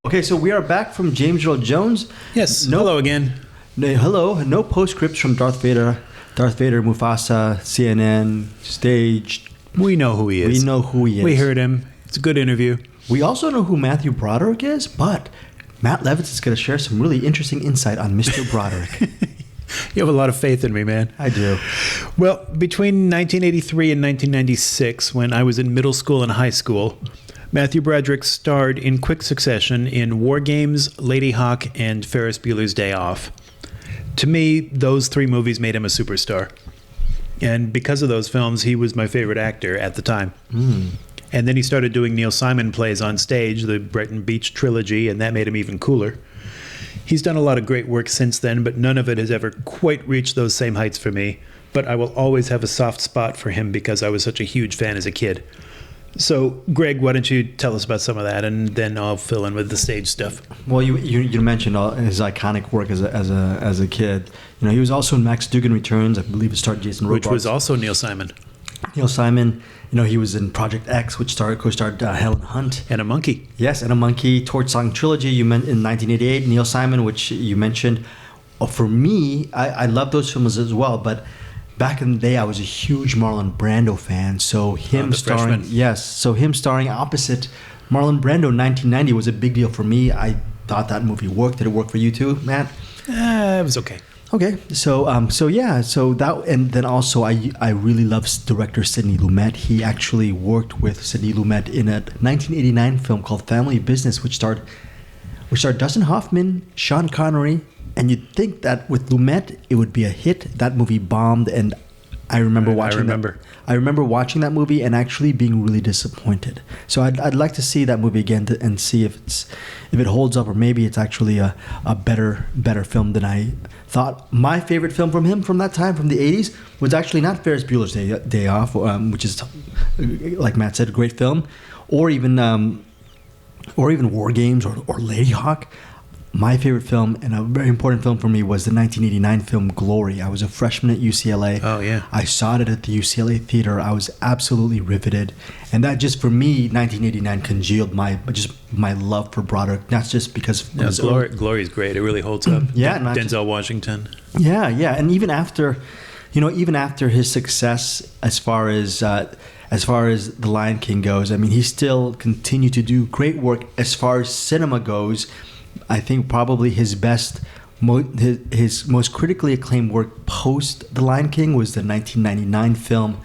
S3: Okay, so we are back from James Earl Jones.
S2: Yes. Hello again.
S3: No postscripts from Darth Vader Darth Vader, Mufasa, CNN, staged.
S2: We know who he is.
S3: We know who he is.
S2: We heard him. It's a good interview.
S3: We also know who Matthew Broderick is, but Matt Levitz is going to share some really interesting insight on Mr. Broderick.
S2: You have a lot of faith in me, man.
S3: I do.
S2: Well, between 1983 and 1996, when I was in middle school and high school, Matthew Broderick starred in quick succession in War Games, Lady Hawk, and Ferris Bueller's Day Off. To me, those 3 movies made him a superstar. And because of those films, he was my favorite actor at the time. And then he started doing Neil Simon plays on stage, the Brighton Beach trilogy, and that made him even cooler. He's done a lot of great work since then, but none of it has ever quite reached those same heights for me. But I will always have a soft spot for him because I was such a huge fan as a kid. So, Greg, why don't you tell us about some of that, and then I'll fill in with the stage stuff.
S3: Well, you mentioned all his iconic work as a kid. You know, he was also in Max Dugan Returns. I believe it starred Jason Robards.
S2: Which was also Neil Simon.
S3: Neil Simon. You know, he was in Project X, which co-starred Helen Hunt.
S2: And a Monkey.
S3: Yes, and a Monkey. Torch Song Trilogy, you meant in 1988. Neil Simon, which you mentioned. For me, I love those films as well, but back in the day, I was a huge Marlon Brando fan. So him starring, him starring opposite Marlon Brando in 1990 was a big deal for me. I thought that movie worked. Did it work for you too, Matt?
S2: It was okay.
S3: Okay, so that, and then also I really love director Sidney Lumet. He actually worked with Sidney Lumet in a 1989 film called Family Business, which starred Dustin Hoffman, Sean Connery, and you'd think that with Lumet it would be a hit. That movie bombed, and I remember watching that movie and actually being really disappointed. So I'd like to see that movie again and see if it holds up, or maybe it's actually a better film than I thought. My favorite film from him from that time, from the 80s, was actually not Ferris Bueller's Day Off, which is, like Matt said, a great film, or even War Games or Lady Hawk. My favorite film, and a very important film for me, was the 1989 film Glory. I was a freshman at UCLA.
S2: Oh, yeah.
S3: I saw it at the UCLA theater. I was absolutely riveted. And that just, for me, 1989 congealed my love for Broderick. Not just because...
S2: Glory is great. It really holds up.
S3: Yeah.
S2: Denzel Washington.
S3: Yeah. And even after his success as far as The Lion King goes, I mean, he still continued to do great work as far as cinema goes. I think probably his most critically acclaimed work post The Lion King was the 1999 film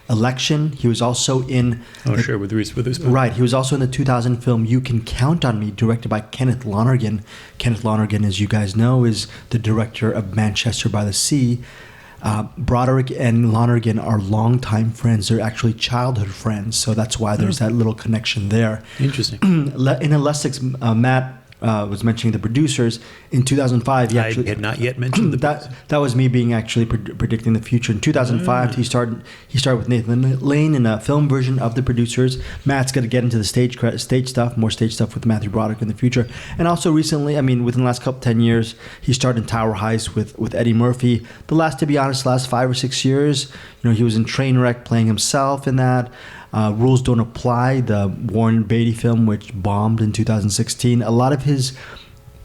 S3: Election. He was also in...
S2: with Reese Witherspoon.
S3: Right. He was also in the 2000 film You Can Count on Me, directed by Kenneth Lonergan. Kenneth Lonergan, as you guys know, is the director of Manchester by the Sea. Broderick and Lonergan are longtime friends. They're actually childhood friends, so that's why there's that little connection there.
S2: Interesting.
S3: In Elastics, Matt was mentioning the producers. In 2005,
S2: I had not yet mentioned
S3: that was me being actually predicting the future. In 2005, he started with Nathan Lane in a film version of the producers. Matt's going to get into the stage stuff, more stage stuff with Matthew Broderick in the future. And also recently, I mean, within the last 10 years, he starred in Tower Heist with Eddie Murphy. To be honest, last 5 or 6 years, you know, he was in Trainwreck playing himself in that. Rules Don't Apply, the Warren Beatty film, which bombed in 2016. A lot of his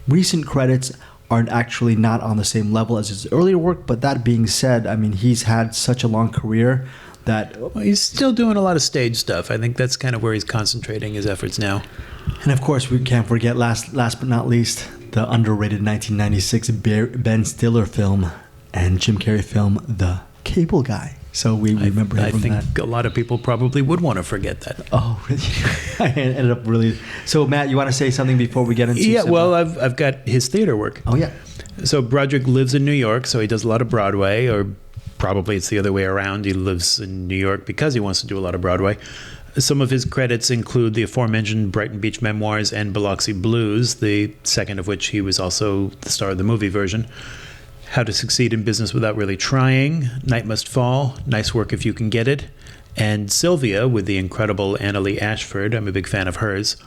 S3: recent credits are actually not on the same level as his earlier work, but that being said, I mean, he's had such a long career that...
S2: Well, he's still doing a lot of stage stuff. I think that's kind of where he's concentrating his efforts now.
S3: And of course, we can't forget, last but not least, the underrated 1996 Ben Stiller film and Jim Carrey film, The Cable Guy. So we remember him from that. I think
S2: a lot of people probably would want to forget that.
S3: Oh, really? I ended up really... So, Matt, you want to say something before we get into...
S2: Yeah, well, I've got his theater work.
S3: Oh, yeah.
S2: So Broderick lives in New York, so he does a lot of Broadway, or probably it's the other way around. He lives in New York because he wants to do a lot of Broadway. Some of his credits include the aforementioned Brighton Beach Memoirs and Biloxi Blues, the second of which he was also the star of the movie version. How to Succeed in Business Without Really Trying, Night Must Fall, Nice Work If You Can Get It, and Sylvia with the incredible Annalee Ashford. I'm a big fan of hers.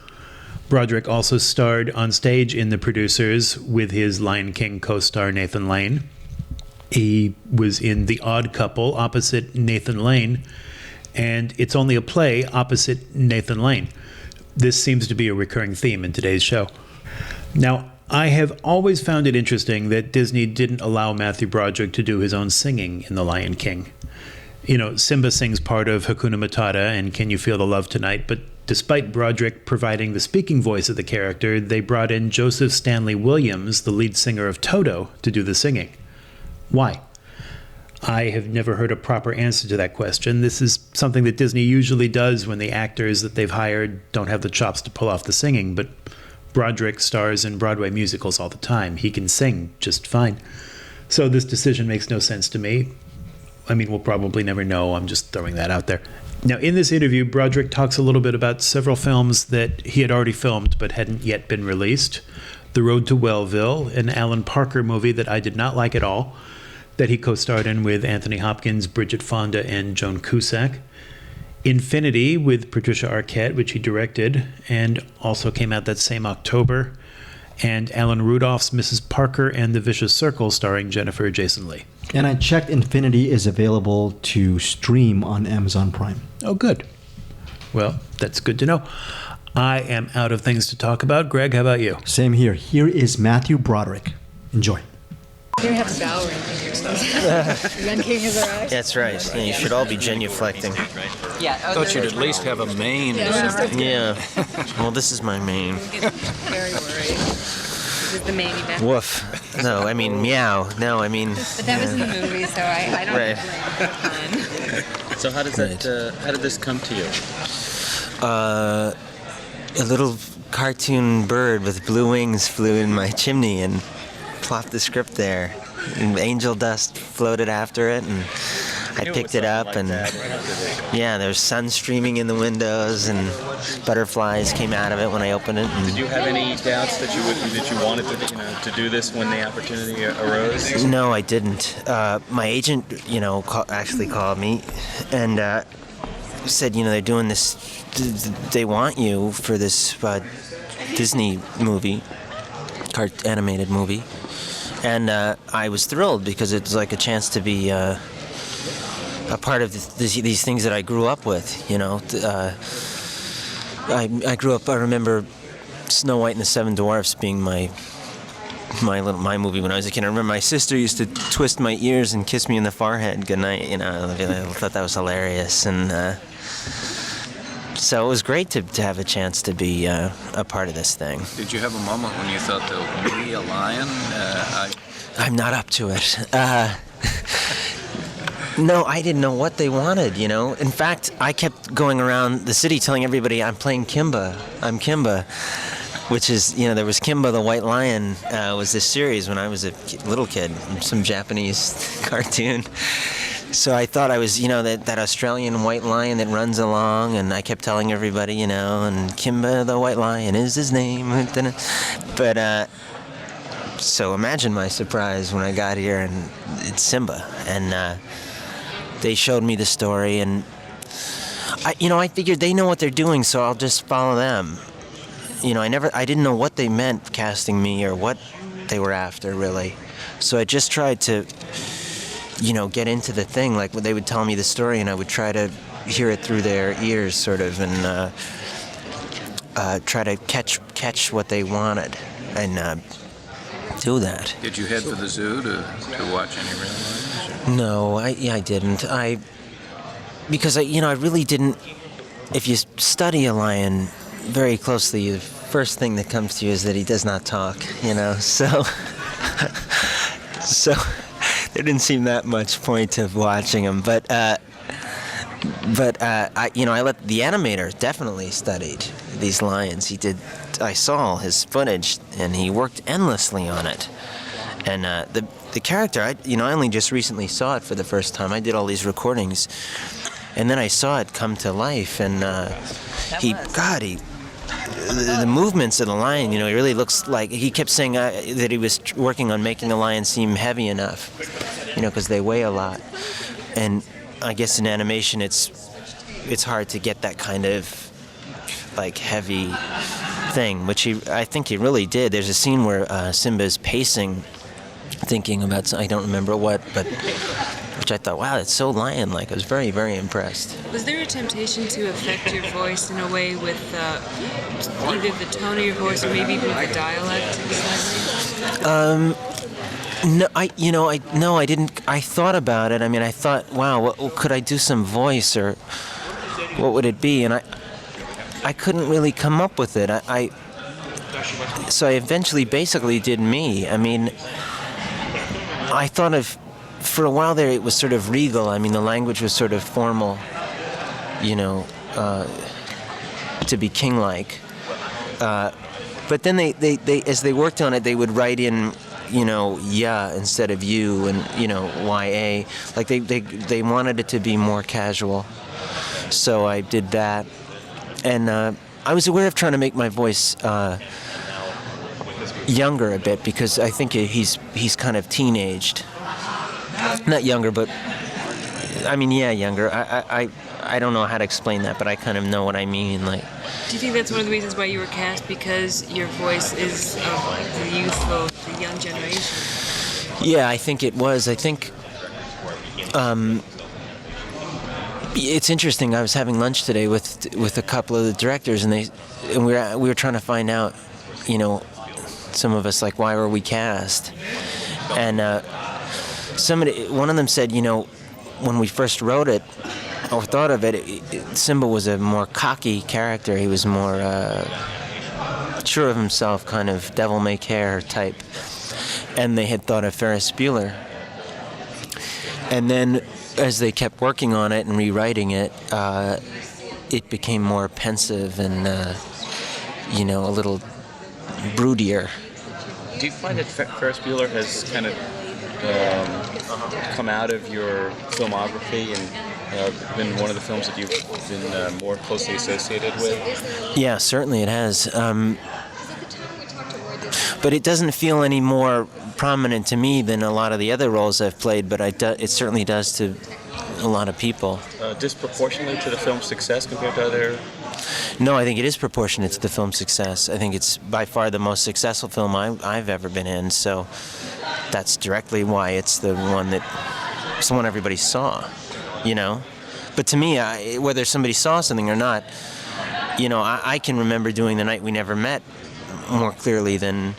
S2: Broderick also starred on stage in The Producers with his Lion King co-star Nathan Lane. He was in The Odd Couple opposite Nathan Lane, and It's Only a Play opposite Nathan Lane. This seems to be a recurring theme in today's show. Now, I have always found it interesting that Disney didn't allow Matthew Broderick to do his own singing in The Lion King. You know, Simba sings part of Hakuna Matata and Can You Feel the Love Tonight, but despite Broderick providing the speaking voice of the character, they brought in Joseph Stanley Williams, the lead singer of Toto, to do the singing. Why? I have never heard a proper answer to that question. This is something that Disney usually does when the actors that they've hired don't have the chops to pull off the singing, but Broderick stars in Broadway musicals all the time. He can sing just fine. So this decision makes no sense to me. I mean, we'll probably never know. I'm just throwing that out there. Now, in this interview, Broderick talks a little bit about several films that he had already filmed but hadn't yet been released. The Road to Wellville, an Alan Parker movie that I did not like at all, that he co-starred in with Anthony Hopkins, Bridget Fonda, and Joan Cusack. Infinity with Patricia Arquette, which he directed, and also came out that same October. And Alan Rudolph's Mrs. Parker and the Vicious Circle, starring Jennifer Jason Leigh.
S3: And I checked, Infinity is available to stream on Amazon Prime.
S2: Oh, good. Well, that's good to know. I am out of things to talk about. Greg, how about you?
S3: Same here. Here is Matthew Broderick. Enjoy.
S12: Here we have a bow ring. Young King has arrived.
S18: That's right. Yeah, you should all be genuflecting.
S6: Yeah.
S8: I thought you'd at least have a mane.
S18: Yeah. Well, this is my mane.
S6: Very worried. This is the main event.
S18: Woof. No, I mean meow. No, I mean.
S6: But that was in the movie, so I don't
S18: Right.
S6: blame it.
S4: So how does that? How did this come to you?
S18: A little cartoon bird with blue wings flew in my chimney and plopped the script there. And angel dust floated after it, and I picked it up, and yeah, there's sun streaming in the windows, and butterflies came out of it when I opened it. And
S4: Did you have any doubts that you wanted to do this when the opportunity arose?
S18: no, I didn't. My agent, actually called me and said, they're doing this. They want you for this Disney movie, animated movie. And I was thrilled because it was like a chance to be a part of these things that I grew up with. I grew up. I remember Snow White and the Seven Dwarfs being my movie when I was a kid. I remember my sister used to twist my ears and kiss me in the forehead goodnight. I thought that was hilarious, and so it was great to have a chance to be a part of this thing.
S8: Did you have a moment when you thought there would be a lion?
S18: I'm not up to it. No, I didn't know what they wanted, In fact, I kept going around the city telling everybody I'm playing Kimba. I'm Kimba, which is, there was Kimba the White Lion, was this series when I was a little kid, some Japanese cartoon. So I thought I was, that Australian white lion that runs along, and I kept telling everybody, and Kimba the White Lion is his name. But, so imagine my surprise when I got here, and it's Simba. And they showed me the story, and, I figured they know what they're doing, so I'll just follow them. I didn't know what they meant casting me or what they were after, really. So I just tried to get into the thing, like when they would tell me the story, and I would try to hear it through their ears, sort of, and try to catch what they wanted, and do that.
S8: Did you head for the zoo to watch any real lions?
S18: No, I didn't. Because I really didn't. If you study a lion very closely, the first thing that comes to you is that he does not talk. So there didn't seem that much point of watching him, but I let the animator definitely studied these lions. I saw his footage, and he worked endlessly on it. And the character, I only just recently saw it for the first time. I did all these recordings, and then I saw it come to life. And the movements of the lion, he really looks like, he kept saying that he was working on making the lion seem heavy enough, because they weigh a lot. And I guess in animation, it's hard to get that kind of like heavy thing, which I think he really did. There's a scene where Simba's pacing, thinking about, I don't remember what, but which I thought, wow, that's so lion-like. I was very, very impressed.
S16: Was there a temptation to affect your voice in a way with either the tone of your voice or maybe even with the dialect slightly?
S18: No, I didn't. I thought about it. I mean, I thought, wow, could I do some voice, or what would it be? And I couldn't really come up with it. So I eventually basically did me. I mean, I thought of, for a while there, it was sort of regal. I mean, the language was sort of formal, to be king-like. But then they as they worked on it, they would write in, yeah instead of you, and ya. Like they wanted it to be more casual. So I did that, and I was aware of trying to make my voice younger a bit, because I think he's kind of teenaged. Not younger, but I mean, yeah, younger. I don't know how to explain that, but I kind of know what I mean. Like,
S16: Do you think that's one of the reasons why you were cast, because your voice is of the youthful, the young generation?
S18: Yeah, I think it was. I think it's interesting. I was having lunch today with a couple of the directors, and we were trying to find out, some of us, like, why were we cast? And one of them said, when we first wrote it or thought of it, Simba was a more cocky character. He was more sure of himself, kind of devil-may-care type. And they had thought of Ferris Bueller. And then as they kept working on it and rewriting it, it became more pensive and, a little broodier.
S4: Do you find that Ferris Bueller has kind of come out of your filmography and been one of the films that you've been more closely associated with?
S18: Yeah, certainly it has. But it doesn't feel any more prominent to me than a lot of the other roles I've played, but it certainly does to a lot of people.
S4: Disproportionately to the film's success compared to other...
S18: No, I think it is proportionate to the film's success. I think it's by far the most successful film I've ever been in, so that's directly why it's the one everybody saw, But to me, whether somebody saw something or not, I can remember doing The Night We Never Met more clearly than,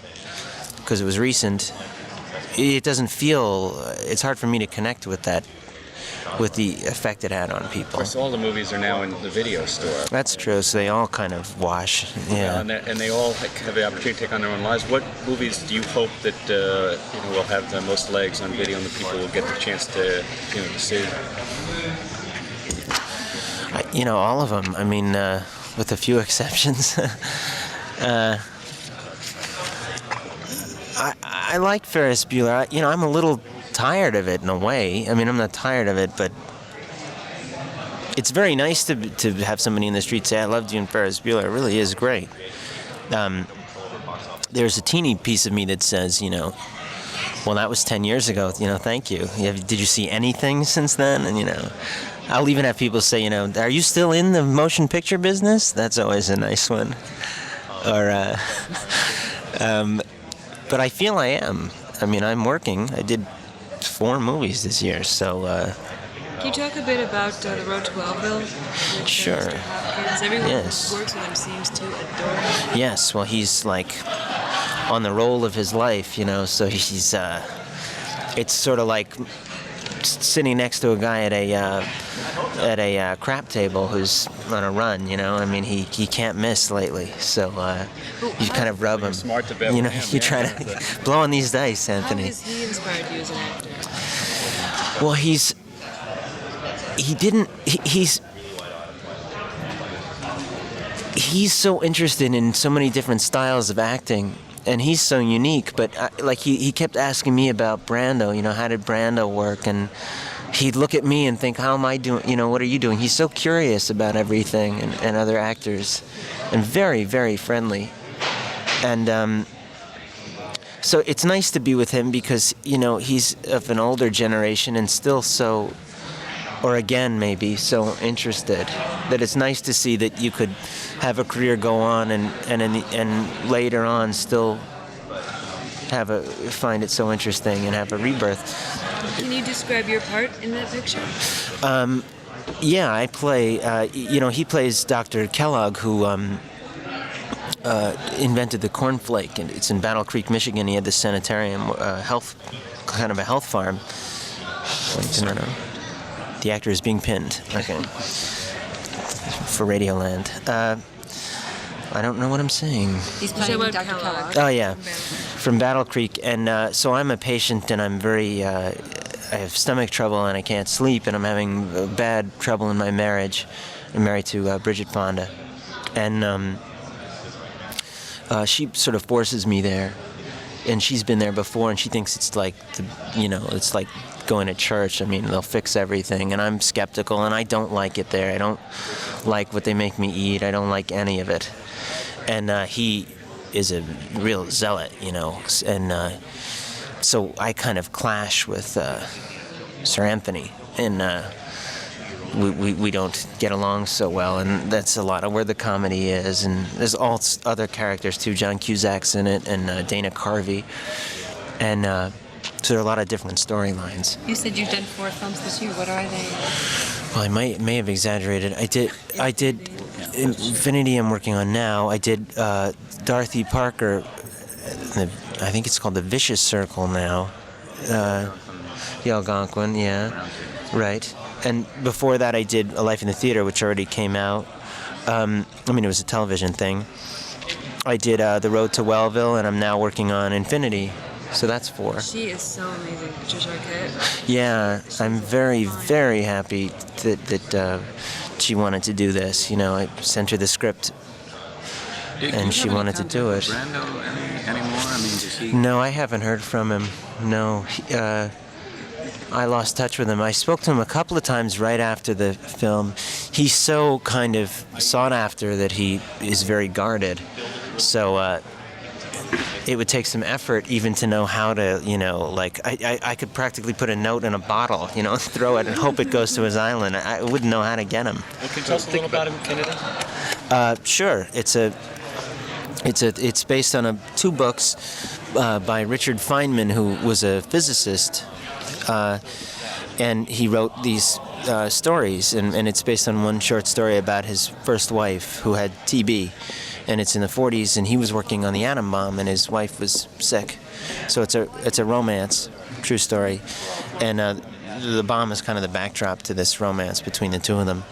S18: because it was recent. It doesn't feel, it's hard for me to connect with that, with the effect it had on people.
S4: Of course, all the movies are now in the video store.
S18: That's true, so they all kind of wash. Yeah.
S4: And they all have the opportunity to take on their own lives. What movies do you hope that will have the most legs on video and the people will get the chance to see?
S18: All of them. I mean, with a few exceptions. I like Ferris Bueller. I'm a little tired of it in a way. I mean, I'm not tired of it, but it's very nice to have somebody in the street say, I loved you in Ferris Bueller. It really is great. There's a teeny piece of me that says, well, that was 10 years ago, thank you. Did you see anything since then? And, I'll even have people say, are you still in the motion picture business? That's always a nice one. Or, but I feel I am. I mean, I'm working. I did 4 movies this year, so...
S16: Can you talk a bit about The Road to Wellville?
S18: Sure.
S16: Because everyone who works with him seems to adore him.
S18: Yes, well, he's like on the roll of his life, so he's... it's sort of like sitting next to a guy at a crap table who's on a run, I mean, he can't miss lately, so you kind of rub him.
S4: Smart to bet with him,
S18: you try to blow on these dice, Anthony.
S16: How has he inspired you as an actor?
S18: Well, he's so interested in so many different styles of acting, and he's so unique. But he kept asking me about Brando. How did Brando work? And he'd look at me and think, how am I doing? What are you doing? He's so curious about everything and other actors, and very, very friendly. And so it's nice to be with him because he's of an older generation and still so, or again maybe so interested, that it's nice to see that you could have a career go on and later on still find it so interesting and have a rebirth.
S16: Can you describe your part in that picture?
S18: Yeah, I play. He plays Dr. Kellogg, who invented the cornflake, and it's in Battle Creek, Michigan. He had this sanitarium, kind of a health farm. The actor is being pinned. Okay. For Radioland. I don't know what I'm saying.
S16: He's playing Dr. Kellogg.
S18: Oh yeah, from Battle Creek, and so I'm a patient, and I'm very. I have stomach trouble, and I can't sleep, and I'm having bad trouble in my marriage. I'm married to Bridget Fonda, and she sort of forces me there, and she's been there before, and she thinks it's like it's like going to church. I mean, they'll fix everything, and I'm skeptical, and I don't like it there. I don't like what they make me eat. I don't like any of it. And he is a real zealot, and so I kind of clash with Sir Anthony, and we don't get along so well, and that's a lot of where the comedy is. And there's all other characters too. John Cusack's in it, and Dana Carvey, and so there are a lot of different storylines.
S16: You said you've done 4 films this year. What are they?
S18: Well, I may have exaggerated. I did Infinity I'm working on now. I did Dorothy Parker, I think it's called The Vicious Circle now. The Algonquin, yeah. Right. And before that I did A Life in the Theater, which already came out. It was a television thing. I did The Road to Wellville, and I'm now working on Infinity. So that's 4.
S16: She is so amazing, Patricia Arquette.
S18: Yeah, I'm very, very happy that she wanted to do this. I sent her the script, and she wanted to do it.
S8: Brando anymore? I mean, does he...
S18: No, I haven't heard from him. No, I lost touch with him. I spoke to him a couple of times right after the film. He's so kind of sought after that he is very guarded. So it would take some effort even to know how to, I could practically put a note in a bottle, throw it and hope it goes to his island. I wouldn't know how to get him.
S4: Well, can you tell us a little about him, Kennedy?
S18: Sure. It's based on 2 books by Richard Feynman, who was a physicist, and he wrote these stories, and it's based on one short story about his first wife who had TB, and it's in the 40s, and he was working on the atom bomb, and his wife was sick. So it's a romance, true story, and the bomb is kind of the backdrop to this romance between the 2 of them.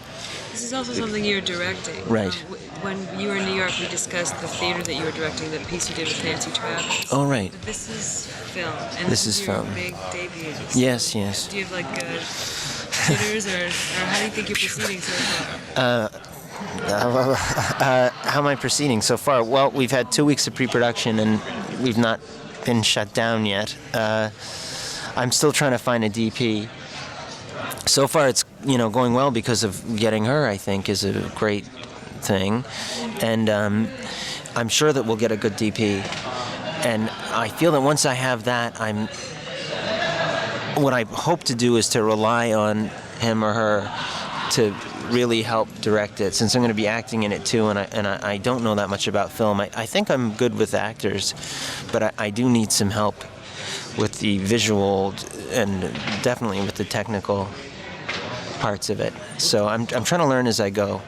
S16: This is also something you're directing.
S18: Right.
S16: When you were in New York, we discussed the theater that you were directing, the piece you did with Nancy Travis.
S18: Oh, right.
S16: But this is film, and
S18: This
S16: this
S18: is
S16: your
S18: film.
S16: big debut.
S18: Yes, yes.
S16: Do you have jitters, or how do you think you're proceeding so far?
S18: How am I proceeding so far? Well, we've had 2 weeks of pre-production, and we've not been shut down yet. I'm still trying to find a DP. So far, it's going well because of getting her. I think is a great thing, and I'm sure that we'll get a good DP. And I feel that once I have that, what I hope to do is to rely on him or her to really help direct it, since I'm going to be acting in it too, and I don't know that much about film. I think I'm good with actors, but I do need some help with the visual and definitely with the technical parts of it. So I'm trying to learn as I go.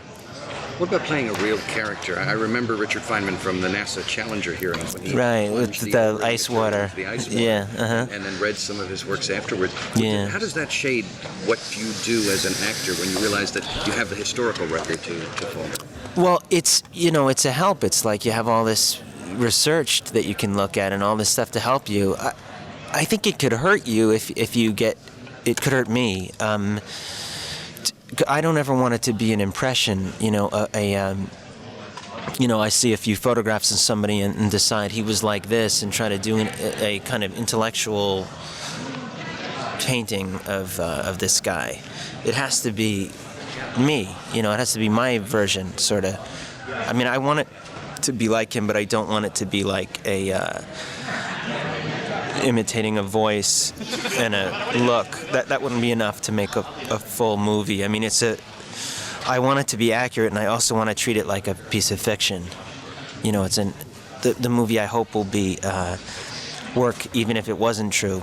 S9: What about playing a real character? I remember Richard Feynman from the NASA Challenger hearings when he
S18: Right, with the ice water.
S9: The ice water.
S18: Yeah,
S9: And then read some of his works afterwards.
S18: Yeah.
S9: How does that shade what you do as an actor when you realize that you have the historical record to follow?
S18: Well, it's a help. It's like you have all this research that you can look at and all this stuff to help you. I think it could hurt you if you get. It could hurt me. I don't ever want it to be an impression. I see a few photographs of somebody and decide he was like this, and try to do a kind of intellectual painting of this guy. It has to be me. It has to be my version, sort of. I mean, I want it to be like him, but I don't want it to be like imitating a voice and a look. That wouldn't be enough to make a full movie. I mean, I want it to be accurate, and I also want to treat it like a piece of fiction. The movie I hope will be work even if it wasn't true.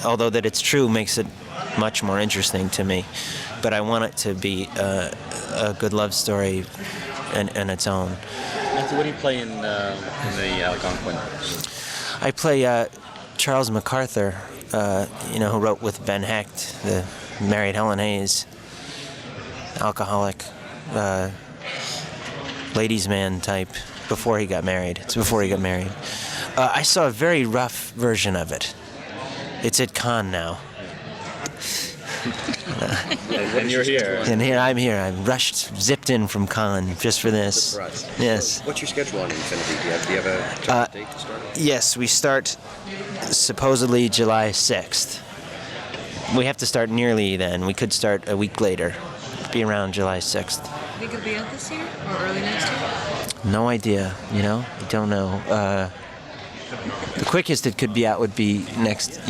S18: Although that it's true makes it much more interesting to me. But I want it to be a good love story in its own.
S4: Matthew, what do you play in the Algonquin?
S18: I play Charles MacArthur, who wrote with Ben Hecht, the married Helen Hayes, alcoholic, ladies' man type, before he got married. It's before he got married. I saw a very rough version of it. It's at Cannes now.
S4: And you're here.
S18: And here I'm here. I zipped in from Cannes just for this.
S9: Surprise.
S18: Yes.
S9: What's your schedule on Infinity? Do you have a target date to start?
S18: Yes, we start supposedly July 6th. We have to start nearly then. We could start a week later. Be around July 6th.
S16: Think it'll be out this year or early next year?
S18: No idea, I don't know. The quickest it could be out would be next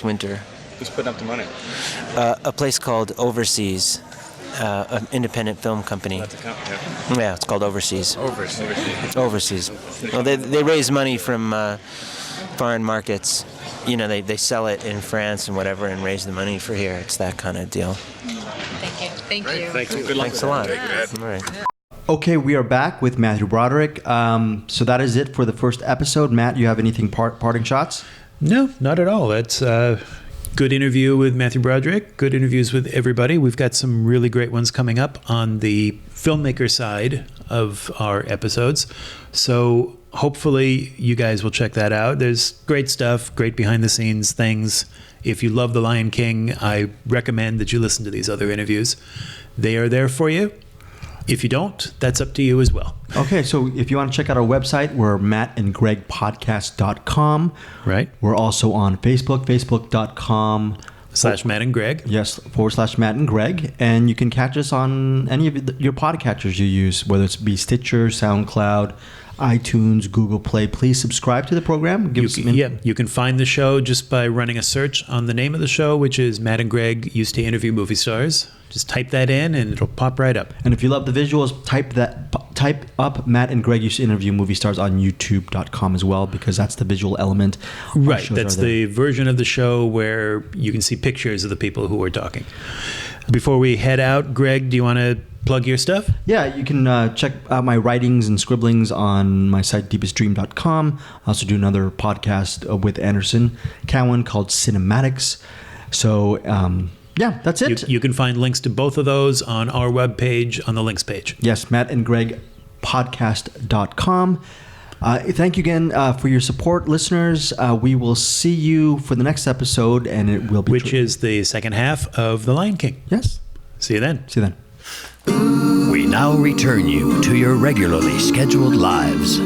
S18: winter.
S4: Who's putting up the money?
S18: A place called Overseas, an independent film company.
S4: That's a company.
S18: Yeah, it's called Overseas.
S4: Overseas.
S18: Well, they raise money from foreign markets. They sell it in France and whatever and raise the money for here. It's that kind of deal.
S16: Thank you. Thank you.
S4: Thank you. Good luck.
S18: Thanks a lot. All right.
S3: Okay, we are back with Matthew Broderick. So that is it for the first episode. Matt, you have anything parting shots?
S2: No, not at all. That's a good interview with Matthew Broderick. Good interviews with everybody. We've got some really great ones coming up on the filmmaker side of our episodes. So hopefully you guys will check that out. There's great stuff, great behind the scenes things. If you love The Lion King, I recommend that you listen to these other interviews. They are there for you. If you don't, that's up to you as well.
S3: Okay, so if you want to check out our website, we're mattandgregpodcast.com.
S2: Right.
S3: We're also on Facebook, facebook.com/Matt
S2: and Greg.
S3: Yes, /Matt and Greg. And you can catch us on any of your podcatchers you use, whether it's be Stitcher, SoundCloud, iTunes, Google Play. Please subscribe to the program.
S2: You can find the show just by running a search on the name of the show, which is Matt and Greg Used to Interview Movie Stars. Just type that in and it'll pop right up.
S3: And if you love the visuals, type up Matt and Greg Used to Interview Movie Stars on youtube.com as well, because that's the visual element.
S2: Right. That's the version of the show where you can see pictures of the people who are talking. Before we head out, Greg, do you want to plug your stuff?
S3: Yeah, you can check out my writings and scribblings on my site, deepestdream.com. I also do another podcast with Anderson Cowan called Cinematics. So, yeah, that's it.
S2: You can find links to both of those on our webpage on the links page.
S3: Yes, mattandgregpodcast.com. Thank you again for your support, listeners. We will see you for the next episode, and it will be...
S2: Which is the second half of The Lion King.
S3: Yes.
S2: See you then.
S3: See you then.
S1: We now return you to your regularly scheduled lives.